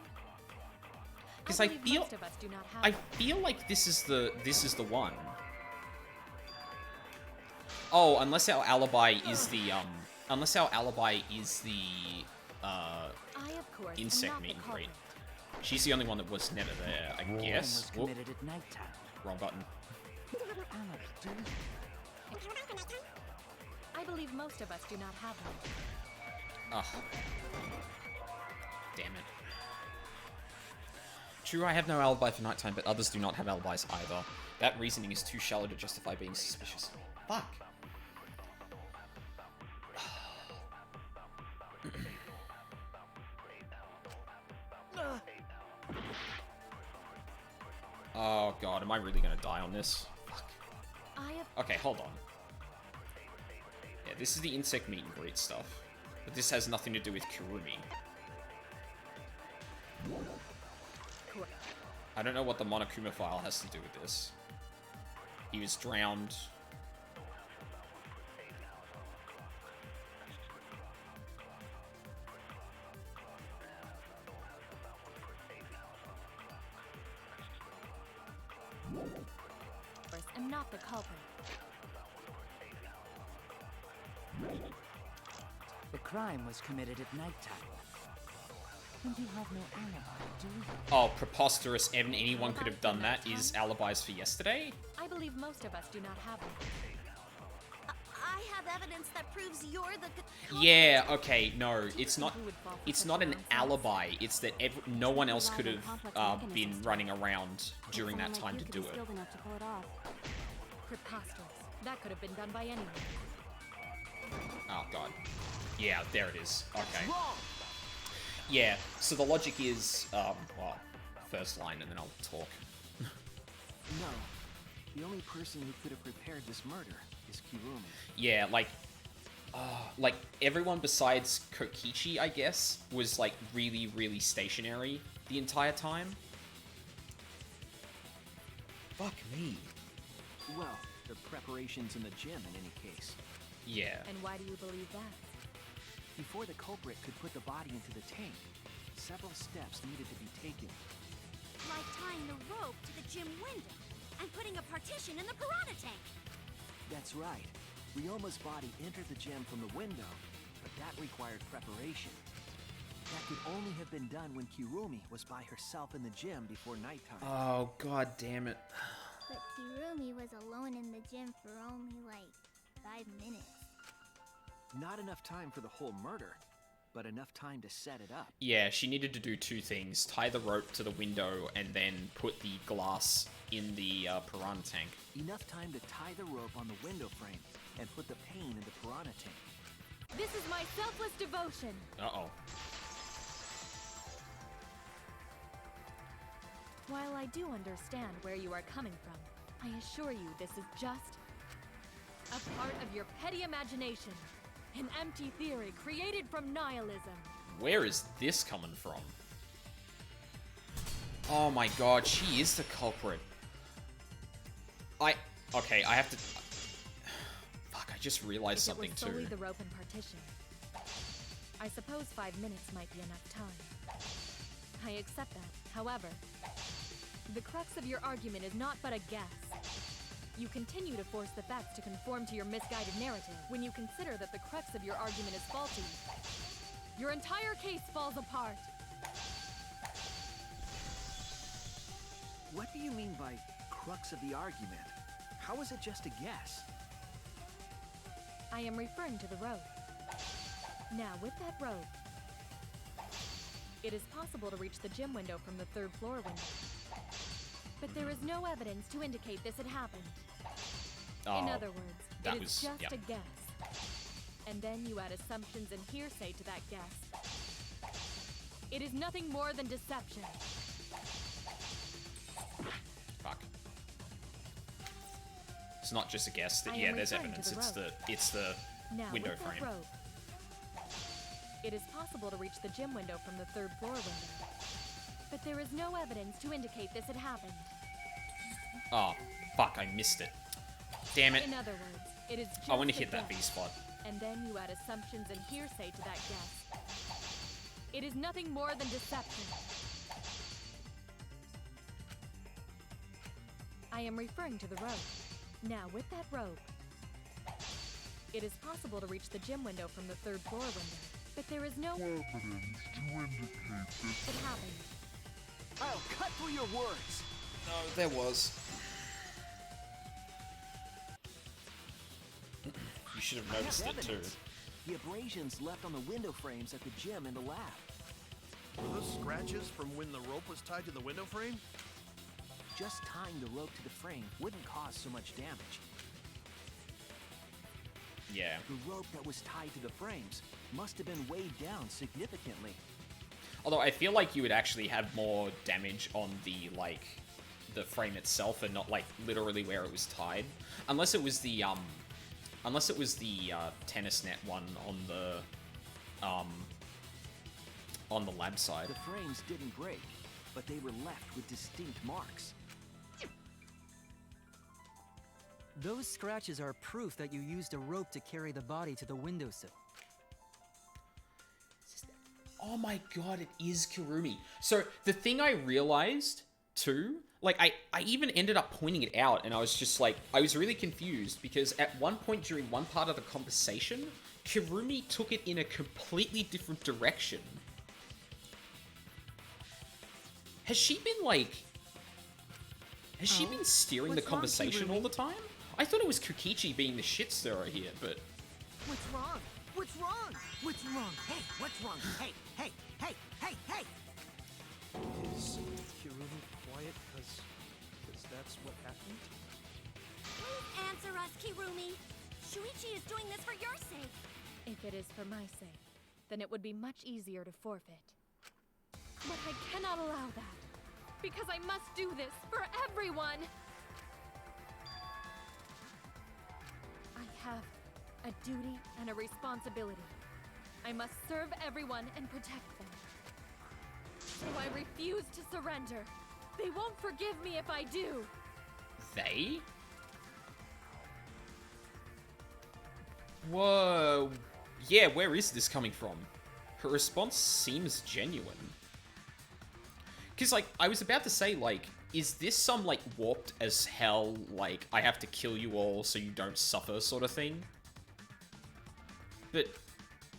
Because I feel most of us do not have I feel like this is the one. Oh, unless our alibi is the insect meet and greet. She's the only one that was never there, I guess. Was committed at nighttime. Wrong button. I believe most of us do not have one. Ugh. Damn it. True, I have no alibi for nighttime, but others do not have alibis either. That reasoning is too shallow to justify being suspicious. Fuck. Oh god, am I really gonna die on this? Fuck. Okay, hold on. Yeah, this is the insect meet and greet stuff. But this has nothing to do with Kirumi. I don't know what the Monokuma file has to do with this. He was drowned. I'm not the culprit. The crime was committed at nighttime. And you have no alibi, do you? Oh, preposterous. Anyone could have done that. Is alibis for yesterday? I believe most of us do not have one. I have evidence that proves you're the culprit. Yeah, okay, no, it's not an alibi. It's that no one else could have been running around during that time to do it. Preposterous. That could have been done by anyone. Oh god. Yeah, there it is. Okay. Yeah, so the logic is, well, first line and then I'll talk. No. The only person who could have prepared this murder is Kirumi. Yeah, like everyone besides Kokichi, I guess, was like really, really stationary the entire time. Fuck me. Well, the preparations in the gym in any case. Yeah. And why do you believe that? Before the culprit could put the body into the tank, several steps needed to be taken. Like tying the rope to the gym window and putting a partition in the piranha tank. That's right. Ryoma's body entered the gym from the window, but that required preparation. That could only have been done when Kirumi was by herself in the gym before nighttime. Oh, god damn it. But Kirumi was alone in the gym for only like 5 minutes. Not enough time for the whole murder, but enough time to set it up. Yeah, she needed to do two things. Tie the rope to the window and then put the glass in the piranha tank. Enough time to tie the rope on the window frame and put the pain in the piranha tank. This is my selfless devotion. Uh-oh. While I do understand where you are coming from, I assure you this is just a part of your petty imagination. An empty theory created from nihilism. Where is this coming from? Oh my god, she is the culprit. Okay, I have to... Fuck, I just realized something too. If it was solely the rope and partition, I suppose 5 minutes might be enough time. I accept that. However, the crux of your argument is not but a guess. You continue to force the facts to conform to your misguided narrative when you consider that the crux of your argument is faulty. Your entire case falls apart. What do you mean by crux of the argument? How is it just a guess? I am referring to the rope. Now, with that rope, it is possible to reach the gym window from the 3rd floor window. But there is no evidence to indicate this had happened. Oh, in other words, it is just yep. a guess. And then you add assumptions and hearsay to that guess. It is nothing more than deception. Fuck. It's not just a guess. I Yeah, am there's referring to evidence. the It's the Now, window with that frame. rope, it is possible to reach the gym window from the 3rd floor window. But there is no evidence to indicate this had happened. Oh, fuck, I missed it. Damn it. In other words, it is just I want to a hit that guess. V-spot. And then you add assumptions and hearsay to that guess. It is nothing more than deception. I am referring to the rope. Now, with that rope, it is possible to reach the gym window from the 3rd floor window. But there is no evidence to indicate this had happened. I'll cut through your words. No, there was. You should have noticed it too. The abrasions left on the window frames at the gym and the lab. Were those scratches from when the rope was tied to the window frame? Just tying the rope to the frame wouldn't cause so much damage. Yeah. The rope that was tied to the frames must have been weighed down significantly. Although I feel like you would actually have more damage on the, like, the frame itself and not, like, literally where it was tied. Unless it was the, tennis net one on the lab side. The frames didn't break, but they were left with distinct marks. Those scratches are proof that you used a rope to carry the body to the windowsill. Oh my god, it is Kirumi. So, the thing I realized, too, like, I even ended up pointing it out, and I was just like, I was really confused, because at one point during one part of the conversation, Kirumi took it in a completely different direction. Has she been, like... Has she been steering the conversation all the time? I thought it was Kokichi being the shit stirrer here, but... What's wrong? What's wrong? What's wrong? Hey, what's wrong? Hey, hey, hey, hey, hey! Is Kirumi quiet because that's what happened? Please answer us, Kirumi. Shuichi is doing this for your sake. If it is for my sake, then it would be much easier to forfeit. But I cannot allow that, because I must do this for everyone. I have a duty and a responsibility. I must serve everyone and protect them. So I refuse to surrender. They won't forgive me if I do. They? Whoa. Yeah, where is this coming from? Her response seems genuine. Because, like, I was about to say, like, is this some, like, warped as hell, like, I have to kill you all so you don't suffer sort of thing? But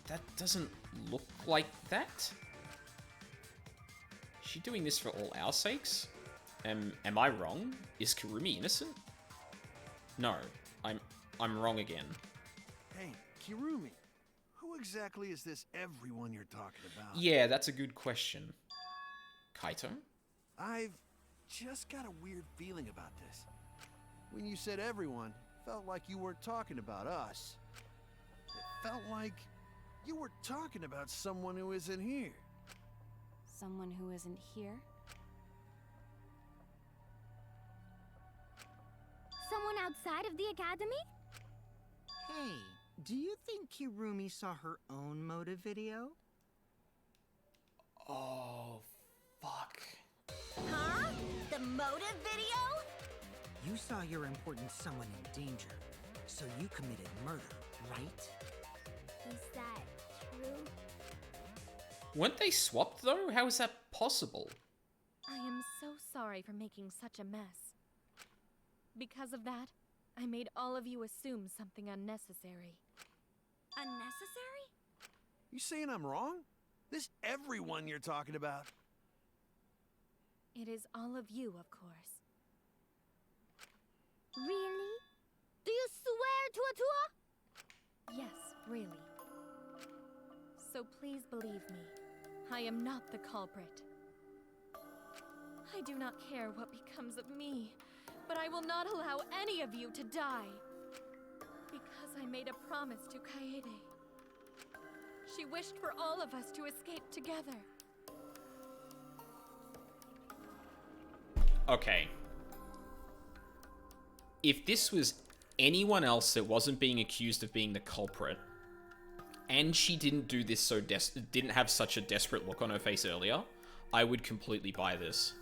that doesn't look like that. Is she doing this for all our sakes? Am I wrong? Is Kirumi innocent? No, I'm wrong again. Hey, Kirumi, who exactly is this everyone you're talking about? Yeah, that's a good question. Kaito? I've just got a weird feeling about this. When you said everyone, felt like you weren't talking about us. It felt like you were talking about someone who isn't here. Someone who isn't here? Someone outside of the academy? Hey, do you think Kirumi saw her own motive video? Oh, fuck. Huh? The motive video? You saw your important someone in danger, so you committed murder, right? Is that true? Weren't they swapped though? How is that possible? I am so sorry for making such a mess. Because of that, I made all of you assume something unnecessary. Unnecessary? You saying I'm wrong? This everyone you're talking about? It is all of you, of course. Really? Do you swear to a tour? Yes, really. So please believe me, I am not the culprit. I do not care what becomes of me, but I will not allow any of you to die. Because I made a promise to Kaede. She wished for all of us to escape together. Okay. If this was anyone else that wasn't being accused of being the culprit, and she didn't do this didn't have such a desperate look on her face earlier, I would completely buy this.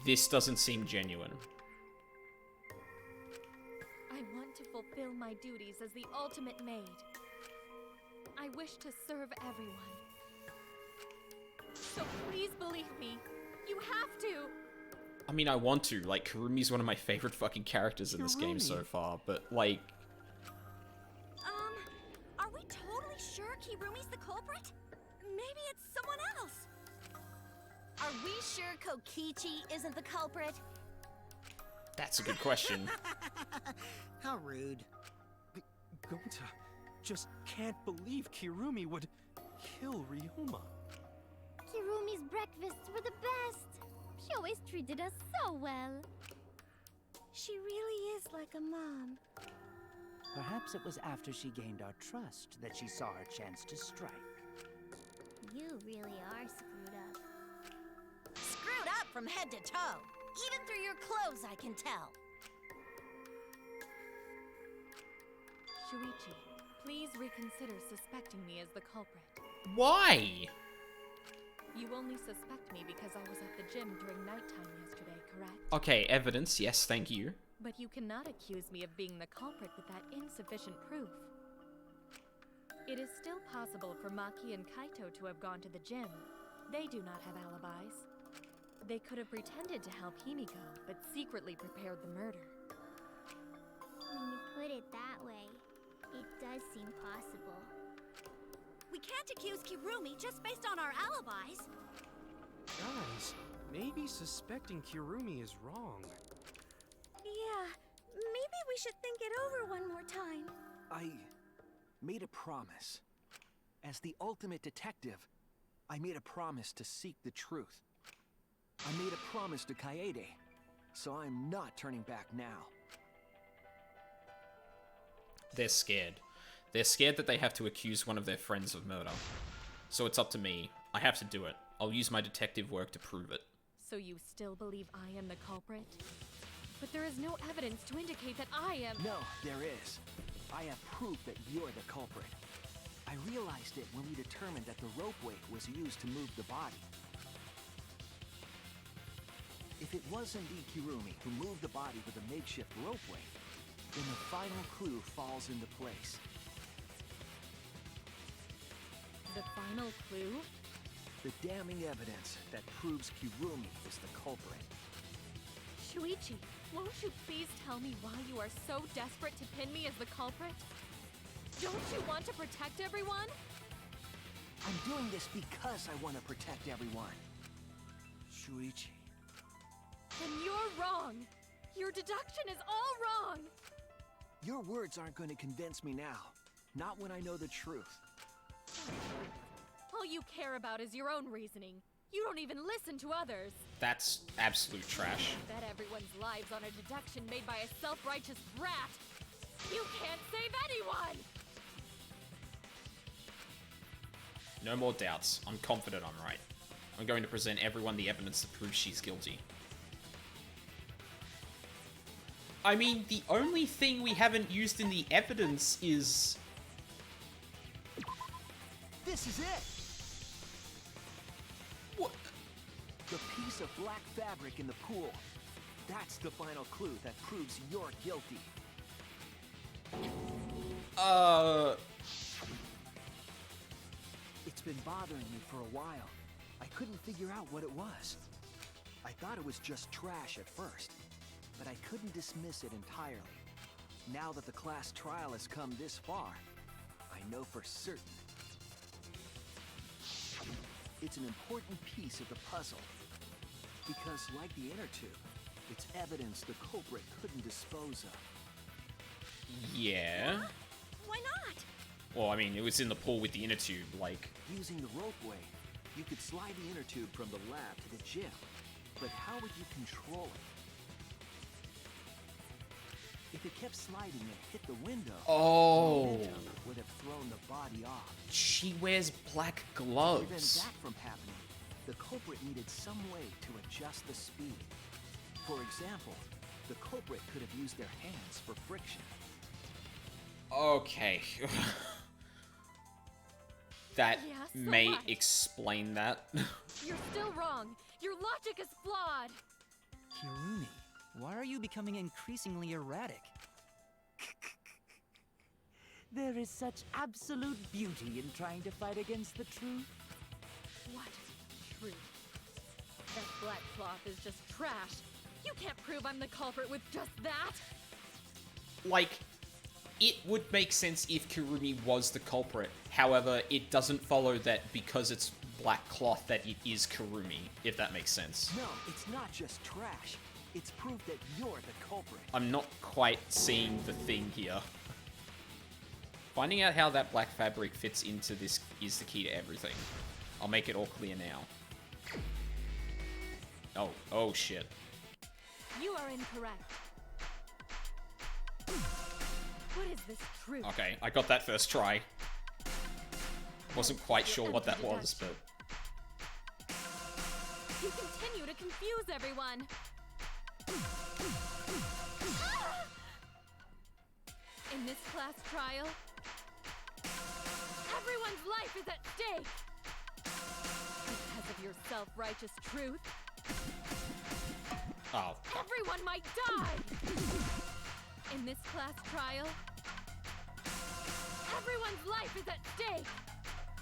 This doesn't seem genuine. I want to fulfill my duties as the ultimate maid. I wish to serve everyone. So please believe me. You have to. I mean, I want to. Like, Kurumi's one of my favorite fucking characters in this game so far, but, like... Are we totally sure Kirumi's the culprit? Maybe it's someone else. Are we sure Kokichi isn't the culprit? That's a good question. How rude. Gonta just can't believe Kirumi would kill Ryoma. Kirumi's breakfasts were the best. She always treated us so well. She really is like a mom. Perhaps it was after she gained our trust that she saw her chance to strike. You really are screwed up. Screwed up from head to toe. Even through your clothes, I can tell. Shuichi, please reconsider suspecting me as the culprit. Why? You only suspect me because I was at the gym during nighttime yesterday, correct? Okay, evidence, yes, thank you. But you cannot accuse me of being the culprit with that insufficient proof. It is still possible for Maki and Kaito to have gone to the gym. They do not have alibis. They could have pretended to help Himiko, but secretly prepared the murder. When you put it that way, it does seem possible. We can't accuse Kirumi just based on our alibis. Guys, maybe suspecting Kirumi is wrong. Yeah, maybe we should think it over one more time. I made a promise. As the ultimate detective, I made a promise to seek the truth. I made a promise to Kaede, so I'm not turning back now. They're scared. They're scared that they have to accuse one of their friends of murder. So it's up to me. I have to do it. I'll use my detective work to prove it. So you still believe I am the culprit? But there is no evidence to indicate that I am— No, there is. I have proof that you're the culprit. I realized it when we determined that the ropeway was used to move the body. If it was indeed Kirumi who moved the body with a makeshift ropeway, then the final clue falls into place. The final clue? The damning evidence that proves Kirumi is the culprit. Shuichi, won't you please tell me why you are so desperate to pin me as the culprit? Don't you want to protect everyone? I'm doing this because I want to protect everyone. Shuichi. Then you're wrong. Your deduction is all wrong. Your words aren't going to convince me now. Not when I know the truth. All you care about is your own reasoning. You don't even listen to others. That's absolute trash. Bet everyone's lives on a deduction made by a self-righteous brat. You can't save anyone! No more doubts. I'm confident I'm right. I'm going to present everyone the evidence that proves she's guilty. I mean, the only thing we haven't used in the evidence is... This is it! What? The piece of black fabric in the pool. That's the final clue that proves you're guilty. It's been bothering me for a while. I couldn't figure out what it was. I thought it was just trash at first, but I couldn't dismiss it entirely. Now that the class trial has come this far, I know for certain. It's an important piece of the puzzle. Because, like the inner tube, it's evidence the culprit couldn't dispose of. Yeah. What? Why not? Well, I mean, it was in the pool with the inner tube, like... Using the ropeway, you could slide the inner tube from the lab to the gym. But how would you control it? If it kept sliding and hit the window, Oh. the momentum would have thrown the body off. She wears black To prevent gloves. that from happening, the culprit needed some way to adjust the speed. For example, the culprit could have used their hands for friction. Okay. That Yeah, so may what? explain that. You're still wrong. Your logic is flawed. Kirumi, why are you becoming increasingly erratic? There is such absolute beauty in trying to fight against the truth. What truth? That black cloth is just trash. You can't prove I'm the culprit with just that. Like, it would make sense if Kirumi was the culprit. However, it doesn't follow that because it's black cloth that it is Kirumi, if that makes sense. No, it's not just trash. It's proof that you're the culprit. I'm not quite seeing the thing here. Finding out how that black fabric fits into this is the key to everything. I'll make it all clear now. Oh shit. You are incorrect. What is this truth? Okay, I got that first try. Wasn't quite sure what that was, but... You continue to confuse everyone. In this class trial, everyone's life is at stake. Because of your self-righteous truth, Oh, fuck. everyone might die. In this class trial, everyone's life is at stake.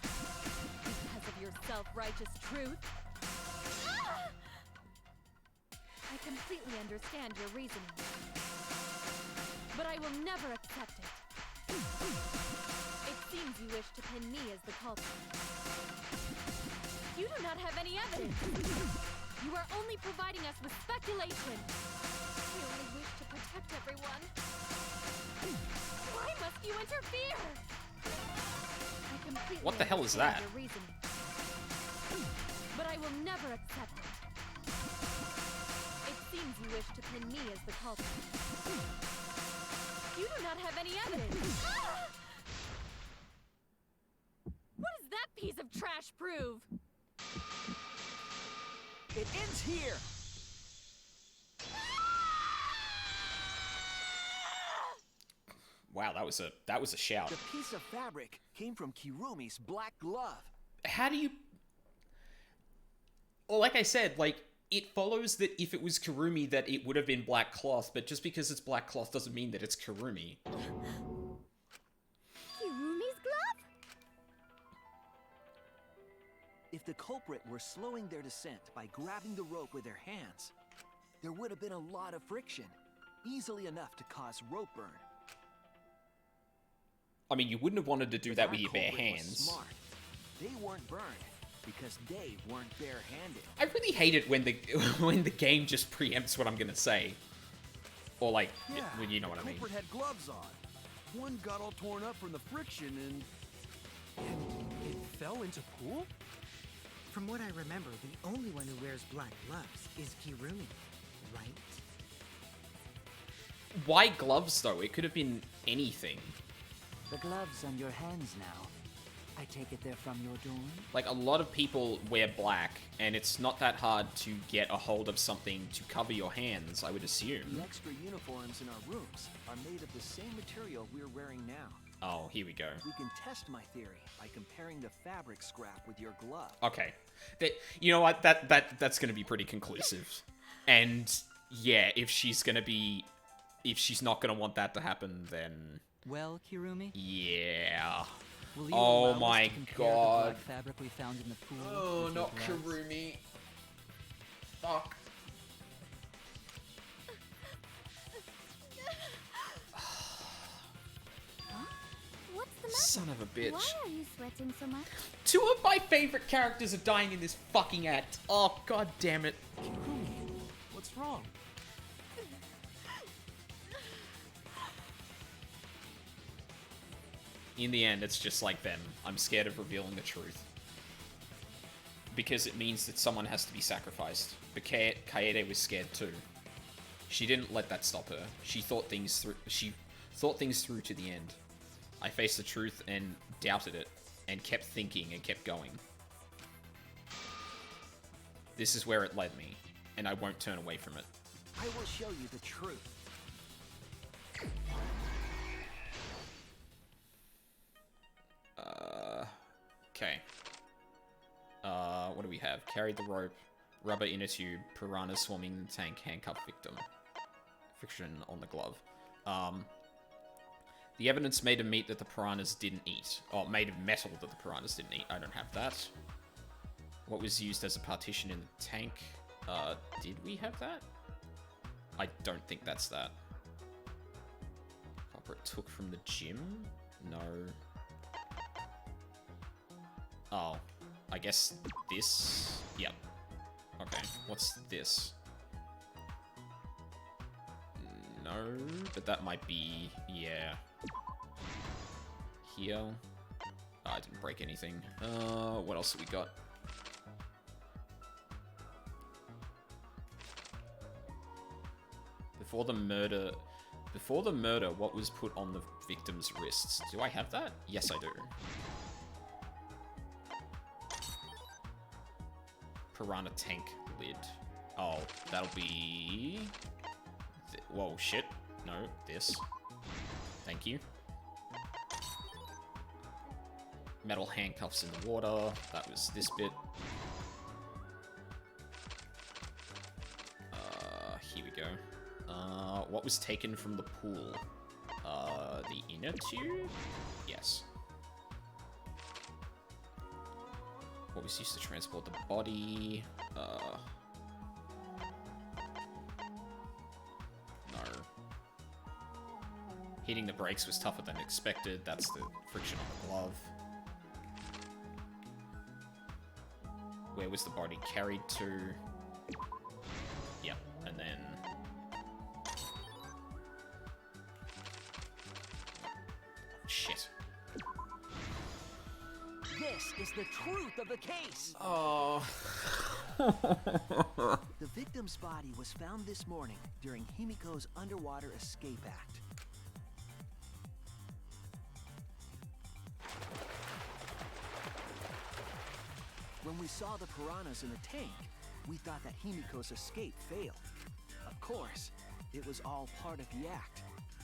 Because of your self-righteous truth. I completely understand your reasoning, but I will never accept it. It seems you wish to pin me as the culprit. You do not have any evidence. You are only providing us with speculation. I only wish to protect everyone. Why must you interfere? I completely What the hell is understand that? your reasoning, but I will never accept it. It seems you wish to pin me as the culprit. You do not have any evidence. What does that piece of trash prove? It ends here! Wow, that was a shout. The piece of fabric came from Kirumi's black glove. How do you... Well, like I said, like, it follows that if it was Kirumi that it would have been black cloth, but just because it's black cloth doesn't mean that it's Kirumi. Kirumi's glove? If the culprit were slowing their descent by grabbing the rope with their hands, there would have been a lot of friction, easily enough to cause rope burn. I mean, you wouldn't have wanted to do that with your bare culprit was hands. Smart. They weren't burned because they weren't barehanded. I really hate it when the when the game just preempts what I'm gonna say, or like, when you know what I mean. The culprit had gloves on. One got all torn up from the friction and It fell into pool? From what I remember, the only one who wears black gloves is Kirumi, right? Why gloves though? It could have been anything. The gloves on your hands now. I take it they're from your dorm? Like, a lot of people wear black, and it's not that hard to get a hold of something to cover your hands, I would assume. The extra uniforms in our rooms are made of the same material we're wearing now. Oh, here we go. We can test my theory by comparing the fabric scrap with your glove. Okay. You know what? That's gonna be pretty conclusive. And yeah, if she's not gonna want that to happen, then Well, Kirumi? yeah. Will you Oh allow us my to compare god. the black fabric we found in the pool Oh, with your not gloves? Kirumi. Fuck. What's the matter? Son of a bitch. Why are you sweating so much? Two of my favorite characters are dying in this fucking act. Oh, god damn it. What's wrong? In the end, it's just like them. I'm scared of revealing the truth. Because it means that someone has to be sacrificed. But Kaede was scared too. She didn't let that stop her. She thought things through to the end. I faced the truth and doubted it, and kept thinking and kept going. This is where it led me, and I won't turn away from it. I will show you the truth. Okay. What do we have? Carried the rope, rubber inner tube, piranha swarming the tank, handcuffed victim. Friction on the glove. The evidence made of meat that the piranhas didn't eat. Oh, made of metal that the piranhas didn't eat. I don't have that. What was used as a partition in the tank? Did we have that? I don't think that's that. Culprit took from the gym? No. Oh, I guess this? Yep. Okay, what's this? No, but that might be, yeah. Here. Oh, I didn't break anything. What else have we got? Before the murder, what was put on the victim's wrists? Do I have that? Yes, I do. Piranha tank lid. Oh, that'll be... Whoa, shit. No, this. Thank you. Metal handcuffs in the water. That was this bit. Here we go. What was taken from the pool? The inner tube? Yes. What was used to transport the body? No. Hitting the brakes was tougher than expected. That's the friction on the glove. Where was the body carried to? Yep, and then... Shit. This is the truth of the case. Oh. The victim's body was found this morning during Himiko's underwater escape act. When we saw the piranhas in the tank, we thought that Himiko's escape failed. Of course, it was all part of the act.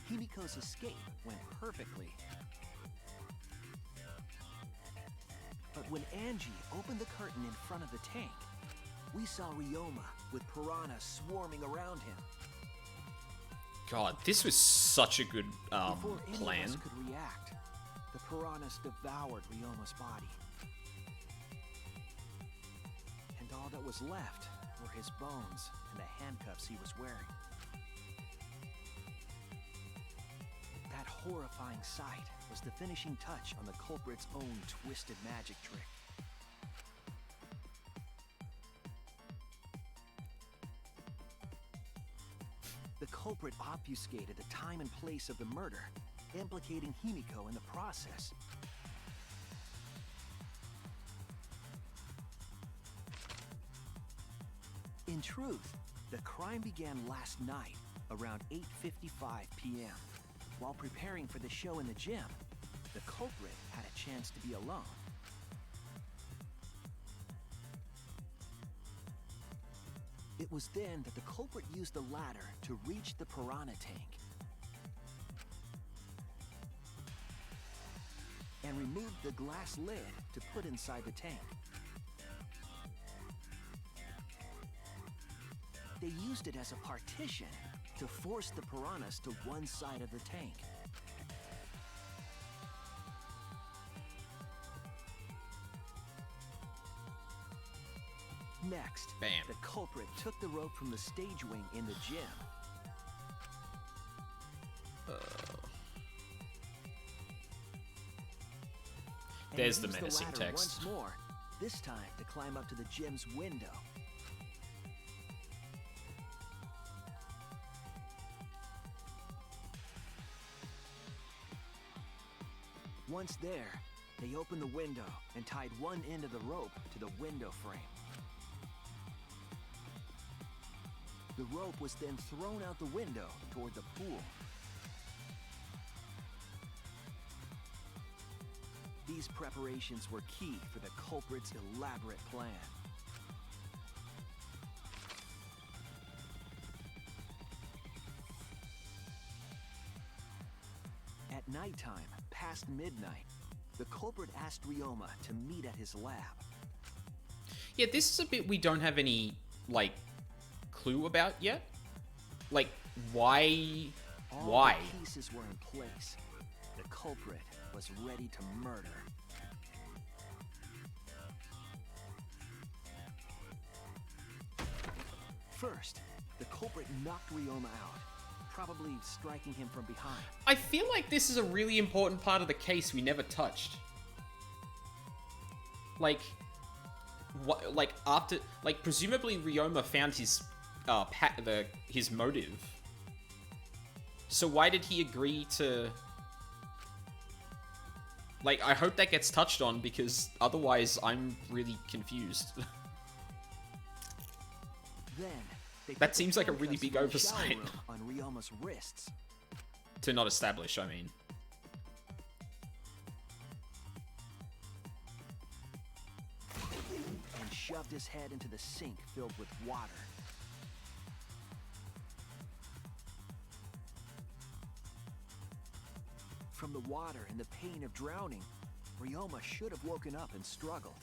Himiko's escape went perfectly. But when Angie opened the curtain in front of the tank, we saw Ryoma with piranhas swarming around him. God, this was such a good Before any plan. of us could react, the piranhas devoured Ryoma's body. And all that was left were his bones and the handcuffs he was wearing. That horrifying sight was the finishing touch on the culprit's own twisted magic trick. The culprit obfuscated the time and place of the murder, implicating Himiko in the process. In truth, the crime began last night, around 8:55 p.m. While preparing for the show in the gym, the culprit had a chance to be alone. It was then that the culprit used the ladder to reach the piranha tank and removed the glass lid to put inside the tank. They used it as a partition to force the piranhas to one side of the tank. Next, Bam. The culprit took the rope from the stage wing in the gym. And There's the used menacing ladder text. Once more, this time to climb up to the gym's window. Once there, they opened the window and tied one end of the rope to the window frame. The rope was then thrown out the window toward the pool. These preparations were key for the culprit's elaborate plan. At nighttime, past midnight, the culprit asked Ryoma to meet at his lab. Yeah, this is a bit we don't have any, like, clue about yet. Like, why? All the pieces were in place. The culprit was ready to murder. First, the culprit knocked Ryoma out, probably striking him from behind. I feel like this is a really important part of the case we never touched. Like, what? Like after, like presumably Ryoma found his, his motive. So why did he agree to? Like, I hope that gets touched on because otherwise I'm really confused. Then they That put seems the like a really handcuffs big in the shower oversight. room on Ryoma's wrists. To not establish, I mean. And shoved his head into the sink filled with water. From the water and the pain of drowning, Ryoma should have woken up and struggled.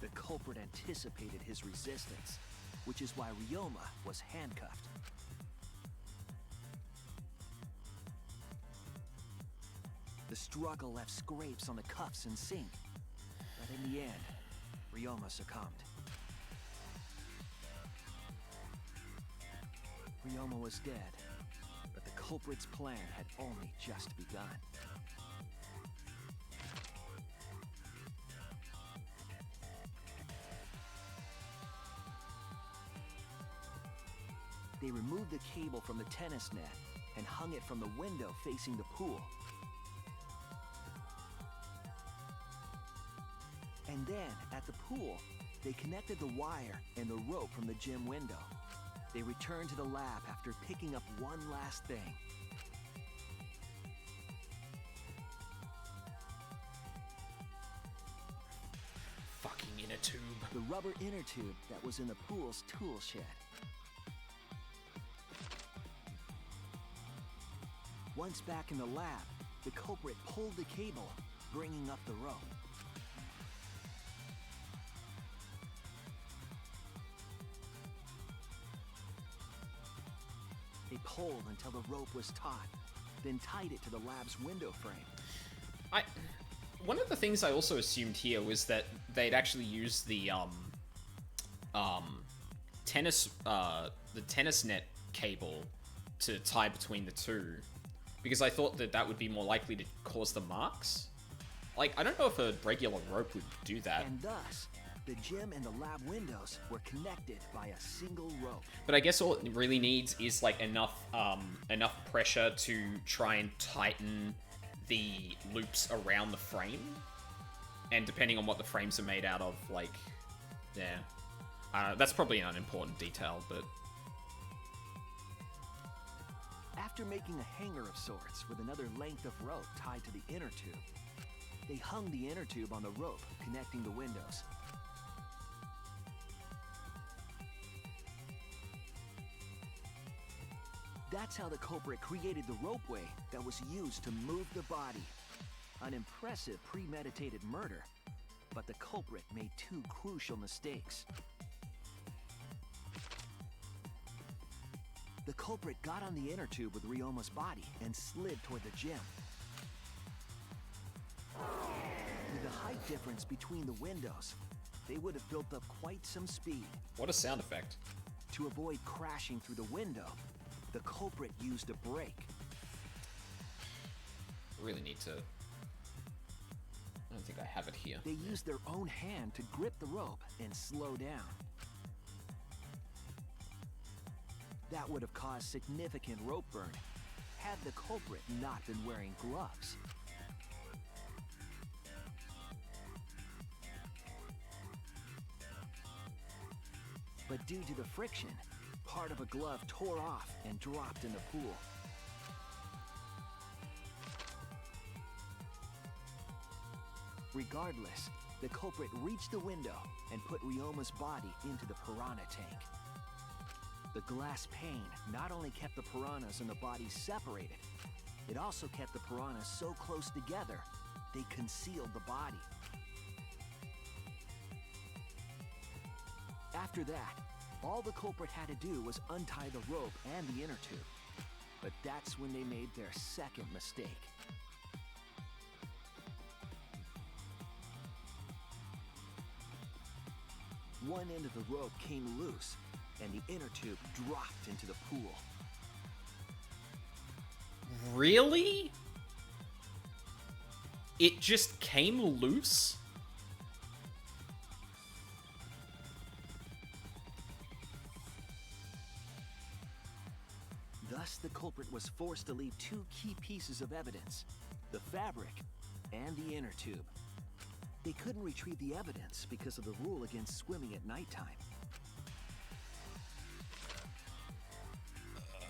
The culprit anticipated his resistance, which is why Ryoma was handcuffed. The struggle left scrapes on the cuffs and sink, but in the end, Ryoma succumbed. Ryoma was dead, but the culprit's plan had only just begun. They removed the cable from the tennis net and hung it from the window facing the pool. And then, at the pool, they connected the wire and the rope from the gym window. They returned to the lab after picking up one last thing. Fucking inner tube. The rubber inner tube that was in the pool's tool shed. Once back in the lab, the culprit pulled the cable, bringing up the rope. They pulled until the rope was taut, then tied it to the lab's window frame. One of the things I also assumed here was that they'd actually used the tennis net cable to tie between the two, because I thought that that would be more likely to cause the marks. Like, I don't know if a regular rope would do that. And thus, The gym and the lab windows were connected by a single rope. But I guess all it really needs is like enough pressure to try and tighten the loops around the frame. And depending on what the frames are made out of, like, yeah. That's probably an unimportant detail, but... After making a hanger of sorts with another length of rope tied to the inner tube, they hung the inner tube on the rope connecting the windows. That's how the culprit created the ropeway that was used to move the body. An impressive premeditated murder, but the culprit made two crucial mistakes. The culprit got on the inner tube with Ryoma's body and slid toward the gym. With the height difference between the windows, they would have built up quite some speed. What a sound effect. To avoid crashing through the window, the culprit used a brake. Really need to... I don't think I have it here. They used their own hand to grip the rope and slow down. That would have caused significant rope burn had the culprit not been wearing gloves. But due to the friction, part of a glove tore off and dropped in the pool. Regardless, the culprit reached the window and put Ryoma's body into the piranha tank. The glass pane not only kept the piranhas and the bodies separated, it also kept the piranhas so close together, they concealed the body. After that, all the culprit had to do was untie the rope and the inner tube. But that's when they made their second mistake. One end of the rope came loose, and the inner tube dropped into the pool. Really? It just came loose? Thus, the culprit was forced to leave two key pieces of evidence: the fabric and the inner tube. They couldn't retrieve the evidence because of the rule against swimming at nighttime.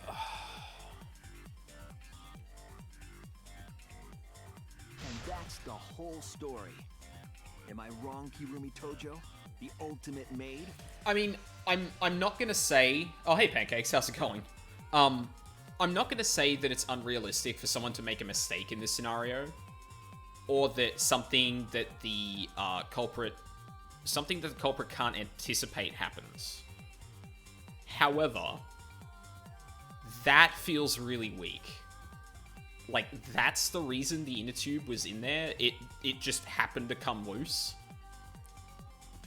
And that's the whole story. Am I wrong, Kirumi Tojo? The ultimate maid? I mean, I'm not gonna say... Oh, hey, Pancakes, how's it going? I'm not gonna say that it's unrealistic for someone to make a mistake in this scenario, or that something that the culprit can't anticipate happens. However, that feels really weak. Like, that's the reason the inner tube was in there. It just happened to come loose.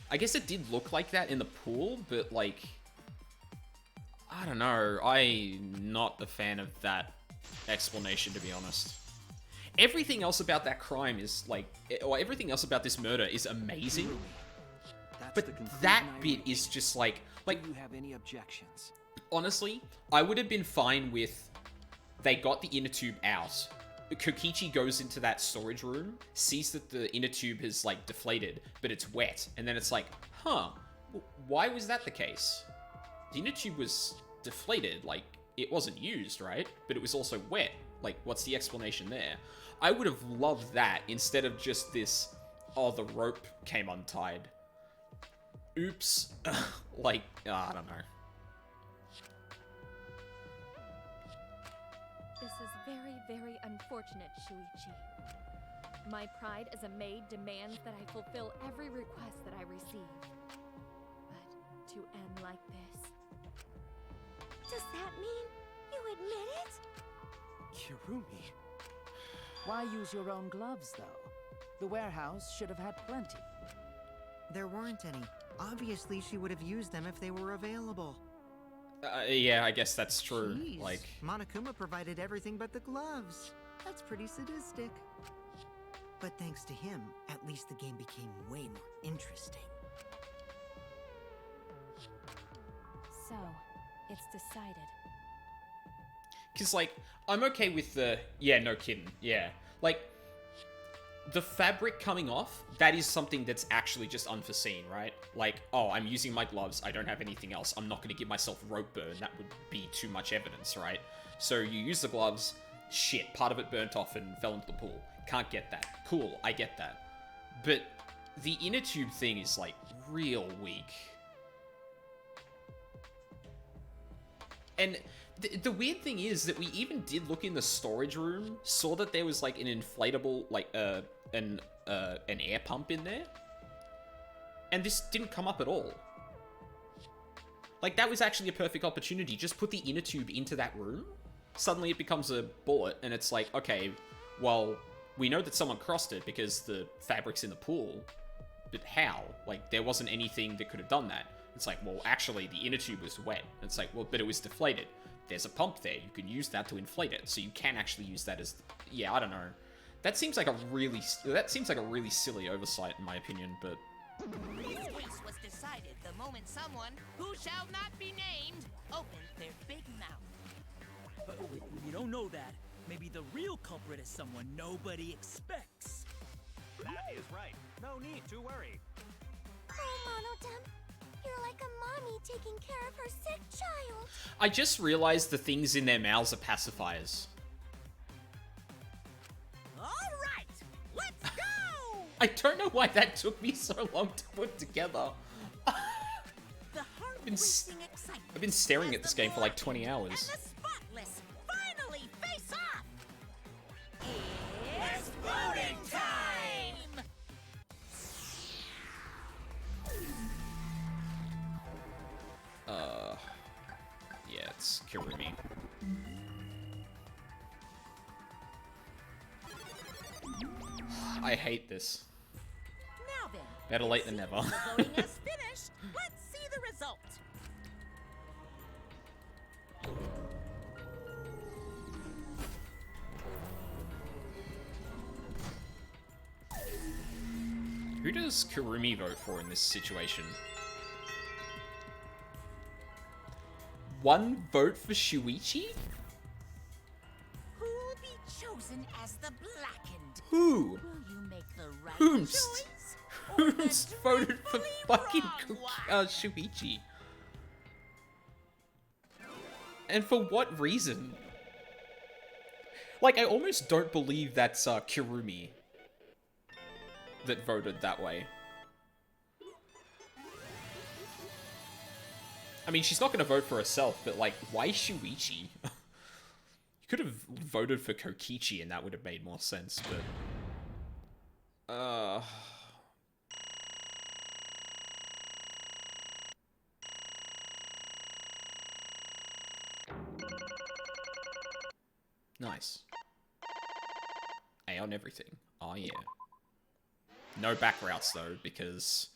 I guess it did look like that in the pool, but like, I don't know. I'm not a fan of that explanation, to be honest. Everything else about that crime is like, or everything else about this murder is amazing. But that bit is just like... Do you have any objections? Honestly, I would have been fine with... They got the inner tube out. Kokichi goes into that storage room, sees that the inner tube has, like, deflated, but it's wet. And then it's like, huh, why was that the case? The inner tube was deflated, like, it wasn't used, right? But it was also wet. Like, what's the explanation there? I would have loved that instead of just this, oh, the rope came untied. Oops. Like, I don't know. This is very, very unfortunate, Shuichi. My pride as a maid demands that I fulfill every request that I receive. But to end like this... Does that mean you admit it? Kirumi. Why use your own gloves, though? The warehouse should have had plenty. There weren't any. Obviously, she would have used them if they were available. Yeah, I guess that's true. Jeez. Like, Monokuma provided everything but the gloves. That's pretty sadistic. But thanks to him, at least the game became way more interesting. It's decided. Because, like, I'm okay with the... Yeah, no kidding. Yeah. Like, the fabric coming off, that is something that's actually just unforeseen, right? Like, oh, I'm using my gloves, I don't have anything else, I'm not going to give myself rope burn, that would be too much evidence, right? So you use the gloves, shit, part of it burnt off and fell into the pool. Can't get that. Cool, I get that. But the inner tube thing is, like, real weak. And the weird thing is that we even did look in the storage room, saw that there was, like, an inflatable, like, an air pump in there. And this didn't come up at all. Like, that was actually a perfect opportunity. Just put the inner tube into that room. Suddenly it becomes a bullet, and it's like, okay, well, we know that someone crossed it because the fabric's in the pool. But how? Like, there wasn't anything that could have done that. It's like, well, actually, the inner tube was wet. It's like, well, but it was deflated. There's a pump there. You can use that to inflate it. So you can actually use that as... Yeah, I don't know. That seems like a really silly oversight, in my opinion, but... This case was decided the moment someone, who shall not be named, opened their big mouth. But we don't know that. Maybe the real culprit is someone nobody expects. That is right. No need to worry. Oh, Monodem, you're like a mommy taking care of her sick child. I just realized the things in their mouths are pacifiers. All right, let's go! I don't know why that took me so long to put together. The I've been staring at this game for like 20 hours. And the spotless finally face off! It's voting time! Yeah, it's Kirumi. I hate this. Now then, Better late than never. the voting is finished. Let's see the result. Who does Kirumi vote for in this situation? One vote for Shuichi? Who'll be chosen as the blackened? Who? Will you make the right Whomst? choice? Who's voted for fucking Shuichi? And for what reason? Like, I almost don't believe that's Kirumi that voted that way. I mean, she's not going to vote for herself, but, like, why Shuichi? You could have voted for Kokichi and that would have made more sense, but... Nice. A on everything. Oh, yeah. No back routes, though, because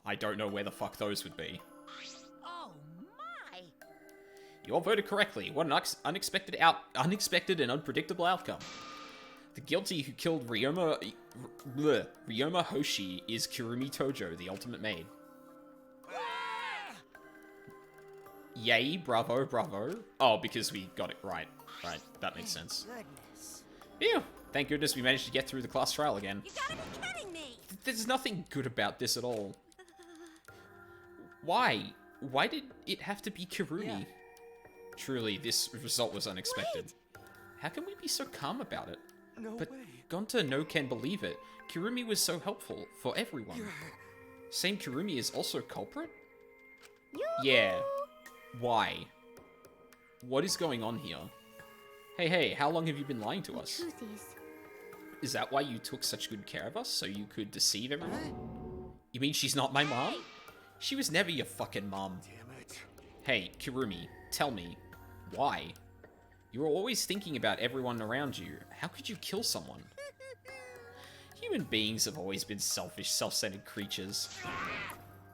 I don't know where the fuck those would be. Oh my! You all voted correctly. What an unexpected and unpredictable outcome. The guilty who killed Ryoma Hoshi is Kirumi Tojo, the ultimate maid. Yay, bravo, bravo. Oh, because we got it right. Right, that makes sense. Goodness. Phew! Thank goodness we managed to get through the class trial again. You gotta be kidding me! There's nothing good about this at all. Why? Why did it have to be Kirumi? Yeah. Truly, this result was unexpected. Wait. How can we be so calm about it? No but way. Gonta no can believe it. Kirumi was so helpful for everyone. Same Kirumi is also culprit? Yeah. Why? What is going on here? Hey, how long have you been lying to us? Truth Is that why you took such good care of us, so you could deceive everyone? You mean she's not my mom? She was never your fucking mom. Damn it. Hey, Kirumi, tell me, why? You were always thinking about everyone around you. How could you kill someone? Human beings have always been selfish, self-centered creatures.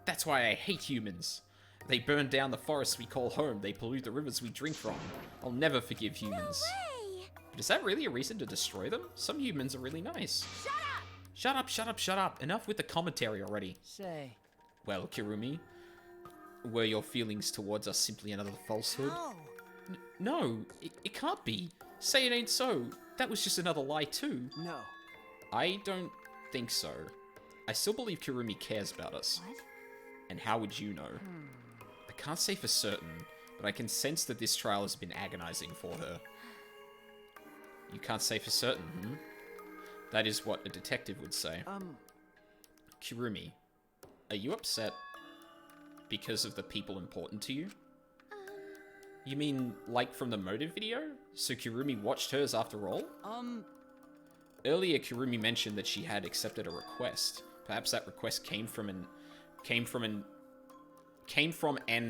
That's why I hate humans. They burn down the forests we call home. They pollute the rivers we drink from. I'll never forgive humans. No way! But is that really a reason to destroy them? Some humans are really nice. Shut up! Enough with the commentary already. Say, Well, Kirumi, were your feelings towards us simply another falsehood? No, it can't be. Say it ain't so. That was just another lie too. No. I don't think so. I still believe Kirumi cares about us. What? And how would you know? I can't say for certain, but I can sense that this trial has been agonizing for her. You can't say for certain, hmm? That is what a detective would say. Kirumi, are you upset because of the people important to you? You mean, like from the motive video? So Kirumi watched hers after all? Earlier, Kirumi mentioned that she had accepted a request. Perhaps that request came from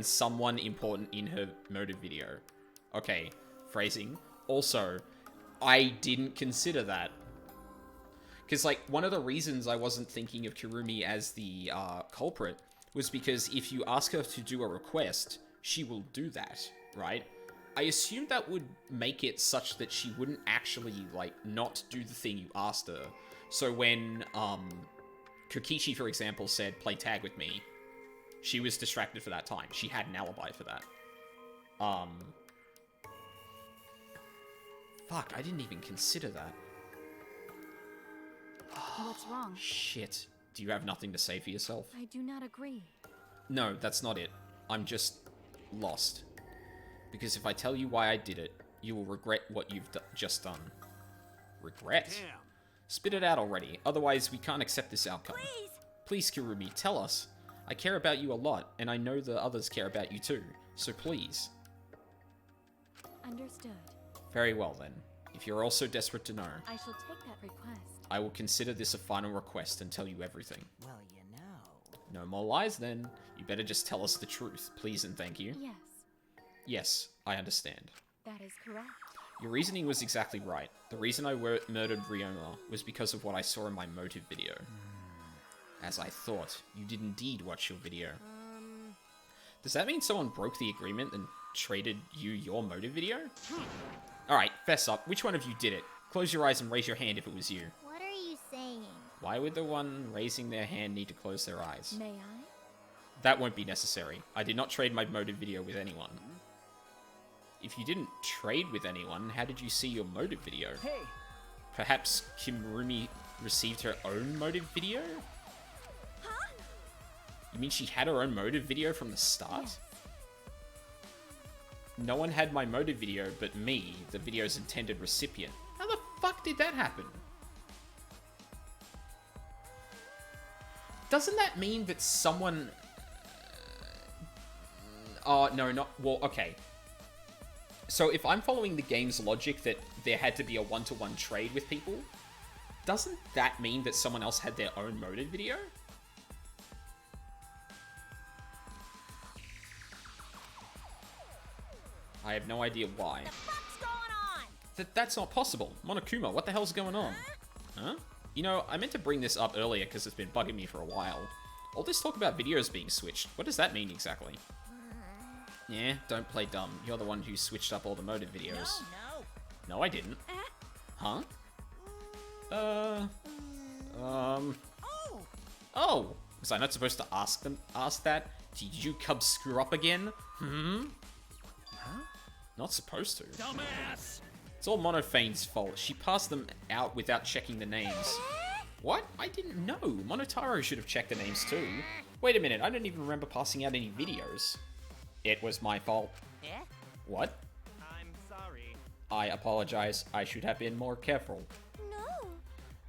someone important in her motive video. Okay, phrasing. Also, I didn't consider that. Because, like, one of the reasons I wasn't thinking of Kirumi as the culprit was because if you ask her to do a request, she will do that, right? I assumed that would make it such that she wouldn't actually, like, not do the thing you asked her. So when, Kokichi, for example, said, play tag with me, she was distracted for that time. She had an alibi for that. Fuck, I didn't even consider that. What's wrong? Shit. Do you have nothing to say for yourself? I do not agree. No, that's not it. I'm just lost. Because if I tell you why I did it, you will regret what you've just done. Regret? Damn. Spit it out already, otherwise we can't accept this outcome. Please, Kirumi, tell us. I care about you a lot, and I know the others care about you too, so please. Understood. Very well then. If you're also desperate to know, I shall take that request. I will consider this a final request and tell you everything. Well, you know. No more lies then. You better just tell us the truth, please and thank you. Yes, Yes, I understand. that is correct. Your reasoning was exactly right. The reason I murdered Ryoma was because of what I saw in my motive video. As I thought, you did indeed watch your video. Does that mean someone broke the agreement and traded you your motive video? Alright, fess up. Which one of you did it? Close your eyes and raise your hand if it was you. What are you saying? Why would the one raising their hand need to close their eyes? May I? That won't be necessary. I did not trade my motive video with anyone. If you didn't trade with anyone, how did you see your motive video? Hey! Perhaps Kirumi received her own motive video? Huh? You mean she had her own motive video from the start? Yes. No one had my motive video but me, the video's intended recipient. How the fuck did that happen? Doesn't that mean that someone... Oh, no, not... Well, okay. So if I'm following the game's logic that there had to be a one-to-one trade with people, doesn't that mean that someone else had their own motive video? I have no idea why. What the fuck's going on? That's not possible. Monokuma, what the hell's going on? Huh? You know, I meant to bring this up earlier because it's been bugging me for a while. All this talk about videos being switched, what does that mean exactly? Yeah, don't play dumb. You're the one who switched up all the motive videos. No, I didn't. Huh? Oh! Was I not supposed to ask that? Did you cubs screw up again? Huh? Not supposed to. Dumbass! It's all Monophane's fault. She passed them out without checking the names. What? I didn't know. Monotaro should have checked the names too. Wait a minute, I don't even remember passing out any videos. It was my fault. Yeah? What? I'm sorry. I apologize. I should have been more careful.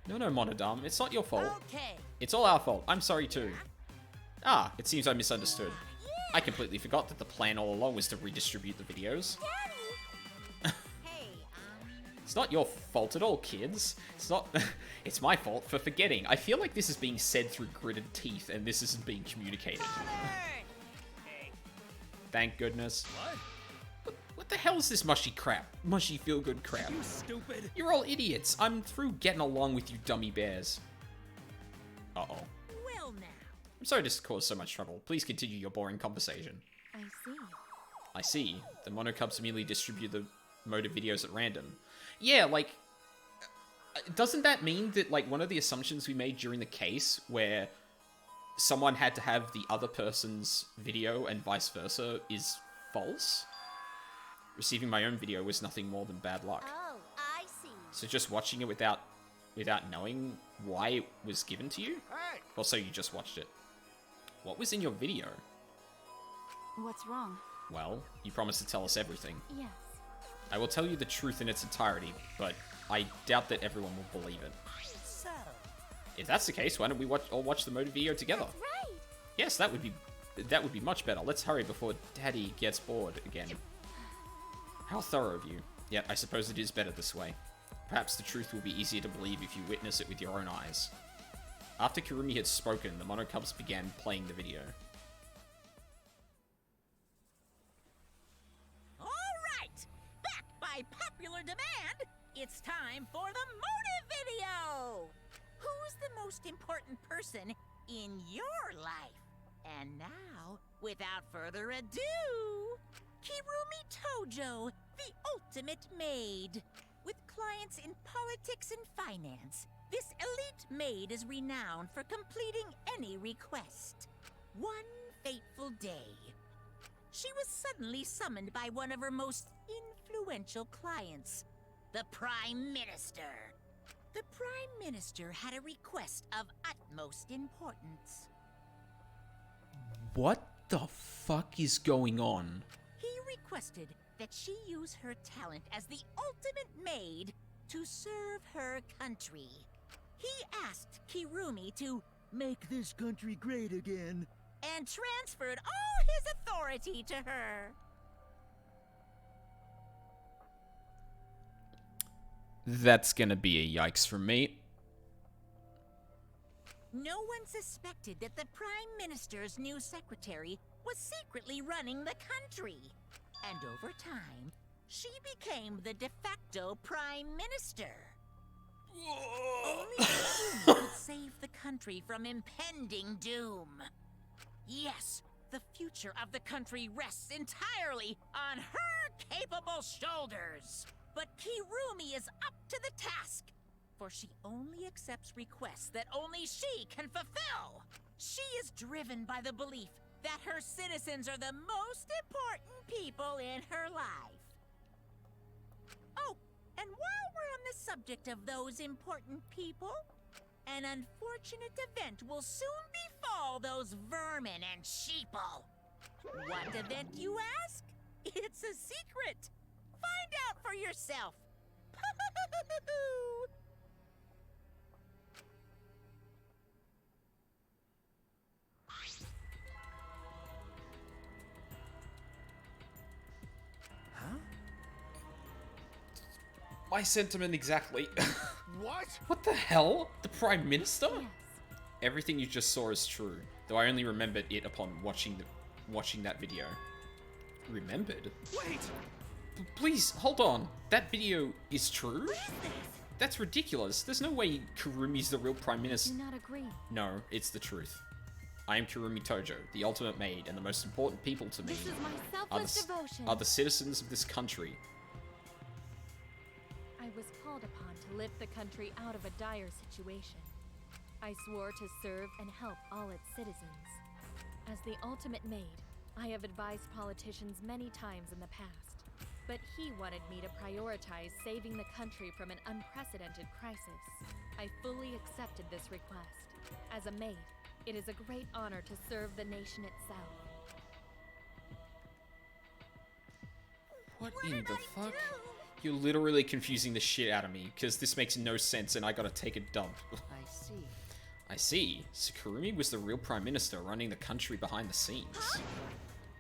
No, Monodam. It's not your fault. Okay. It's all our fault. I'm sorry too. Ah, it seems I misunderstood. I completely forgot that the plan all along was to redistribute the videos. Hey, It's not your fault at all, kids. It's not... It's my fault for forgetting. I feel like this is being said through gritted teeth, and this isn't being communicated. Thank goodness. What the hell is this mushy crap? Mushy feel-good crap. You stupid. You're all idiots. I'm through getting along with you dummy bears. Uh-oh. Well now. I'm sorry to cause so much trouble. Please continue your boring conversation. I see. I see. The Monocubs merely distribute the motive videos at random. Yeah, like... Doesn't that mean that, like, one of the assumptions we made during the case, where someone had to have the other person's video and vice versa is false. Receiving my own video was nothing more than bad luck. Oh, I see. So just watching it without knowing why it was given to you? Hey! Well, so you just watched it. What was in your video? What's wrong? Well, you promised to tell us everything. Yes. I will tell you the truth in its entirety, but I doubt that everyone will believe it. So, If that's the case, why don't we all watch the motive video together? That's right. Yes, that would be much better. Let's hurry before Daddy gets bored again. How thorough of you. Yet, I suppose it is better this way. Perhaps the truth will be easier to believe if you witness it with your own eyes. After Kurumi had spoken, the Monocubs began playing the video. all right! Back by popular demand, it's time for the motive video! Who's the most important person in your life? And now, without further ado, Kirumi Tojo, the ultimate maid. With clients in politics and finance, this elite maid is renowned for completing any request. One fateful day, she was suddenly summoned by one of her most influential clients, the Prime Minister. The Prime Minister had a request of utmost importance. What the fuck is going on? He requested that she use her talent as the ultimate maid to serve her country. He asked Kirumi to Make this country great again. and transferred all his authority to her. That's gonna be a yikes from me. No one suspected that the Prime Minister's new secretary was secretly running the country. And over time, she became the de facto Prime Minister. Only Kirumi could save the country from impending doom. Yes, the future of the country rests entirely on her capable shoulders. But Kirumi is up to the task, for she only accepts requests that only she can fulfill. She is driven by the belief that her citizens are the most important people in her life. Oh, and while we're on the subject of those important people, an unfortunate event will soon befall those vermin and sheeple. What event, you ask? It's a secret. Find out for yourself. My sentiment exactly. What? What the hell? The Prime Minister? Yes. Everything you just saw is true, though I only remembered it upon watching that video. Remembered? Wait! Please, hold on. That video is true? That's ridiculous. There's no way Kurumi's the real Prime Minister. Do not agree. No, it's the truth. I am Kurumi Tojo, the ultimate maid, and the most important people to me This is my selfless devotion. are the citizens of this country. I was called upon to lift the country out of a dire situation. I swore to serve and help all its citizens. As the ultimate maid, I have advised politicians many times in the past, but he wanted me to prioritize saving the country from an unprecedented crisis. I fully accepted this request. As a maid, it is a great honor to serve the nation itself. What in the fuck? You're literally confusing the shit out of me, because this makes no sense and I gotta take a dump. I see. I see. So Kurumi was the real Prime Minister running the country behind the scenes.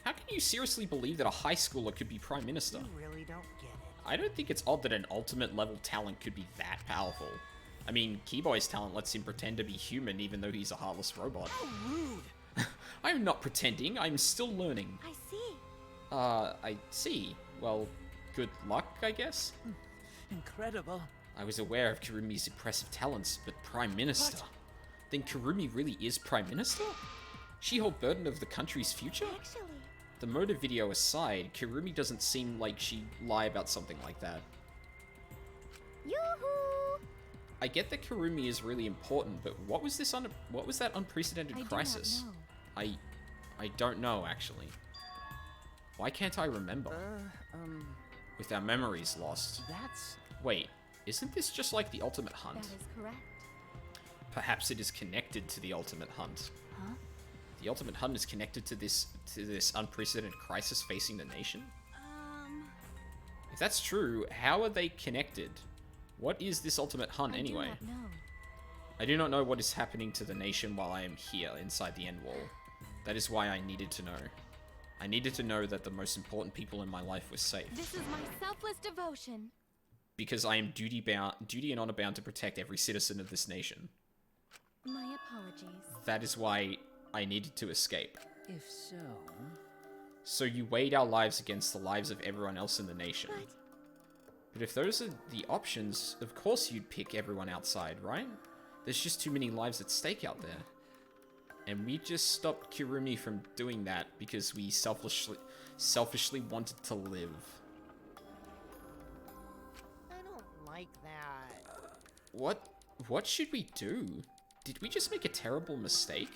How can you seriously believe that a high schooler could be Prime Minister? You really don't get it. I don't think it's odd that an ultimate level talent could be that powerful. I mean, Keyboy's talent lets him pretend to be human even though he's a heartless robot. How rude! I'm not pretending, I'm still learning. I see. I see. Well, good luck, I guess? Incredible. I was aware of Kurumi's impressive talents, but Prime Minister? What? Then Kurumi really is Prime Minister? She hold burden of the country's future? Actually. The motive video aside, Kurumi doesn't seem like she'd lie about something like that. Yoo-hoo! I get that Kurumi is really important, but what was this what was that unprecedented crisis? I don't know, actually. Why can't I remember? With our memories lost. Wait, isn't this just like the Ultimate Hunt? That is correct. Perhaps it is connected to the Ultimate Hunt. Huh? The Ultimate Hunt is connected to this unprecedented crisis facing the nation? If that's true, how are they connected? What is this Ultimate Hunt anyway? I do not know. I do not know what is happening to the nation while I am here inside the End Wall. That is why I needed to know. I needed to know that the most important people in my life were safe. This is my selfless devotion. Because I am duty and honor bound to protect every citizen of this nation. My apologies. That is why I needed to escape. If so... So you weighed our lives against the lives of everyone else in the nation. But if those are the options, of course you'd pick everyone outside, right? There's just too many lives at stake out there. And we just stopped Kurumi from doing that because we selfishly wanted to live. I don't like that. What should we do? Did we just make a terrible mistake?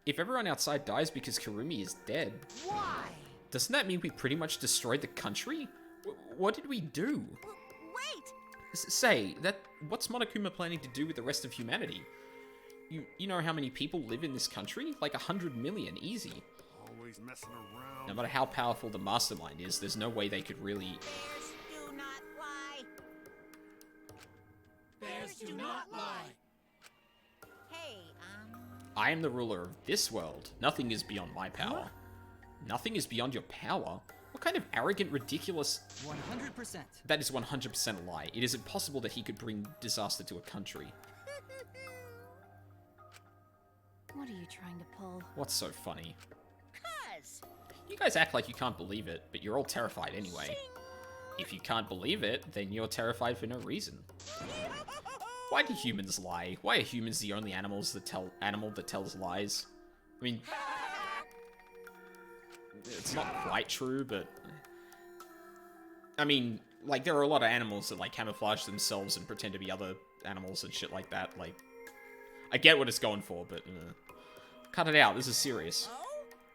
If everyone outside dies because Kurumi is dead... Why? Doesn't that mean we pretty much destroyed the country? What did we do? Wait! Say, what's Monokuma planning to do with the rest of humanity? You know how many people live in this country? Like 100 million, easy. Always messing around. No matter how powerful the mastermind is, there's no way they could really... Bears do not lie. Bears do not lie. Hey, I am the ruler of this world. Nothing is beyond my power. Huh? Nothing is beyond your power? What kind of arrogant, ridiculous... 100%. That is 100% a lie. It is impossible that he could bring disaster to a country. What are you trying to pull? What's so funny? 'Cause You guys act like you can't believe it, but you're all terrified anyway. If you can't believe it, then you're terrified for no reason. Why do humans lie? Why are humans the only animal that tells lies? I mean, it's not quite true, but I mean, like, there are a lot of animals that like camouflage themselves and pretend to be other animals and shit like that. Like, I get what it's going for, but cut it out. This is serious.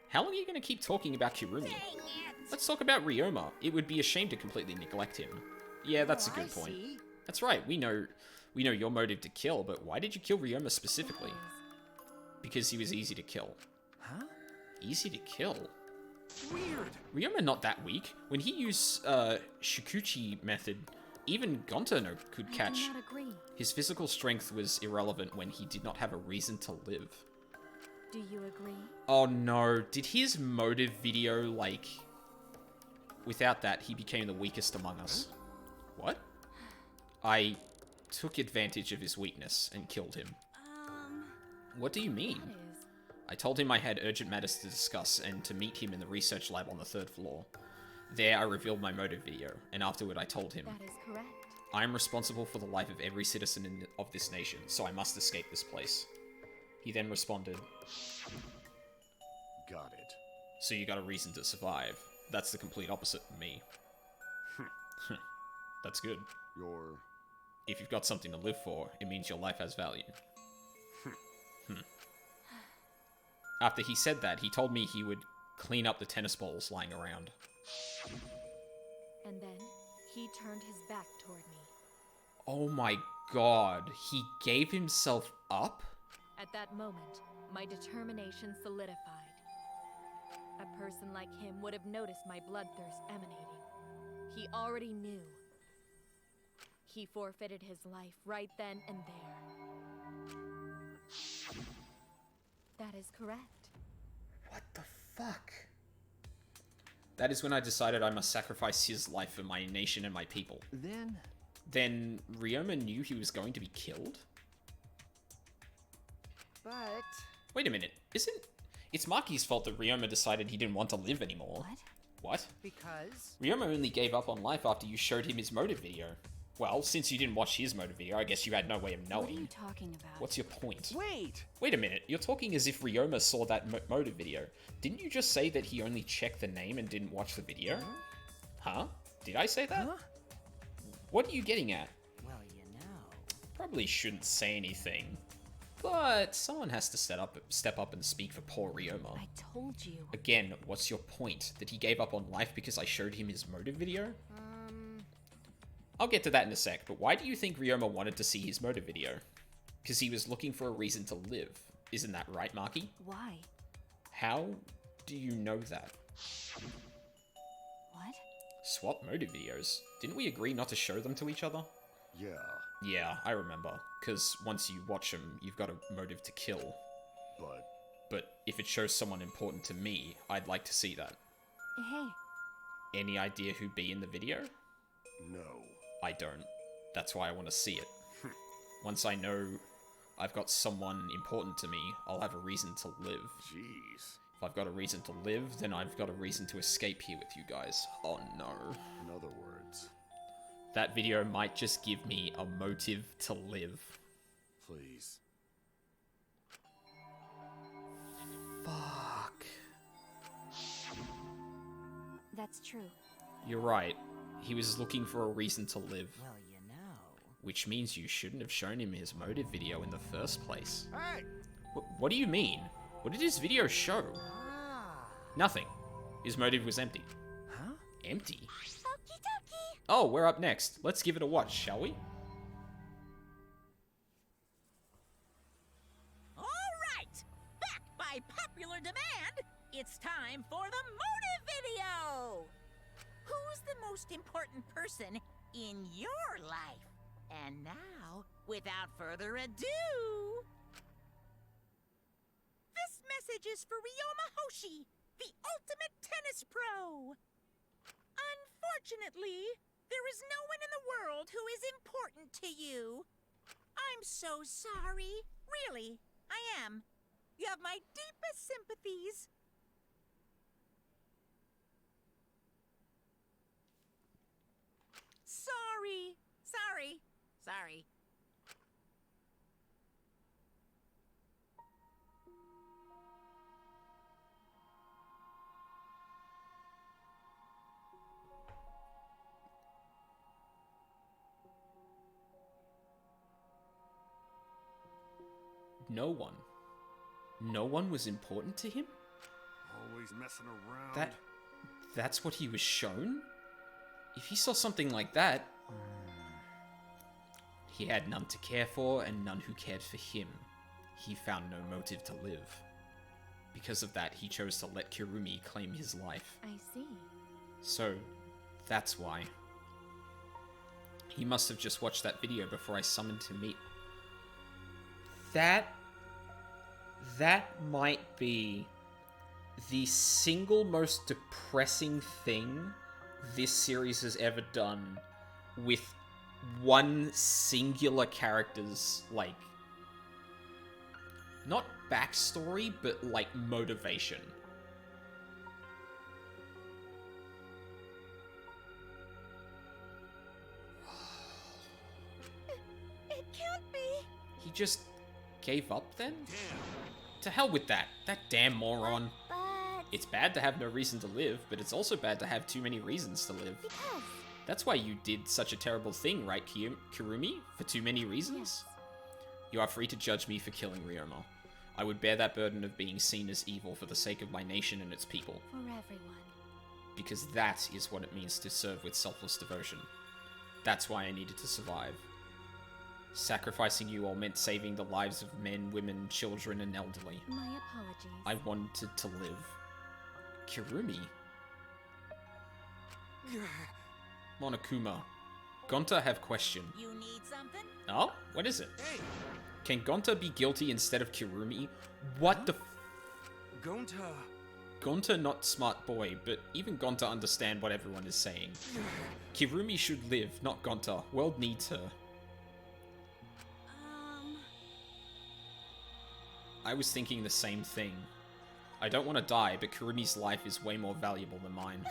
How long are you going to keep talking about Kurumi? Let's talk about Ryoma. It would be a shame to completely neglect him. Yeah, that's a good point. That's right. We know your motive to kill, but why did you kill Ryoma specifically? Because he was easy to kill. Huh? Easy to kill? Weird. Ryoma not that weak. When he used Shikuchi method, even Gonta could catch. I do not agree. His physical strength was irrelevant when he did not have a reason to live. Do you agree? Oh no, did his motive video, like... Without that, he became the weakest among us. What? I took advantage of his weakness and killed him. What do you mean? I told him I had urgent matters to discuss and to meet him in the research lab on the 3rd floor. There, I revealed my motive video, and afterward I told him, That is correct. I am responsible for the life of every citizen of this nation, so I must escape this place. He then responded, Got it. So you got a reason to survive. That's the complete opposite of me. That's good. If you've got something to live for, it means your life has value. After he said that, he told me he would clean up the tennis balls lying around. And then, he turned his back toward me. Oh my god, he gave himself up? At that moment, my determination solidified. A person like him would have noticed my bloodthirst emanating. He already knew. He forfeited his life right then and there. That is correct. What the fuck? That is when I decided I must sacrifice his life for my nation and my people. Then Ryoma knew he was going to be killed? But... Wait a minute, it's Maki's fault that Ryoma decided he didn't want to live anymore. What? Because... Ryoma only gave up on life after you showed him his motive video. Well, since you didn't watch his motive video, I guess you had no way of knowing. What are you talking about? What's your point? Wait a minute, you're talking as if Ryoma saw that motive video. Didn't you just say that he only checked the name and didn't watch the video? Huh? Did I say that? What are you getting at? Well, you know... probably shouldn't say anything, but someone has to step up and speak for poor Ryoma. I told you. Again, what's your point? That he gave up on life because I showed him his motive video? I'll get to that in a sec, but why do you think Ryoma wanted to see his motive video? Because he was looking for a reason to live. Isn't that right, Maki? Why? How do you know that? What? Swap motive videos? Didn't we agree not to show them to each other? Yeah. Yeah, I remember. Because once you watch them, you've got a motive to kill. But if it shows someone important to me, I'd like to see that. Hey. Any idea who'd be in the video? No. I don't. That's why I want to see it. Once I know I've got someone important to me, I'll have a reason to live. Jeez. If I've got a reason to live, then I've got a reason to escape here with you guys. Oh no. In other words. That video might just give me a motive to live. Please. Fuck. That's true. You're right. He was looking for a reason to live. Well, you know. Which means you shouldn't have shown him his motive video in the first place. Hey! What do you mean? What did his video show? Nothing. His motive was empty. Huh? Empty? Okie dokie. Oh, we're up next. Let's give it a watch, shall we? All right, back by popular demand, it's time for the motive video. Who's the most important person in your life? And now, without further ado, this message is for Ryoma Hoshi, the ultimate tennis pro. Unfortunately, there is no one in the world who is important to you. I'm so sorry. Really, I am. You have my deepest sympathies. Sorry. Sorry. No one. No one was important to him? Always messing around. That's what he was shown? If he saw something like that... He had none to care for, and none who cared for him. He found no motive to live. Because of that, he chose to let Kirumi claim his life. I see. So, that's why. He must have just watched that video before I summoned to meet. That might be the single most depressing thing this series has ever done with one singular character's, like, not backstory, but, like, motivation. It can't be. He just gave up then? Damn. To hell with that. That damn moron. But It's bad to have no reason to live, but it's also bad to have too many reasons to live. because That's why you did such a terrible thing, right, Kirumi? For too many reasons? You are free to judge me for killing Ryoma. I would bear that burden of being seen as evil for the sake of my nation and its people. For everyone. Because that is what it means to serve with selfless devotion. That's why I needed to survive. Sacrificing you all meant saving the lives of men, women, children, and elderly. My apologies. I wanted to live. Kirumi? Monokuma. Gonta have question. You need something? Oh? What is it? Hey, Can Gonta be guilty instead of Kirumi? What the f- Gonta. Gonta not smart boy, but even Gonta understand what everyone is saying. Kirumi should live, not Gonta. World needs her. I was thinking the same thing. I don't want to die, but Kirumi's life is way more valuable than mine.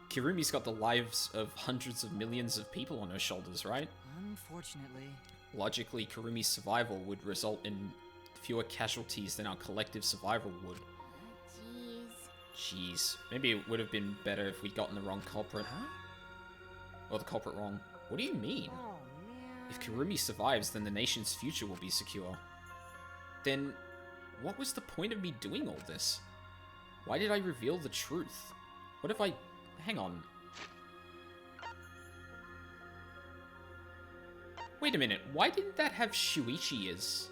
Kirumi's got the lives of hundreds of millions of people on her shoulders, right? Unfortunately. Logically, Kirumi's survival would result in fewer casualties than our collective survival would. Jeez. Maybe it would have been better if we'd gotten the wrong culprit. Or the culprit wrong. What do you mean? Oh, man. If Kirumi survives, then the nation's future will be secure. Then, what was the point of me doing all this? Why did I reveal the truth? What if I... Hang on. Wait a minute, why didn't that have Shuichi as...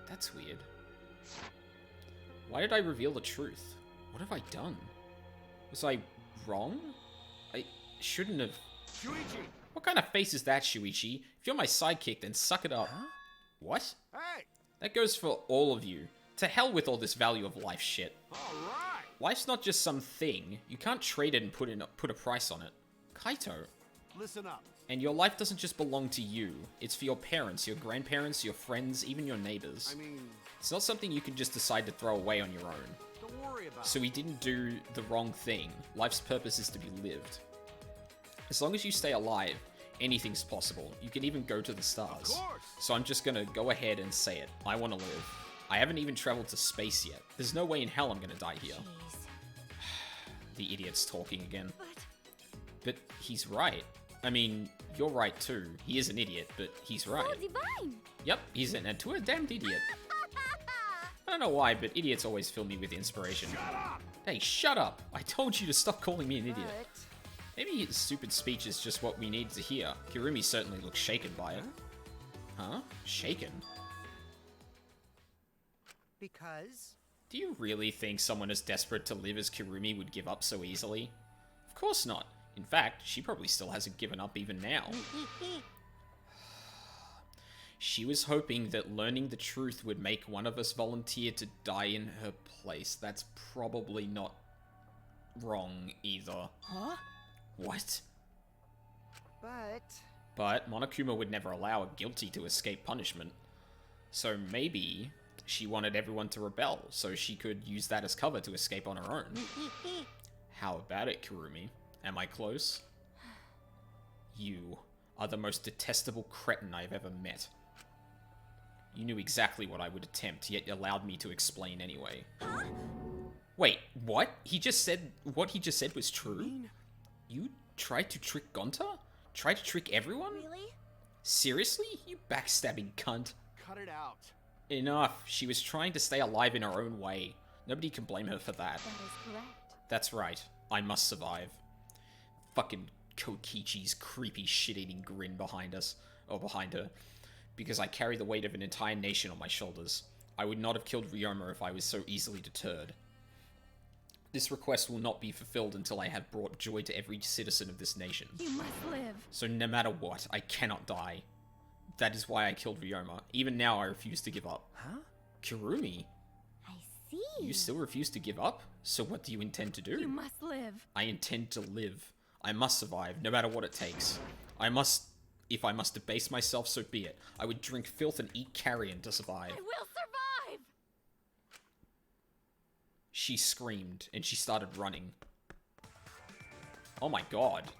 That's weird. Why did I reveal the truth? What have I done? Was I wrong? I shouldn't have... Shuichi! What kind of face is that, Shuichi? If you're my sidekick, then suck it up. Huh? What? Hey! That goes for all of you. To hell with all this value of life shit. Alright! Life's not just some thing. You can't trade it and put a price on it. Kaito. Listen up. And your life doesn't just belong to you. It's for your parents, your grandparents, your friends, even your neighbors. I mean... It's not something you can just decide to throw away on your own. Don't worry about So it. he didn't do the wrong thing. Life's purpose is to be lived. As long as you stay alive, anything's possible. You can even go to the stars. Of course. So I'm just gonna go ahead and say it. I want to live. I haven't even traveled to space yet. There's no way in hell I'm gonna die here. The idiot's talking again. But he's right. I mean, you're right too. He is an idiot, but he's right. So divine! Yep, he's an damned idiot. I don't know why, but idiots always fill me with inspiration. Shut up! Hey, shut up! I told you to stop calling me an idiot. But... Maybe his stupid speech is just what we need to hear. Kirumi certainly looks shaken by it. Huh? Shaken? Because? Do you really think someone as desperate to live as Kirumi would give up so easily? Of course not. In fact, she probably still hasn't given up even now. She was hoping that learning the truth would make one of us volunteer to die in her place. That's probably not wrong either. Huh? What? But... But Monokuma would never allow a guilty to escape punishment. So maybe she wanted everyone to rebel, so she could use that as cover to escape on her own. How about it, Kirumi? Am I close? You are the most detestable cretin I've ever met. You knew exactly what I would attempt, yet allowed me to explain anyway. Wait, what? What he just said was true? You tried to trick Gonta? Tried to trick everyone? Really? Seriously? You backstabbing cunt. Cut it out. Enough. She was trying to stay alive in her own way. Nobody can blame her for that. That is correct. That's right. I must survive. Fucking Kokichi's creepy shit-eating grin behind us. Or behind her. Because I carry the weight of an entire nation on my shoulders. I would not have killed Ryoma if I was so easily deterred. This request will not be fulfilled until I have brought joy to every citizen of this nation. You must live. So no matter what, I cannot die. That is why I killed Ryoma. Even now, I refuse to give up. Huh? Kirumi? I see. You still refuse to give up? So what do you intend to do? You must live. I intend to live. I must survive, no matter what it takes. If I must debase myself, so be it. I would drink filth and eat carrion to survive. I will survive! She screamed, and she started running. Oh my god.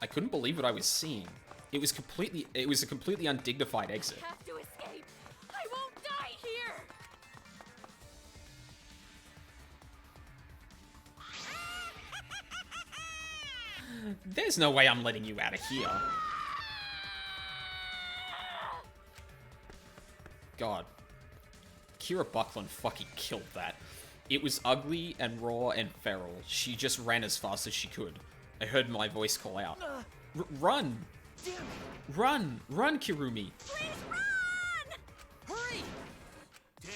I couldn't believe what I was seeing. It was a completely undignified exit. I have to escape. I won't die here. There's no way I'm letting you out of here. God. Kira Buckland fucking killed that. It was ugly and raw and feral. She just ran as fast as she could. I heard my voice call out. Run! Run! Run, Kirumi! Please run! Hurry! Damn.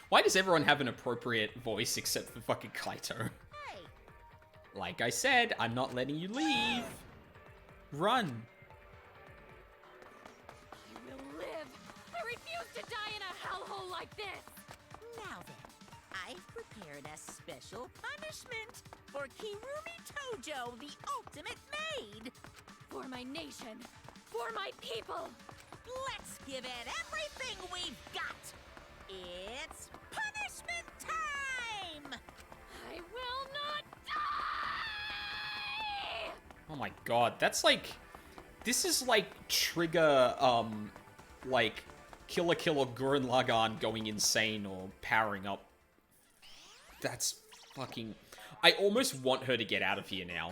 Why does everyone have an appropriate voice except for fucking Kaito? Hey, Like I said, I'm not letting you leave. Run! I will live. I refuse to die in a hellhole like this. Now then, I've prepared a special punishment for Kirumi Tojo, the ultimate maid. For my nation. For my people. Let's give it everything we've got. It's punishment time! I will not die! Oh my god, that's like... This is like Trigger, like Killer Kill or Gurren Lagann going insane or powering up. That's fucking... I almost want her to get out of here now.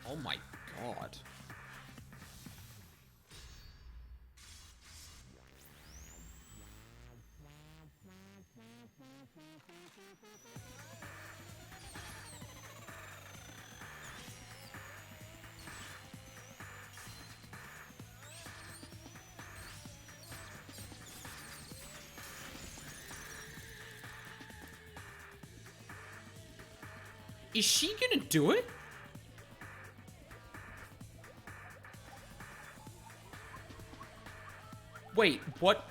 Oh my god. Is she gonna do it? Wait, what?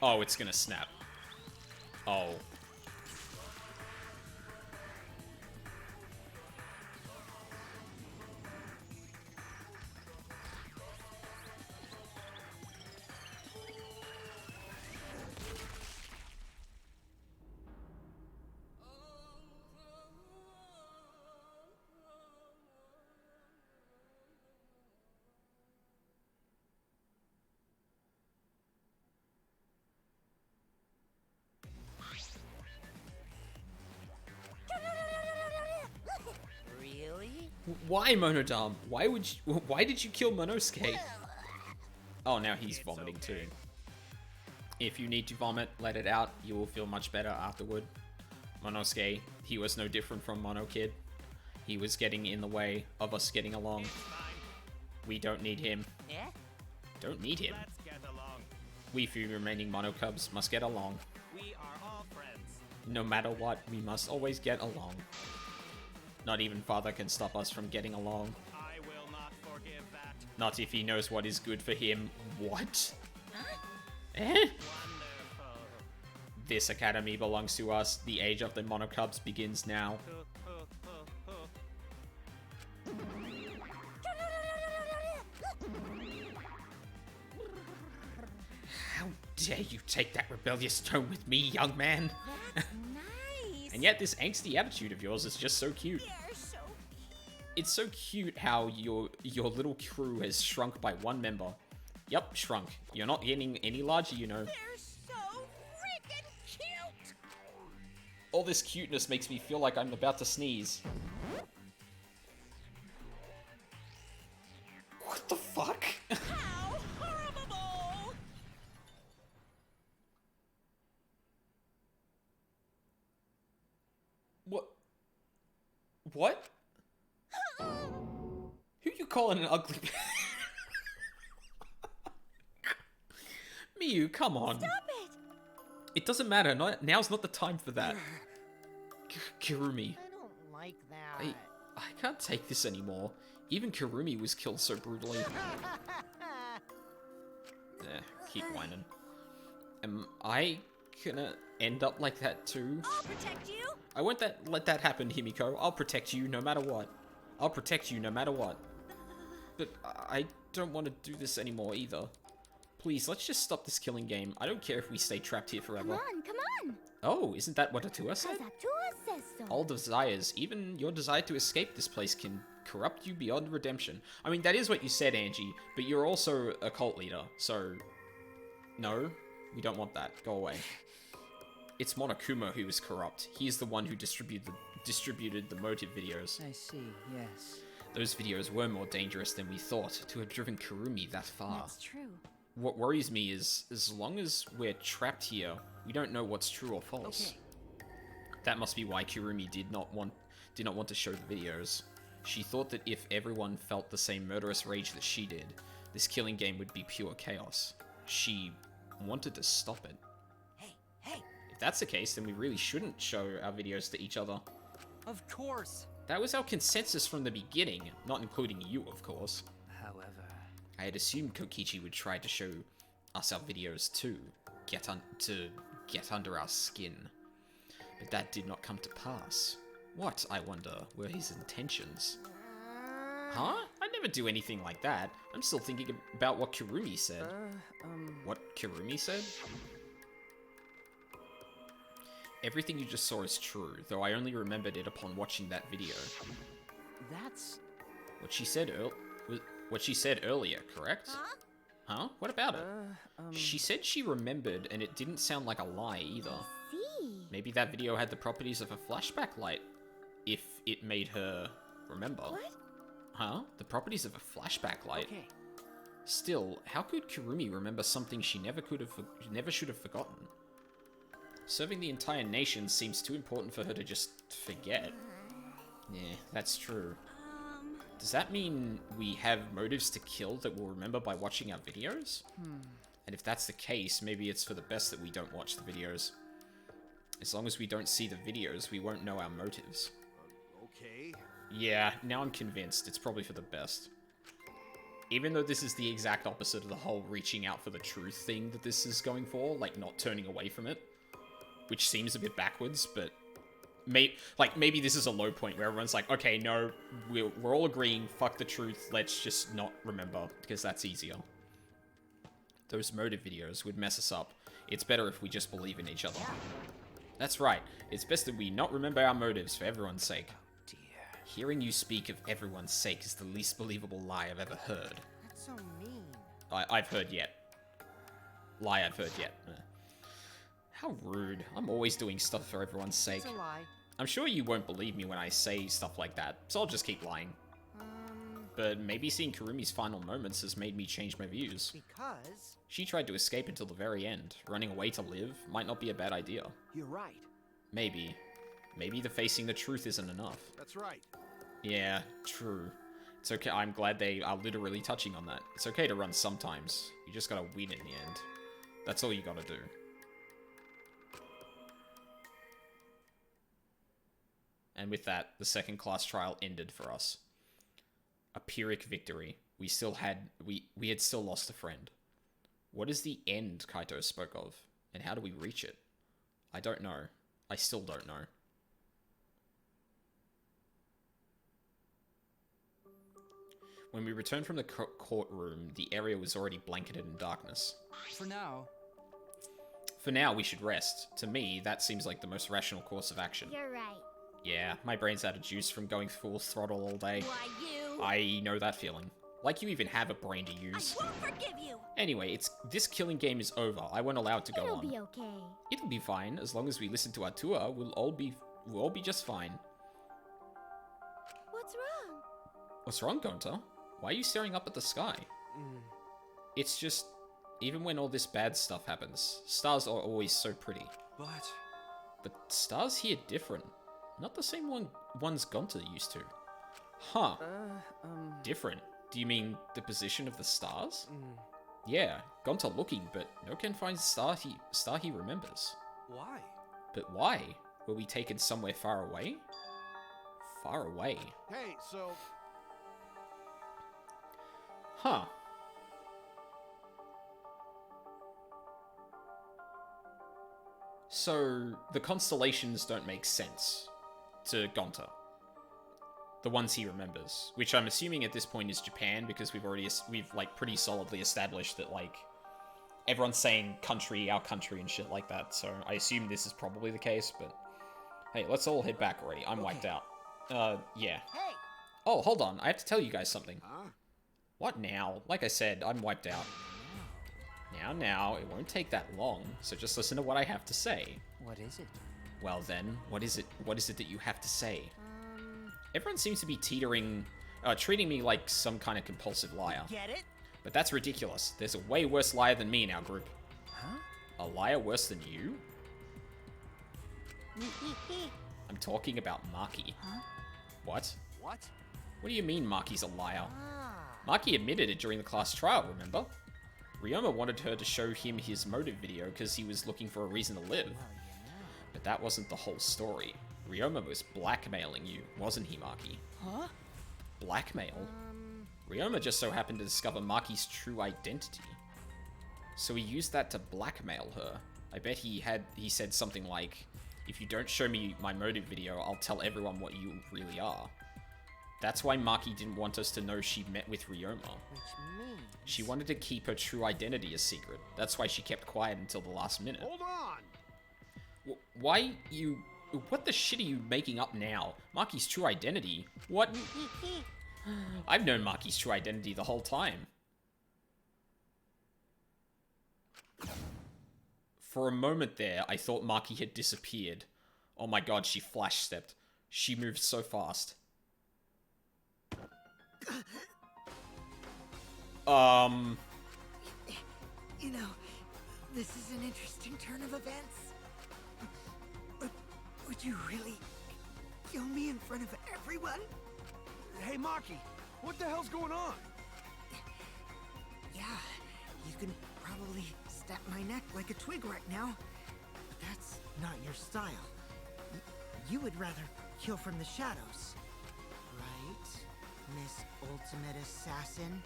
Oh, it's gonna snap. Oh. Really? Why, Monodam? Why did you kill Monosuke? Oh, now he's vomiting too. If you need to vomit, let it out. You will feel much better afterward. Monosuke, he was no different from Mono Kid. He was getting in the way of us getting along. We don't need him. Yeah? Don't need him. Let's get along. We few remaining Mono Cubs must get along. We are all friends. No matter what, we must always get along. Not even Father can stop us from getting along. I will not forgive that. Not if he knows what is good for him. What? Huh? Eh? Wonderful. This academy belongs to us. The age of the Mono Cubs begins now. How dare you take that rebellious tone with me, young man? That's nice. And yet this angsty attitude of yours is just so cute. They're so It's so cute how your little crew has shrunk by one member. Yup, shrunk. You're not getting any larger, you know. They're so freaking cute. All this cuteness makes me feel like I'm about to sneeze. What the fuck? How horrible! What? What? Who you calling an ugly? Miyu, come on. Stop it! It doesn't matter. Now's not the time for that. Kirumi. I don't like that. I can't take this anymore. Even Kirumi was killed so brutally. Keep whining. Am I gonna end up like that too? I'll protect you. I won't let that happen, Himiko. I'll protect you no matter what. I'll protect you no matter what. But I don't want to do this anymore either. Please, let's just stop this killing game. I don't care if we stay trapped here forever. Come on! Oh, isn't that what Atua said? As Atua says so. All desires, even your desire to escape this place, can corrupt you beyond redemption. I mean, that is what you said, Angie, but you're also a cult leader, so... No, we don't want that. Go away. It's Monokuma who is corrupt. He is the one who distributed the motive videos. I see, yes. Those videos were more dangerous than we thought, to have driven Kurumi that far. That's true. What worries me is, as long as we're trapped here, we don't know what's true or false. Okay. That must be why Kurumi did not want to show the videos. She thought that if everyone felt the same murderous rage that she did, this killing game would be pure chaos. She wanted to stop it. Hey. If that's the case, then we really shouldn't show our videos to each other. Of course. That was our consensus from the beginning, not including you, of course. However... I had assumed Kokichi would try to show us our videos too, to get under our skin. But that did not come to pass. What, I wonder, were his intentions? Huh? I never do anything like that. I'm still thinking about what Kirumi said. What Kirumi said? Everything you just saw is true, though I only remembered it upon watching that video. That's... What she said earlier, correct? Huh? Huh? What about it? She said she remembered, and it didn't sound like a lie either. See? Maybe that video had the properties of a flashback light, if it made her remember. What? Huh? The properties of a flashback light? Okay. Still, how could Kirumi remember something she never should have forgotten? Serving the entire nation seems too important for her to just forget. Yeah, that's true. Does that mean we have motives to kill that we'll remember by watching our videos? And if that's the case, maybe it's for the best that we don't watch the videos. As long as we don't see the videos, we won't know our motives. Okay. Yeah, now I'm convinced it's probably for the best. Even though this is the exact opposite of the whole reaching out for the truth thing that this is going for, like not turning away from it. Which seems a bit backwards, but maybe this is a low point where everyone's like, okay, no, we're all agreeing, fuck the truth, let's just not remember, because that's easier. Those motive videos would mess us up. It's better if we just believe in each other. That's right, it's best that we not remember our motives for everyone's sake. Dear. Hearing you speak of everyone's sake is the least believable lie I've ever heard. That's so mean. I've heard yet. Lie I've heard yet. How rude. I'm always doing stuff for everyone's sake. It's a lie. I'm sure you won't believe me when I say stuff like that, so I'll just keep lying. But maybe seeing Kurumi's final moments has made me change my views. Because... She tried to escape until the very end. Running away to live might not be a bad idea. You're right. Maybe. Maybe the facing the truth isn't enough. That's right. Yeah, true. It's okay. I'm glad they are literally touching on that. It's okay to run sometimes. You just gotta win in the end. That's all you gotta do. And with that, the second class trial ended for us. A Pyrrhic victory. We had still lost a friend. What is the end Kaito spoke of? And how do we reach it? I don't know. I still don't know. When we returned from the courtroom, the area was already blanketed in darkness. For now. For now, we should rest. To me, that seems like the most rational course of action. You're right. Yeah, my brain's out of juice from going full throttle all day. Why, you? I know that feeling. Like you even have a brain to use. I won't forgive you. Anyway, this killing game is over. I won't allow it to go It'll on. be okay. It'll be fine. As long as we listen to our tour, we'll all be just fine. What's wrong? What's wrong, Gonta? Why are you staring up at the sky? It's just, even when all this bad stuff happens, stars are always so pretty. But stars here different. Not the same ones Gonta used to. Huh. Different? Do you mean the position of the stars? Yeah, Gonta looking, but no can find star he remembers. Why? But why? Were we taken somewhere far away? Far away? Hey, so... Huh. So, the constellations don't make sense to Gonta. The ones he remembers, which I'm assuming at this point is Japan, because we've like pretty solidly established that like everyone's saying country, our country and shit like that. So I assume this is probably the case, but hey, let's all head back already. I'm wiped out. Yeah. Hey! Oh, hold on. I have to tell you guys something. Huh? What now? Like I said, I'm wiped out. Now, it won't take that long, so just listen to what I have to say. What is it? Well then, what is it that you have to say? Everyone seems to be treating me like some kind of compulsive liar. Get it? But that's ridiculous. There's a way worse liar than me in our group. Huh? A liar worse than you? I'm talking about Maki. Huh? What? What? What do you mean Maki's a liar? Maki admitted it during the class trial, remember? Ryoma wanted her to show him his motive video because he was looking for a reason to live. But that wasn't the whole story. Ryoma was blackmailing you, wasn't he, Maki? Huh? Blackmail? Ryoma just so happened to discover Maki's true identity. So he used that to blackmail her. I bet he said something like, If you don't show me my motive video, I'll tell everyone what you really are. That's why Maki didn't want us to know she met with Ryoma. Which means... She wanted to keep her true identity a secret. That's why she kept quiet until the last minute. Hold on! Why you... What the shit are you making up now? Maki's true identity? What? I've known Maki's true identity the whole time. For a moment there, I thought Maki had disappeared. Oh my god, she flash-stepped. She moved so fast. You know, this is an interesting turn of events. Would you really kill me in front of everyone? Hey, Maki, what the hell's going on? Yeah, you can probably snap my neck like a twig right now, but that's not your style. You would rather kill from the shadows, right, Miss Ultimate Assassin?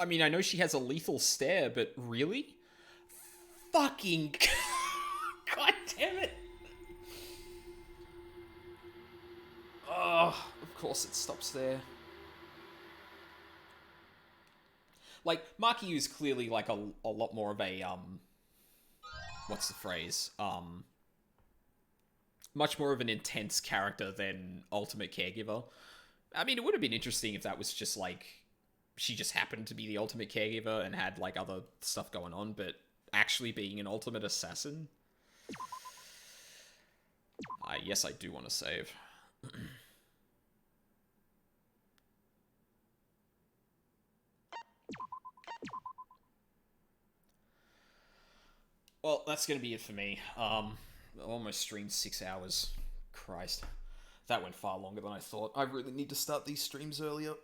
I mean, I know she has a lethal stare, but really? Fucking... God damn it! Oh, of course it stops there. Like, Maki is clearly, like, a lot more of a, what's the phrase? Much more of an intense character than Ultimate Caregiver. I mean, it would have been interesting if that was just, like, she just happened to be the Ultimate Caregiver and had, like, other stuff going on, but actually being an Ultimate Assassin? Yes, I do want to save. Well, that's going to be it for me. Almost streamed 6 hours. Christ. That went far longer than I thought. I really need to start these streams earlier.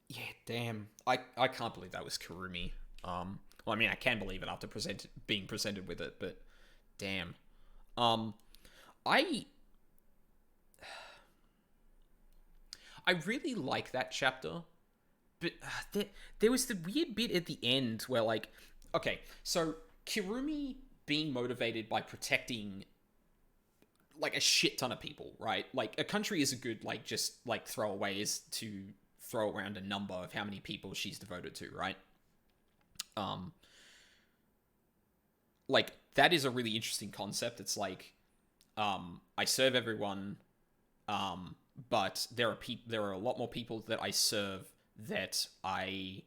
Yeah, damn. I can't believe that was Kurumi. Well, I mean, I can believe it after being presented with it, but damn. I really like that chapter. But there was the weird bit at the end where, like, okay, so Kirumi being motivated by protecting, like, a shit ton of people, right? Like, a country is a good, like, just, like, throwaway is to throw around a number of how many people she's devoted to, right? Like, that is a really interesting concept. It's like, I serve everyone, but there are a lot more people that I serve that I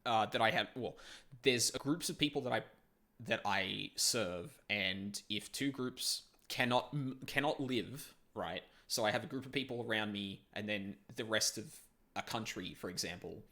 have. Well, there's groups of people that I serve, and if two groups cannot live, right? So I have a group of people around me, and then the rest of a country, for example.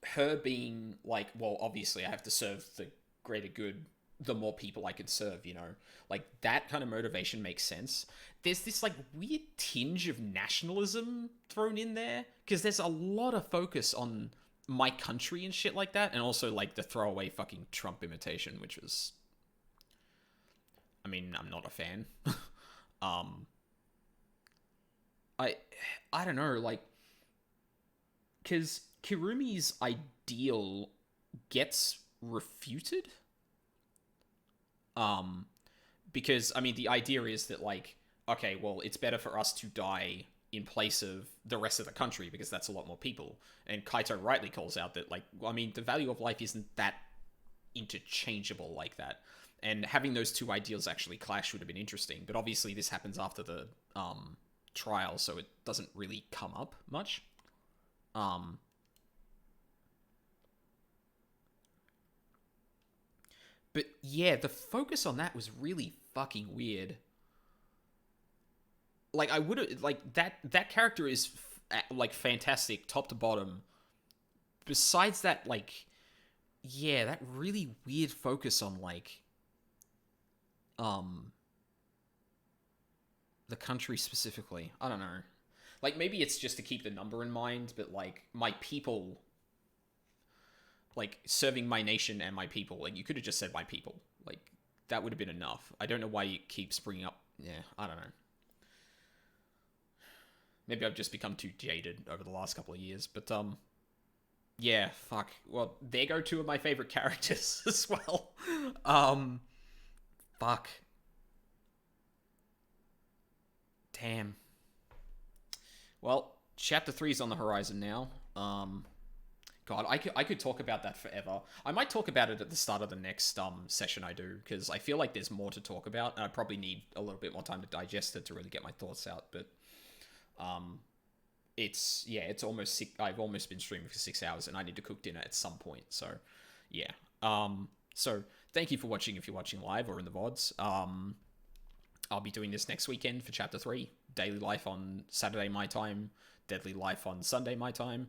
Her being like, well, obviously I have to serve the greater good. The more people I can serve, you know, like that kind of motivation makes sense. There's this like weird tinge of nationalism thrown in there because there's a lot of focus on my country and shit like that, and also like the throwaway fucking Trump imitation, which was, I mean, I'm not a fan. I don't know, like, because Kirumi's ideal gets refuted. Because, I mean, the idea is that, like, okay, well, it's better for us to die in place of the rest of the country, because that's a lot more people. And Kaito rightly calls out that, like, I mean, the value of life isn't that interchangeable like that. And having those two ideals actually clash would have been interesting, but obviously this happens after the, trial, so it doesn't really come up much. But yeah, the focus on that was really fucking weird. Like, I would have, like, that character is, like, fantastic, top to bottom. Besides that, like, yeah, that really weird focus on, like, the country specifically. I don't know. Like, maybe it's just to keep the number in mind, but, like, my people, like, serving my nation and my people, like, you could have just said my people. Like, that would have been enough. I don't know why it keeps bringing up, yeah, I don't know. Maybe I've just become too jaded over the last couple of years, but yeah, fuck. Well, there go two of my favorite characters as well. Fuck. Damn. Well, Chapter 3 is on the horizon now. God, I could talk about that forever. I might talk about it at the start of the next session I do, because I feel like there's more to talk about, and I probably need a little bit more time to digest it to really get my thoughts out, but it's almost I've almost been streaming for 6 hours, and I need to cook dinner at some point, so yeah. So thank you for watching if you're watching live or in the VODs. I'll be doing this next weekend for Chapter 3. Daily Life on Saturday my time, Deadly Life on Sunday my time.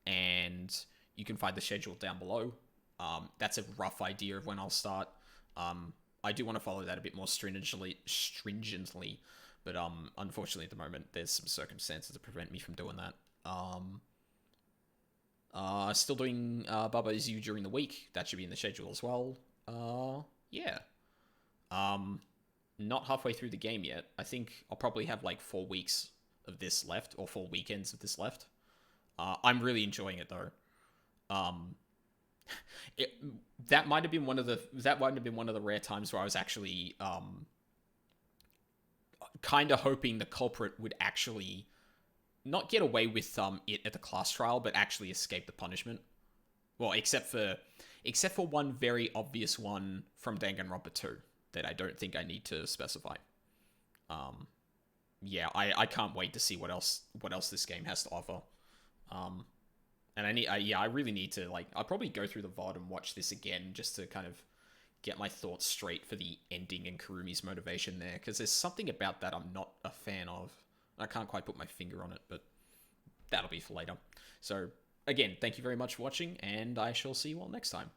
And you can find the schedule down below. That's a rough idea of when I'll start. I do want to follow that a bit more stringently, but unfortunately at the moment there's some circumstances that prevent me from doing that. Still doing Baba Is You during the week. That should be in the schedule as well. Yeah. Not halfway through the game yet. I think I'll probably have like 4 weeks of this left, or 4 weekends of this left. I'm really enjoying it though. That might have been one of the rare times where I was actually kind of hoping the culprit would actually not get away with it at the class trial, but actually escape the punishment. Well, except for one very obvious one from Danganronpa 2 that I don't think I need to specify. Yeah, I can't wait to see what else this game has to offer. And I really need to, like, I'll probably go through the VOD and watch this again just to kind of get my thoughts straight for the ending and Kurumi's motivation there, because there's something about that I'm not a fan of. I can't quite put my finger on it, but that'll be for later. So, again, thank you very much for watching, and I shall see you all next time.